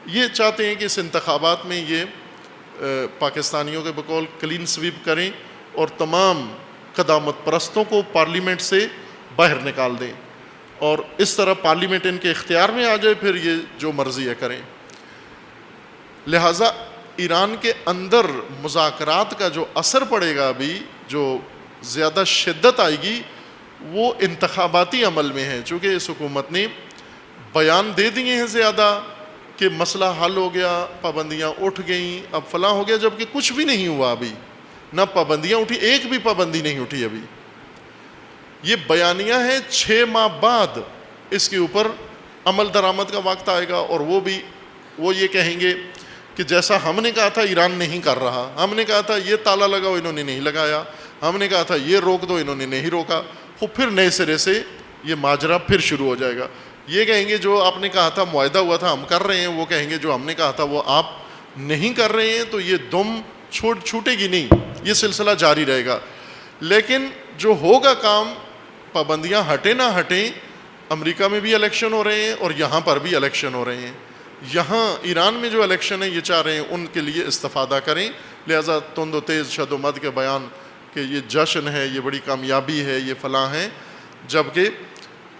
یہ چاہتے ہیں کہ اس انتخابات میں یہ پاکستانیوں کے بقول کلین سویپ کریں اور تمام قدامت پرستوں کو پارلیمنٹ سے باہر نکال دیں، اور اس طرح پارلیمنٹ ان کے اختیار میں آ جائے، پھر یہ جو مرضی ہے کریں۔ لہٰذا ایران کے اندر مذاکرات کا جو اثر پڑے گا، ابھی جو زیادہ شدت آئے گی وہ انتخاباتی عمل میں ہے، چونکہ اس حکومت نے بیان دے دیے ہیں زیادہ کہ مسئلہ حل ہو گیا، پابندیاں اٹھ گئیں، اب فلاں ہو گیا، جبکہ کچھ بھی نہیں ہوا، ابھی نہ پابندیاں اٹھی، ایک بھی پابندی نہیں اٹھی ابھی۔ یہ بیانیہ ہے، 6 ماہ بعد اس کے اوپر عمل درآمد کا وقت آئے گا، اور وہ یہ کہیں گے کہ جیسا ہم نے کہا تھا ایران نہیں کر رہا، ہم نے کہا تھا یہ تالا لگاؤ، انہوں نے نہیں لگایا، ہم نے کہا تھا یہ روک دو، انہوں نے نہیں روکا، وہ پھر نئے سرے سے یہ ماجرا پھر شروع ہو جائے گا۔ یہ کہیں گے جو آپ نے کہا تھا، معاہدہ ہوا تھا ہم کر رہے ہیں، وہ کہیں گے جو ہم نے کہا تھا وہ آپ نہیں کر رہے ہیں، تو یہ دم چھوٹے گی نہیں، یہ سلسلہ جاری رہے گا۔ لیکن جو ہوگا کام، پابندیاں ہٹیں نہ ہٹیں، امریکہ میں بھی الیکشن ہو رہے ہیں اور یہاں پر بھی الیکشن ہو رہے ہیں، یہاں ایران میں جو الیکشن ہے یہ چاہ رہے ہیں ان کے لیے استفادہ کریں، لہٰذا تند و تیز، شد و مد کے بیان کہ یہ جشن ہے، یہ بڑی کامیابی ہے، یہ فلاں ہے، جبکہ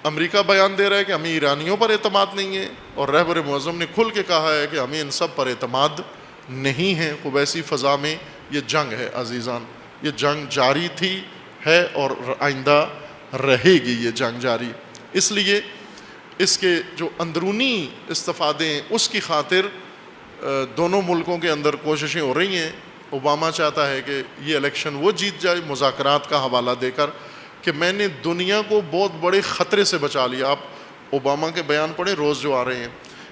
امریکہ بیان دے رہا ہے کہ ہمیں ایرانیوں پر اعتماد نہیں ہے، اور رہبر معظم نے کھل کے کہا ہے کہ ہمیں ان سب پر اعتماد نہیں ہے۔ خوب ایسی فضا میں یہ جنگ ہے عزیزان، یہ جنگ جاری تھی، ہے، اور آئندہ رہے گی یہ جنگ جاری۔ اس لیے اس کے جو اندرونی استفادے ہیں اس کی خاطر دونوں ملکوں کے اندر کوششیں ہو رہی ہیں۔ اوباما چاہتا ہے کہ یہ الیکشن وہ جیت جائے، مذاکرات کا حوالہ دے کر کہ میں نے دنیا کو بہت بڑے خطرے سے بچا لیا۔ آپ اوباما کے بیان پڑھیں روز جو آ رہے ہیں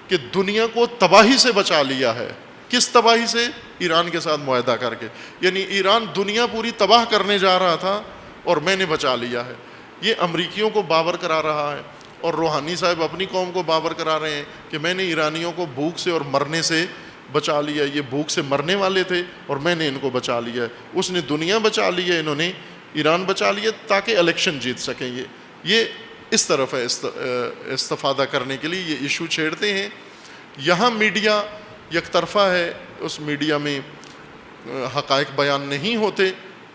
کہ دنیا کو تباہی سے بچا لیا ہے۔ کس تباہی سے؟ ایران کے ساتھ معاہدہ کر کے، یعنی ایران دنیا پوری تباہ کرنے جا رہا تھا اور میں نے بچا لیا ہے۔ یہ امریکیوں کو باور کرا رہا ہے، اور روحانی صاحب اپنی قوم کو باور کرا رہے ہیں کہ میں نے ایرانیوں کو بھوک سے اور مرنے سے بچا لیا، یہ بھوک سے مرنے والے تھے اور میں نے ان کو بچا لیا ہے۔ اس نے دنیا بچا لی ہے، انہوں نے ایران بچا لیا تاکہ الیکشن جیت سکیں۔ یہ اس طرف ہے استفادہ کرنے کے لیے یہ ایشو چھیڑتے ہیں۔ یہاں میڈیا یک طرفہ ہے، اس میڈیا میں حقائق بیان نہیں ہوتے،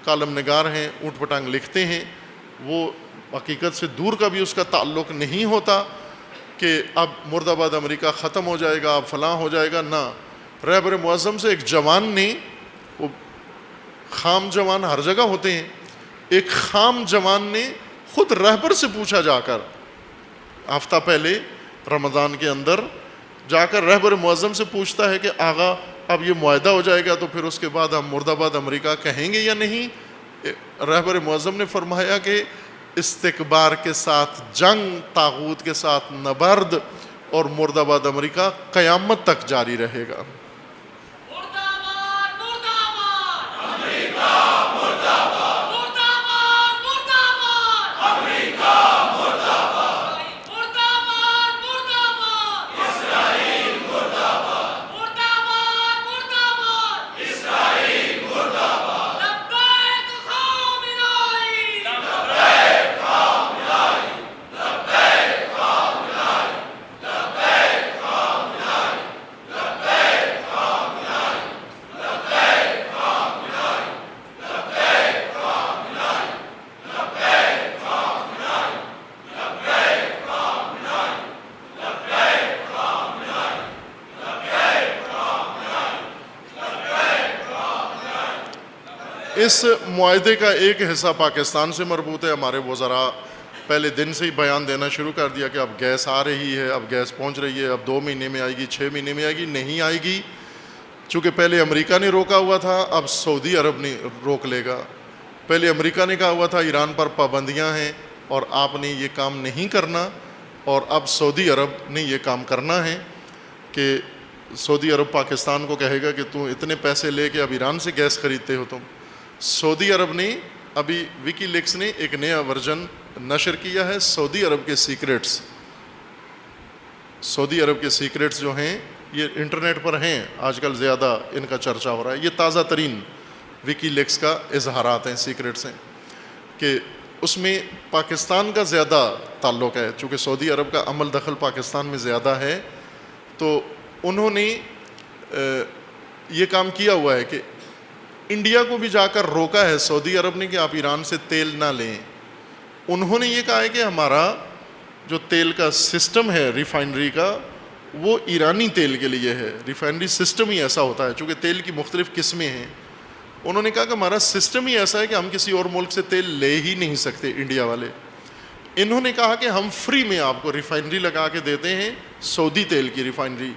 کالم نگار ہیں، اونٹ پٹانگ لکھتے ہیں، وہ حقیقت سے دور کا بھی اس کا تعلق نہیں ہوتا کہ اب مرد آباد امریکہ ختم ہو جائے گا، اب فلاں ہو جائے گا، نہ. رہبر معظم سے ایک جوان نے، وہ خام جوان ہر جگہ ہوتے ہیں، ایک خام جوان نے خود رہبر سے پوچھا جا کر، ہفتہ پہلے رمضان کے اندر جا کر رہبر معظم سے پوچھتا ہے کہ آغا اب یہ معاہدہ ہو جائے گا تو پھر اس کے بعد ہم مرد آباد امریکہ کہیں گے یا نہیں؟ رہبر معظم نے فرمایا کہ استکبار کے ساتھ جنگ، طاغوت کے ساتھ نبرد، اور مرد آباد امریکہ قیامت تک جاری رہے گا. اس معاہدے کا ایک حصہ پاکستان سے مربوط ہے. ہمارے وزراء پہلے دن سے ہی بیان دینا شروع کر دیا کہ اب گیس آ رہی ہے، اب گیس پہنچ رہی ہے، اب 2 مہینے میں آئے گی، 6 مہینے میں آئے گی. نہیں آئے گی، چونکہ پہلے امریکہ نے روکا ہوا تھا، اب سعودی عرب نے روک لے گا. پہلے امریکہ نے کہا ہوا تھا ایران پر پابندیاں ہیں اور آپ نے یہ کام نہیں کرنا، اور اب سعودی عرب نے یہ کام کرنا ہے کہ سعودی عرب پاکستان کو کہے گا کہ تم اتنے پیسے لے کے اب ایران سے گیس خریدتے ہو. تم سعودی عرب نے ابھی وکی لیکس نے ایک نیا ورژن نشر کیا ہے، سعودی عرب کے سیکریٹس. سعودی عرب کے سیکریٹس جو ہیں یہ انٹرنیٹ پر ہیں، آج کل زیادہ ان کا چرچا ہو رہا ہے. یہ تازہ ترین وکی لیکس کا اظہارات ہیں، سیکریٹس ہیں، کہ اس میں پاکستان کا زیادہ تعلق ہے. چونکہ سعودی عرب کا عمل دخل پاکستان میں زیادہ ہے، تو انہوں نے یہ کام کیا ہوا ہے کہ انڈیا کو بھی جا کر روکا ہے سعودی عرب نے کہ آپ ایران سے تیل نہ لیں. انہوں نے یہ کہا ہے کہ ہمارا جو تیل کا سسٹم ہے ریفائنری کا، وہ ایرانی تیل کے لیے ہے. ریفائنری سسٹم ہی ایسا ہوتا ہے، چونکہ تیل کی مختلف قسمیں ہیں. انہوں نے کہا کہ ہمارا سسٹم ہی ایسا ہے کہ ہم کسی اور ملک سے تیل لے ہی نہیں سکتے انڈیا والے. انہوں نے کہا کہ ہم فری میں آپ کو ریفائنری لگا کے دیتے ہیں، سعودی تیل کی ریفائنری،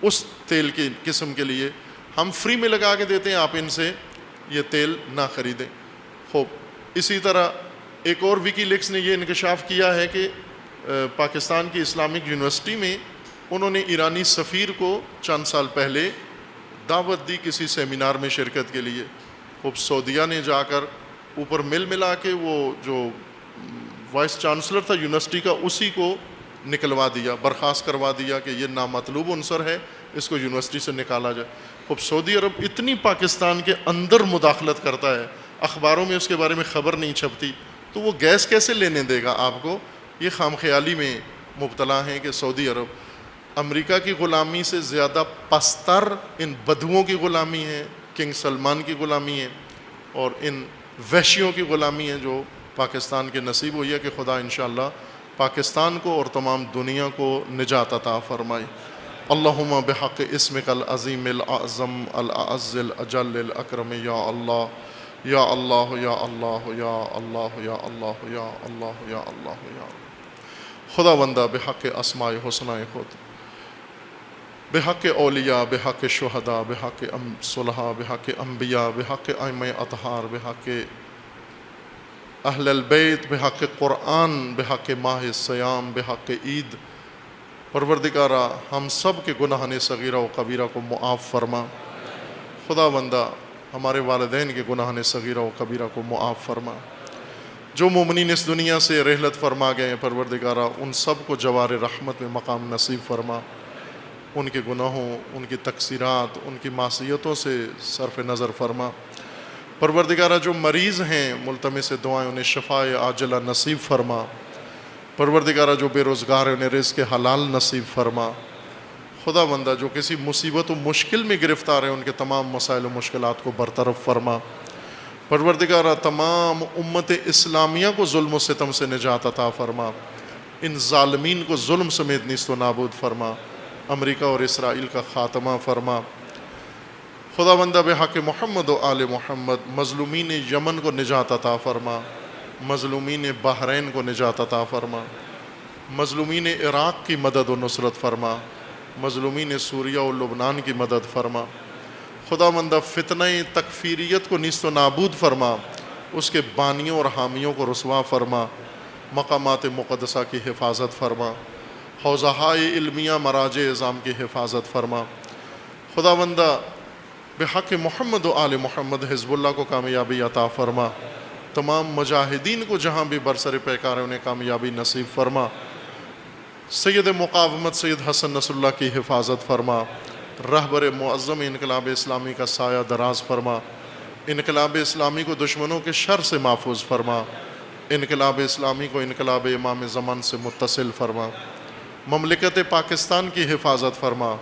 اس تیل کی قسم کے لیے ہم فری میں لگا کے دیتے ہیں، آپ ان سے یہ تیل نہ خریدیں. خوب، اسی طرح ایک اور وکی لیکس نے یہ انکشاف کیا ہے کہ پاکستان کی اسلامک یونیورسٹی میں انہوں نے ایرانی سفیر کو چند سال پہلے دعوت دی کسی سیمینار میں شرکت کے لیے. خوب، سعودیہ نے جا کر اوپر ملا کے وہ جو وائس چانسلر تھا یونیورسٹی کا، اسی کو نکلوا دیا، برخاست کروا دیا کہ یہ نامطلوب عنصر ہے، اس کو یونیورسٹی سے نکالا جائے. اب سعودی عرب اتنی پاکستان کے اندر مداخلت کرتا ہے، اخباروں میں اس کے بارے میں خبر نہیں چھپتی، تو وہ گیس کیسے لینے دے گا آپ کو؟ یہ خام خیالی میں مبتلا ہیں کہ سعودی عرب امریکہ کی غلامی سے زیادہ پستر ان بدوؤں کی غلامی ہے، کنگ سلمان کی غلامی ہے، اور ان وحشیوں کی غلامی ہے جو پاکستان کے نصیب ہوئی ہے. کہ خدا انشاءاللہ پاکستان کو اور تمام دنیا کو نجات عطا فرمائے. اللہم بحق اسمک العظیم الاعظم الاعز الاجل الاکرم یا اللہ یا اللہ یا اللہ یا اللہ یا اللہ یا اللہ یا اللہ یا خدا بندہ بحق اسماء حسنہ خود، بحق اولیاء، بحق شہداء، بحق صلحاء، بحق انبیاء، بحق ائمہ اطہار، بحق اہل البیت، بحق قرآن، بحق ماہ سیام، بحق عید، پروردگارہ ہم سب کے گناہان صغیرہ و کبیرہ کو معاف فرما. خدا بندہ ہمارے والدین کے گناہان صغیرہ و کبیرہ کو معاف فرما. جو مومنین اس دنیا سے رحلت فرما گئے ہیں پروردگارہ ان سب کو جوار رحمت میں مقام نصیب فرما. ان کے گناہوں، ان کی تقصیرات، ان کی معصیتوں سے صرف نظر فرما. پروردگارہ جو مریض ہیں ملتمس دعائیں انہیں شفاء عاجلہ نصیب فرما. پروردگارہ جو بے روزگار ہیں انہیں رزق حلال نصیب فرما. خدا بندہ جو کسی مصیبت و مشکل میں گرفتار ہیں ان کے تمام مسائل و مشکلات کو برطرف فرما. پروردگارہ تمام امت اسلامیہ کو ظلم و ستم سے نجات عطا فرما، ان ظالمین کو ظلم سمیت نیست و نابود فرما، امریکہ اور اسرائیل کا خاتمہ فرما۔ خداوندہ بحق محمد و آل محمد مظلومین یمن کو نجات عطا فرما، مظلومین بحرین کو نجات عطا فرما، مظلومین عراق کی مدد و نصرت فرما، مظلومین سوریہ و لبنان کی مدد فرما۔ خداوندہ فتنہ تکفیریت کو نیست و نابود فرما، اس کے بانیوں اور حامیوں کو رسوا فرما، مقامات مقدسہ کی حفاظت فرما، حوزہائے علمیہ مراجع اعظام کی حفاظت فرما۔ خداوندہ بحق محمد و آل محمد حزب اللہ کو کامیابی عطا فرما، تمام مجاہدین کو جہاں بھی برسر پیکار ہیں انہیں کامیابی نصیب فرما۔ سید مقاومت سید حسن نصر اللہ کی حفاظت فرما، رہبر معظم انقلاب اسلامی کا سایہ دراز فرما، انقلاب اسلامی کو دشمنوں کے شر سے محفوظ فرما، انقلاب اسلامی کو انقلاب امام زمان سے متصل فرما، مملکت پاکستان کی حفاظت فرما،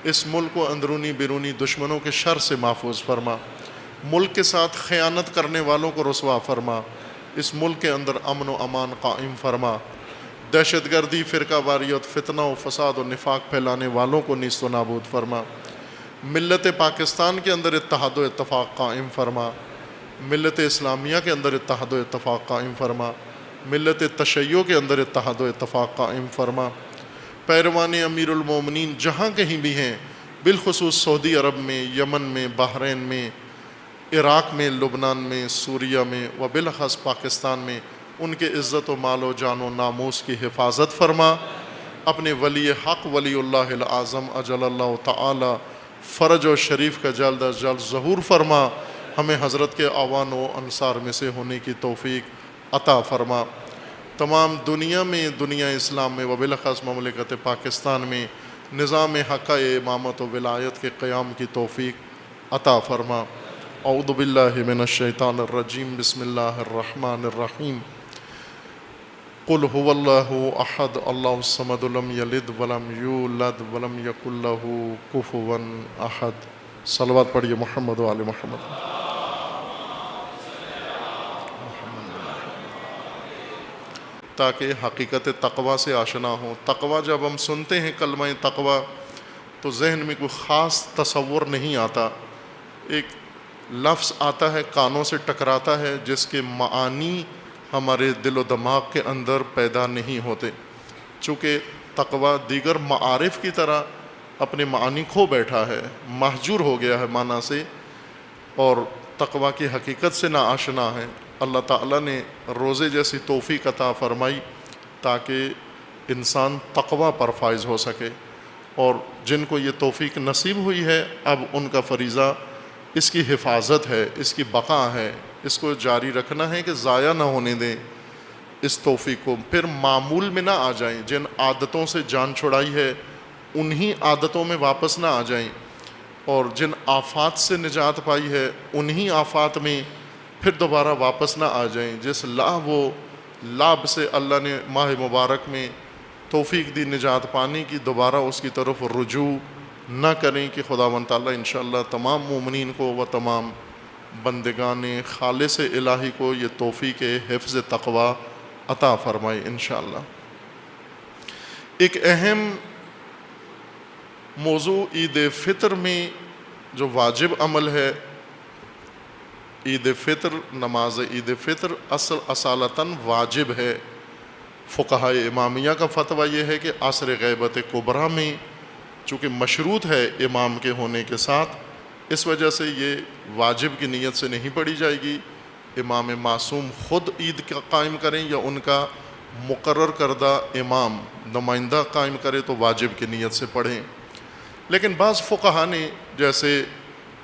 اس ملک کو اندرونی بیرونی دشمنوں کے شر سے محفوظ فرما، ملک کے ساتھ خیانت کرنے والوں کو رسوا فرما، اس ملک کے اندر امن و امان قائم فرما، دہشت گردی، فرقہ واریت، فتنہ و فساد و نفاق پھیلانے والوں کو نیست و نابود فرما، ملت پاکستان کے اندر اتحاد و اتفاق قائم فرما، ملت اسلامیہ کے اندر اتحاد و اتفاق قائم فرما، ملت تشیع کے اندر اتحاد و اتفاق قائم فرما۔ پیروان امیر المومنین جہاں کہیں بھی ہیں، بالخصوص سعودی عرب میں، یمن میں، بحرین میں، عراق میں، لبنان میں، سوریہ میں و بالاخص پاکستان میں، ان کے عزت و مال و جان و ناموس کی حفاظت فرما۔ اپنے ولی حق ولی اللہ العظم اجل اللہ تعالی فرج و شریف کا جلد از جلد ظہور فرما، ہمیں حضرت کے اعوان و انصار میں سے ہونے کی توفیق عطا فرما۔ تمام دنیا میں، دنیا اسلام میں و بالاخص مملکت پاکستان میں نظام حق امامت و ولایت کے قیام کی توفیق عطا فرما۔ اعوذ باللہ من الشیطان الرجیم، بسم اللہ الرحمن الرحیم۔ قل هو اللہ احد اللہ الصمد لم یلد ولم یولد ولم یکن لہ کفوا احد۔ صلوات پڑھیے محمد و آل محمد۔ تاکہ حقیقت تقوی سے آشنا ہوں۔ تقوی جب ہم سنتے ہیں کلمہ تقوی تو ذہن میں کوئی خاص تصور نہیں آتا، ایک لفظ آتا ہے، کانوں سے ٹکراتا ہے، جس کے معانی ہمارے دل و دماغ کے اندر پیدا نہیں ہوتے، چونکہ تقوی دیگر معارف کی طرح اپنے معانی کھو بیٹھا ہے، محجور ہو گیا ہے معنی سے، اور تقوی کی حقیقت سے نا آشنا ہے۔ اللہ تعالیٰ نے روزے جیسی توفیق عطا فرمائی تاکہ انسان تقوی پر فائز ہو سکے، اور جن کو یہ توفیق نصیب ہوئی ہے اب ان کا فریضہ اس کی حفاظت ہے، اس کی بقا ہے، اس کو جاری رکھنا ہے کہ ضائع نہ ہونے دیں اس توفیق کو، پھر معمول میں نہ آ جائیں، جن عادتوں سے جان چھڑائی ہے انہی عادتوں میں واپس نہ آ جائیں، اور جن آفات سے نجات پائی ہے انہی آفات میں پھر دوبارہ واپس نہ آ جائیں۔ جس لعب و لعب سے اللہ نے ماہ مبارک میں توفیق دی نجات پانے کی، دوبارہ اس کی طرف رجوع نہ کریں کہ خداوند تعالیٰ انشاءاللہ تمام مومنین کو و تمام بندگان خالص الہی کو یہ توفیق حفظ تقوی عطا فرمائے انشاءاللہ۔ ایک اہم موضوع عید فطر میں جو واجب عمل ہے، عید فطر، نماز عید فطر اصالتاً واجب ہے۔ فقہائے امامیہ کا فتویٰ یہ ہے کہ عصر غیبت کبریٰ میں چونکہ مشروط ہے امام کے ہونے کے ساتھ، اس وجہ سے یہ واجب کی نیت سے نہیں پڑھی جائے گی، امام معصوم خود عید کا قائم کریں یا ان کا مقرر کردہ امام نمائندہ قائم کرے تو واجب کی نیت سے پڑھیں۔ لیکن بعض فقہا نے، جیسے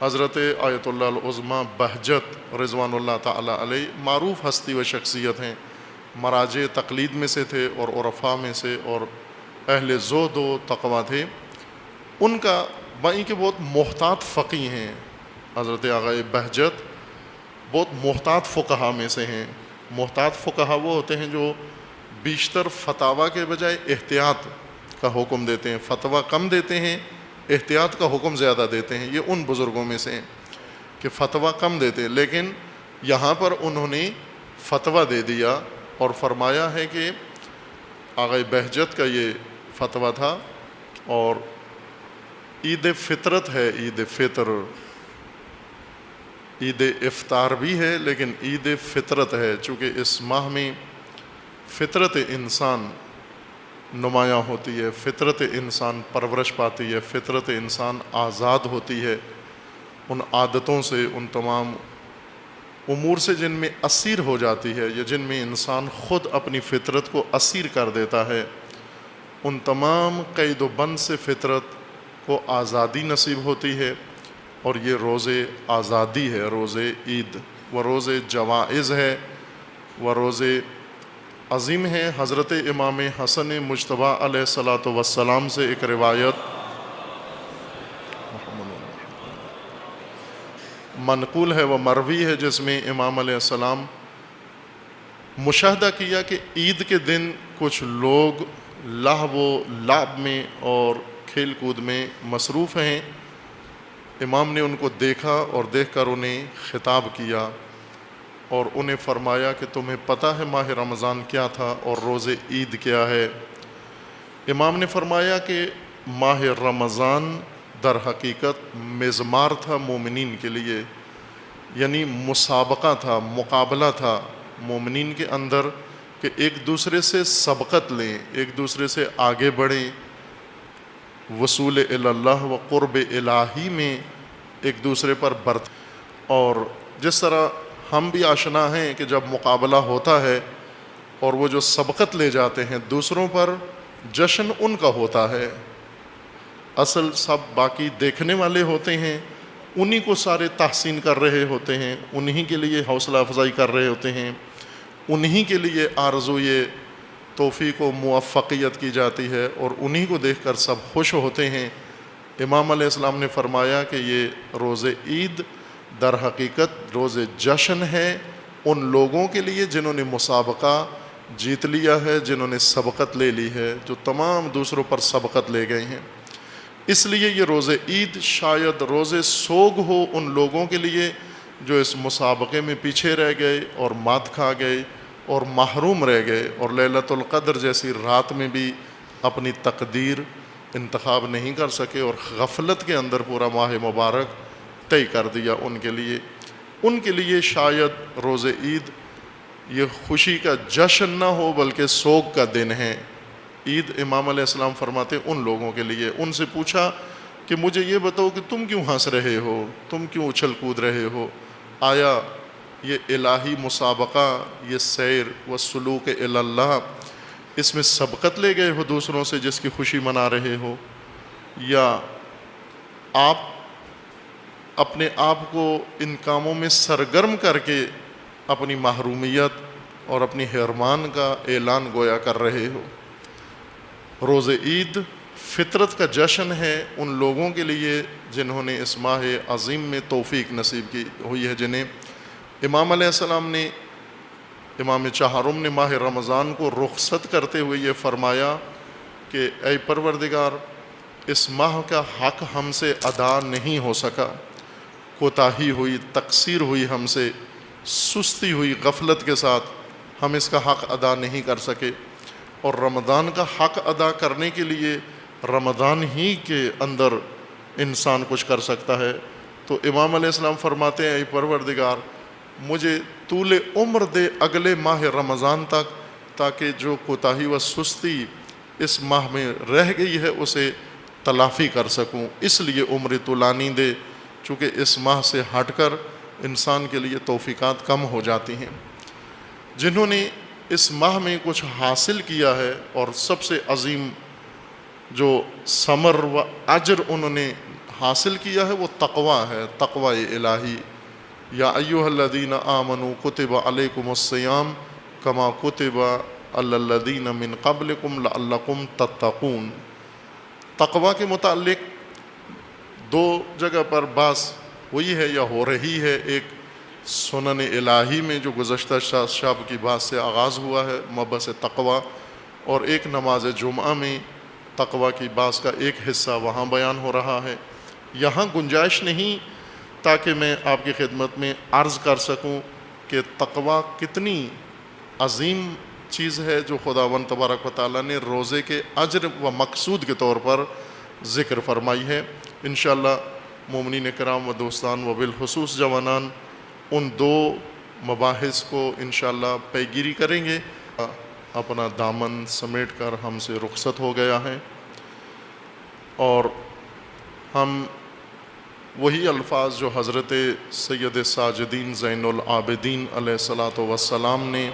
حضرت آیت اللہ العظمیٰ بہجت رضوان اللہ تعالیٰ علیہ، معروف ہستی و شخصیت ہیں، مراجع تقلید میں سے تھے اور عرفاء میں سے اور اہل زہد و تقویٰ تھے، ان کا بائیں کہ بہت محتاط فقیہ ہیں، حضرت آغا بہجت بہت محتاط فقہا میں سے ہیں۔ محتاط فقہا وہ ہوتے ہیں جو بیشتر فتاویٰ کے بجائے احتیاط کا حکم دیتے ہیں، فتویٰ کم دیتے ہیں، احتیاط کا حکم زیادہ دیتے ہیں۔ یہ ان بزرگوں میں سے ہیں کہ فتویٰ کم دیتے ہیں لیکن یہاں پر انہوں نے فتویٰ دے دیا اور فرمایا ہے کہ آغا بہجت کا یہ فتویٰ تھا، اور عید فطرت ہے، عید فطر، عید افطار بھی ہے لیکن عید فطرت ہے، چونکہ اس ماہ میں فطرت انسان نمایاں ہوتی ہے، فطرت انسان پرورش پاتی ہے، فطرت انسان آزاد ہوتی ہے ان عادتوں سے، ان تمام امور سے جن میں اسیر ہو جاتی ہے یا جن میں انسان خود اپنی فطرت کو اسیر کر دیتا ہے، ان تمام قید و بند سے فطرت کو آزادی نصیب ہوتی ہے، اور یہ روز آزادی ہے، روز عید، وہ روز جوائز ہے، وہ روز عظیم ہے۔ حضرت امام حسن مجتبیٰ علیہ الصلاۃ والسلام سے ایک روایت منقول ہے، وہ مروی ہے، جس میں امام علیہ السلام مشاہدہ کیا کہ عید کے دن کچھ لوگ لہو و لعب میں اور کھیل کود میں مصروف ہیں۔ امام نے ان کو دیکھا اور دیکھ کر انہیں خطاب کیا اور انہیں فرمایا کہ تمہیں پتہ ہے ماہ رمضان کیا تھا اور روز عید کیا ہے؟ امام نے فرمایا کہ ماہ رمضان در حقیقت مزمار تھا مومنین کے لیے، یعنی مسابقہ تھا، مقابلہ تھا مومنین کے اندر کہ ایک دوسرے سے سبقت لیں، ایک دوسرے سے آگے بڑھیں، وصول اللہ و قرب الہی میں ایک دوسرے پر برت۔ اور جس طرح ہم بھی آشنا ہیں کہ جب مقابلہ ہوتا ہے اور وہ جو سبقت لے جاتے ہیں دوسروں پر، جشن ان کا ہوتا ہے، اصل سب باقی دیکھنے والے ہوتے ہیں، انہی کو سارے تحسین کر رہے ہوتے ہیں، انہی کے لیے حوصلہ افزائی کر رہے ہوتے ہیں، انہی کے لیے آرزوئے توفیق و موفقیت کی جاتی ہے، اور انہی کو دیکھ کر سب خوش ہوتے ہیں۔ امام علیہ السلام نے فرمایا کہ یہ روز عید در حقیقت روز جشن ہے ان لوگوں کے لیے جنہوں نے مسابقہ جیت لیا ہے، جنہوں نے سبقت لے لی ہے، جو تمام دوسروں پر سبقت لے گئے ہیں۔ اس لیے یہ روز عید شاید روز سوگ ہو ان لوگوں کے لیے جو اس مسابقے میں پیچھے رہ گئے اور مات کھا گئے اور محروم رہ گئے، اور لیلۃ القدر جیسی رات میں بھی اپنی تقدیر انتخاب نہیں کر سکے اور غفلت کے اندر پورا ماہ مبارک طے کر دیا۔ ان کے لیے شاید روز عید یہ خوشی کا جشن نہ ہو بلکہ سوگ کا دن ہے۔ عید امام علیہ السلام فرماتے ان لوگوں کے لیے۔ ان سے پوچھا کہ مجھے یہ بتاؤ کہ تم کیوں ہنس رہے ہو، تم کیوں اچھل کود رہے ہو؟ آیا یہ الہی مسابقہ، یہ سیر و سلوک اللہ، اس میں سبقت لے گئے ہو دوسروں سے جس کی خوشی منا رہے ہو، یا آپ اپنے آپ کو ان کاموں میں سرگرم کر کے اپنی محرومیت اور اپنی حرمان کا اعلان گویا کر رہے ہو؟ روز عید فطرت کا جشن ہے ان لوگوں کے لیے جنہوں نے اس ماہ عظیم میں توفیق نصیب کی ہوئی ہے، جنہیں امام علیہ السلام نے، امام چہارم نے ماہ رمضان کو رخصت کرتے ہوئے یہ فرمایا کہ اے پروردگار، اس ماہ کا حق ہم سے ادا نہیں ہو سکا، کوتاہی ہوئی، تقصیر ہوئی ہم سے، سستی ہوئی، غفلت کے ساتھ ہم اس کا حق ادا نہیں کر سکے، اور رمضان کا حق ادا کرنے کے لیے رمضان ہی کے اندر انسان کچھ کر سکتا ہے۔ تو امام علیہ السلام فرماتے ہیں اے پروردگار، مجھے طول عمر دے اگلے ماہ رمضان تک، تاکہ جو کوتاہی و سستی اس ماہ میں رہ گئی ہے اسے تلافی کر سکوں، اس لیے عمر طولانی دے، چونکہ اس ماہ سے ہٹ کر انسان کے لیے توفیقات کم ہو جاتی ہیں۔ جنہوں نے اس ماہ میں کچھ حاصل کیا ہے اور سب سے عظیم جو ثمر و اجر انہوں نے حاصل کیا ہے وہ تقوی ہے، تقوی الہی۔ یا ایھا الذین آمنوا کتب علیکم الصیام کما کتب علی الذین من قبلکم لعلکم تتقون۔ تقوی کے متعلق دو جگہ پر بحث ہوئی ہے یا ہو رہی ہے، ایک سنن الہی میں جو گزشتہ شب کی بات سے آغاز ہوا ہے مبحث تقوی، اور ایک نماز جمعہ میں تقوی کی بات کا ایک حصہ وہاں بیان ہو رہا ہے۔ یہاں گنجائش نہیں تاکہ میں آپ کی خدمت میں عرض کر سکوں کہ تقوی کتنی عظیم چیز ہے جو خداوند تبارک و تعالیٰ نے روزے کے اجر و مقصود کے طور پر ذکر فرمائی ہے۔ انشاءاللہ مومنین کرام و دوستان و بالخصوص جوانان ان دو مباحث کو انشاءاللہ پیگیری کریں گے۔ اپنا دامن سمیٹ کر ہم سے رخصت ہو گیا ہے، اور ہم وہی الفاظ جو حضرت سید ساجدین زین العابدین علیہ الصلاۃ والسلام نے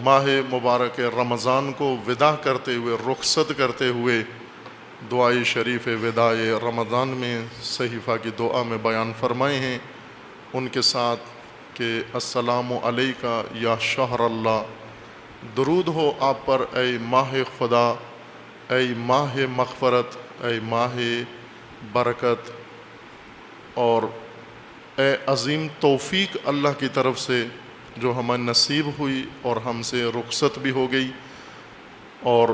ماہ مبارک رمضان کو وداع کرتے ہوئے، رخصت کرتے ہوئے دعائے شریف وداع رمضان میں صحیفہ کی دعا میں بیان فرمائے ہیں، ان کے ساتھ کہ السلام علیکہ یا شہر اللہ، درود ہو آپ پر اے ماہ خدا، اے ماہ مغفرت، اے ماہ برکت، اور اے عظیم توفیق اللہ کی طرف سے جو ہمیں نصیب ہوئی اور ہم سے رخصت بھی ہو گئی، اور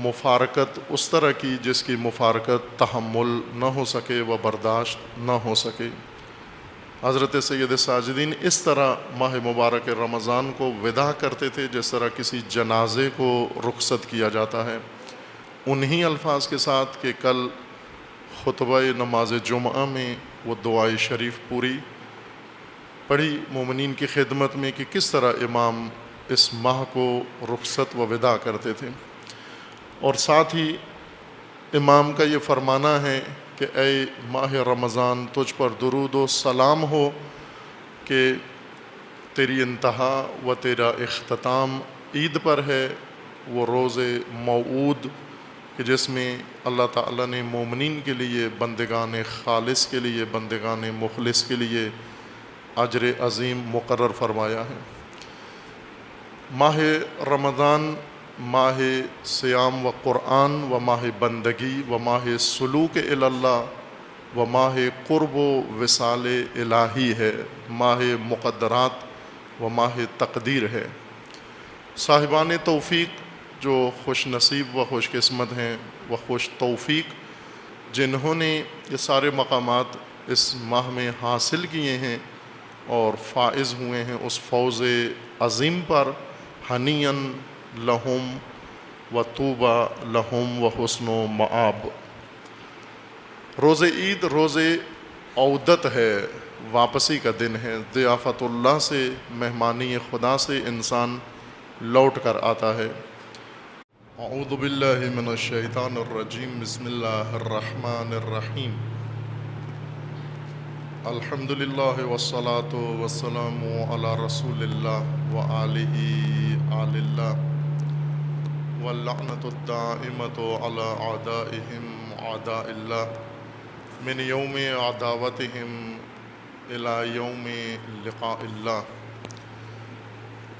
مفارقت اس طرح کی جس کی مفارقت تحمل نہ ہو سکے و برداشت نہ ہو سکے۔ حضرت سید ساجدین اس طرح ماہ مبارک رمضان کو وداع کرتے تھے جس طرح کسی جنازے کو رخصت کیا جاتا ہے، انہی الفاظ کے ساتھ کہ کل خطبہ نماز جمعہ میں وہ دعائے شریف پوری پڑھی مومنین کی خدمت میں کہ کس طرح امام اس ماہ کو رخصت و وداع کرتے تھے، اور ساتھ ہی امام کا یہ فرمانا ہے کہ اے ماہ رمضان تجھ پر درود و سلام ہو کہ تیری انتہا و تیرا اختتام عید پر ہے، وہ روز موعود کہ جس میں اللہ تعالیٰ نے مومنین کے لیے، بندگان خالص کے لیے، بندگان مخلص کے لیے اجر عظیم مقرر فرمایا ہے۔ ماہ رمضان ماہ صیام و قرآن و ماہ بندگی و ماہ سلوک الی اللہ و ماہ قرب و وصال الہی ہے، ماہ مقدرات و ماہ تقدیر ہے۔ صاحبان توفیق جو خوش نصیب و خوش قسمت ہیں و خوش توفیق، جنہوں نے یہ سارے مقامات اس ماہ میں حاصل کیے ہیں اور فائز ہوئے ہیں اس فوز عظیم پر، ہنیئن لہم و طوبی لہم و حسن و مآب۔ روز عید روز عودت ہے، واپسی کا دن ہے، ضیافت اللہ سے، مہمانی خدا سے انسان لوٹ کر آتا ہے۔ اعوذ باللہ من الشیطان الرجیم، بسم اللہ الرحمن الرحیم۔ الحمدللہ والصلاة والسلام علی رسول اللہ وآلہ آل اللہ، واللعنۃ الدائمۃ علی اعدائہم اعداء اللہ، من یوم عداوتہم الی یوم لقاء اللہ۔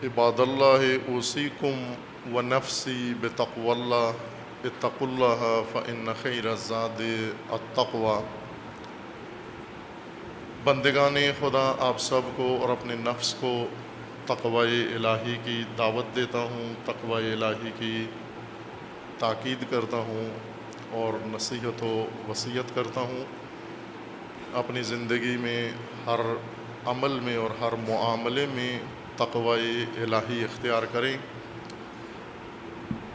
عباد اللہ اوصیکم ونفسی بتقوی اللہ، اتقوا اللہ فإن خیر الزاد التقوی۔ بندگان خدا آپ سب کو اور اپنے نفس کو تقوی الہی کی دعوت دیتا ہوں، تقوی الہی کی تاکید کرتا ہوں اور نصیحت و وصیت کرتا ہوں۔ اپنی زندگی میں ہر عمل میں اور ہر معاملے میں تقوی الہی اختیار کریں۔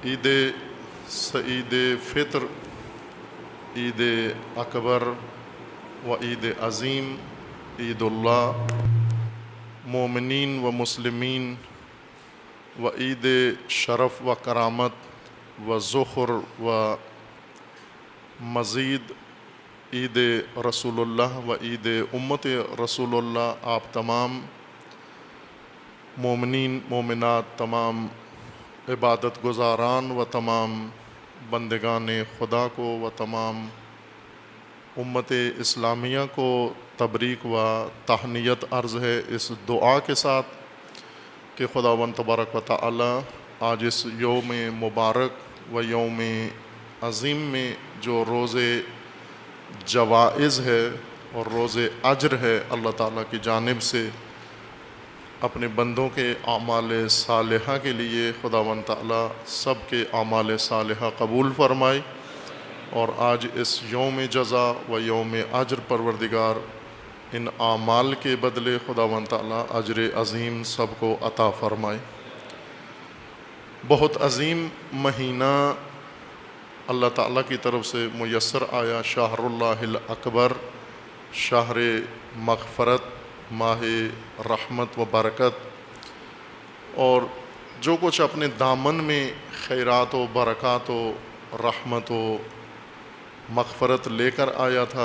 عید سعید فطر، عید اکبر و عید عظیم، عید اللہ، مومنین و مسلمین و عید شرف و کرامت و ذخر و مزید، عید رسول اللہ و عید امت رسول اللہ۔ آپ تمام مومنین مومنات، تمام عبادت گزاران و تمام بندگان خدا کو و تمام امت اسلامیہ کو تبریک و تہنیت عرض ہے اس دعا کے ساتھ کہ خداوند تبارک و تعالی آج اس یوم مبارک و یوم عظیم میں جو روز جوائز ہے اور روز اجر ہے، اللہ تعالیٰ کی جانب سے اپنے بندوں کے اعمال صالحہ کے لیے خداوند تعالیٰ سب کے اعمال صالحہ قبول فرمائے، اور آج اس یوم جزا و یوم اجر پروردگار ان اعمال کے بدلے خداوند تعالیٰ اجر عظیم سب کو عطا فرمائے۔ بہت عظیم مہینہ اللہ تعالیٰ کی طرف سے میسر آیا، شہر اللہ الاکبر، شہر مغفرت، ماہ رحمت و برکت، اور جو کچھ اپنے دامن میں خیرات و برکات و رحمت و مغفرت لے کر آیا تھا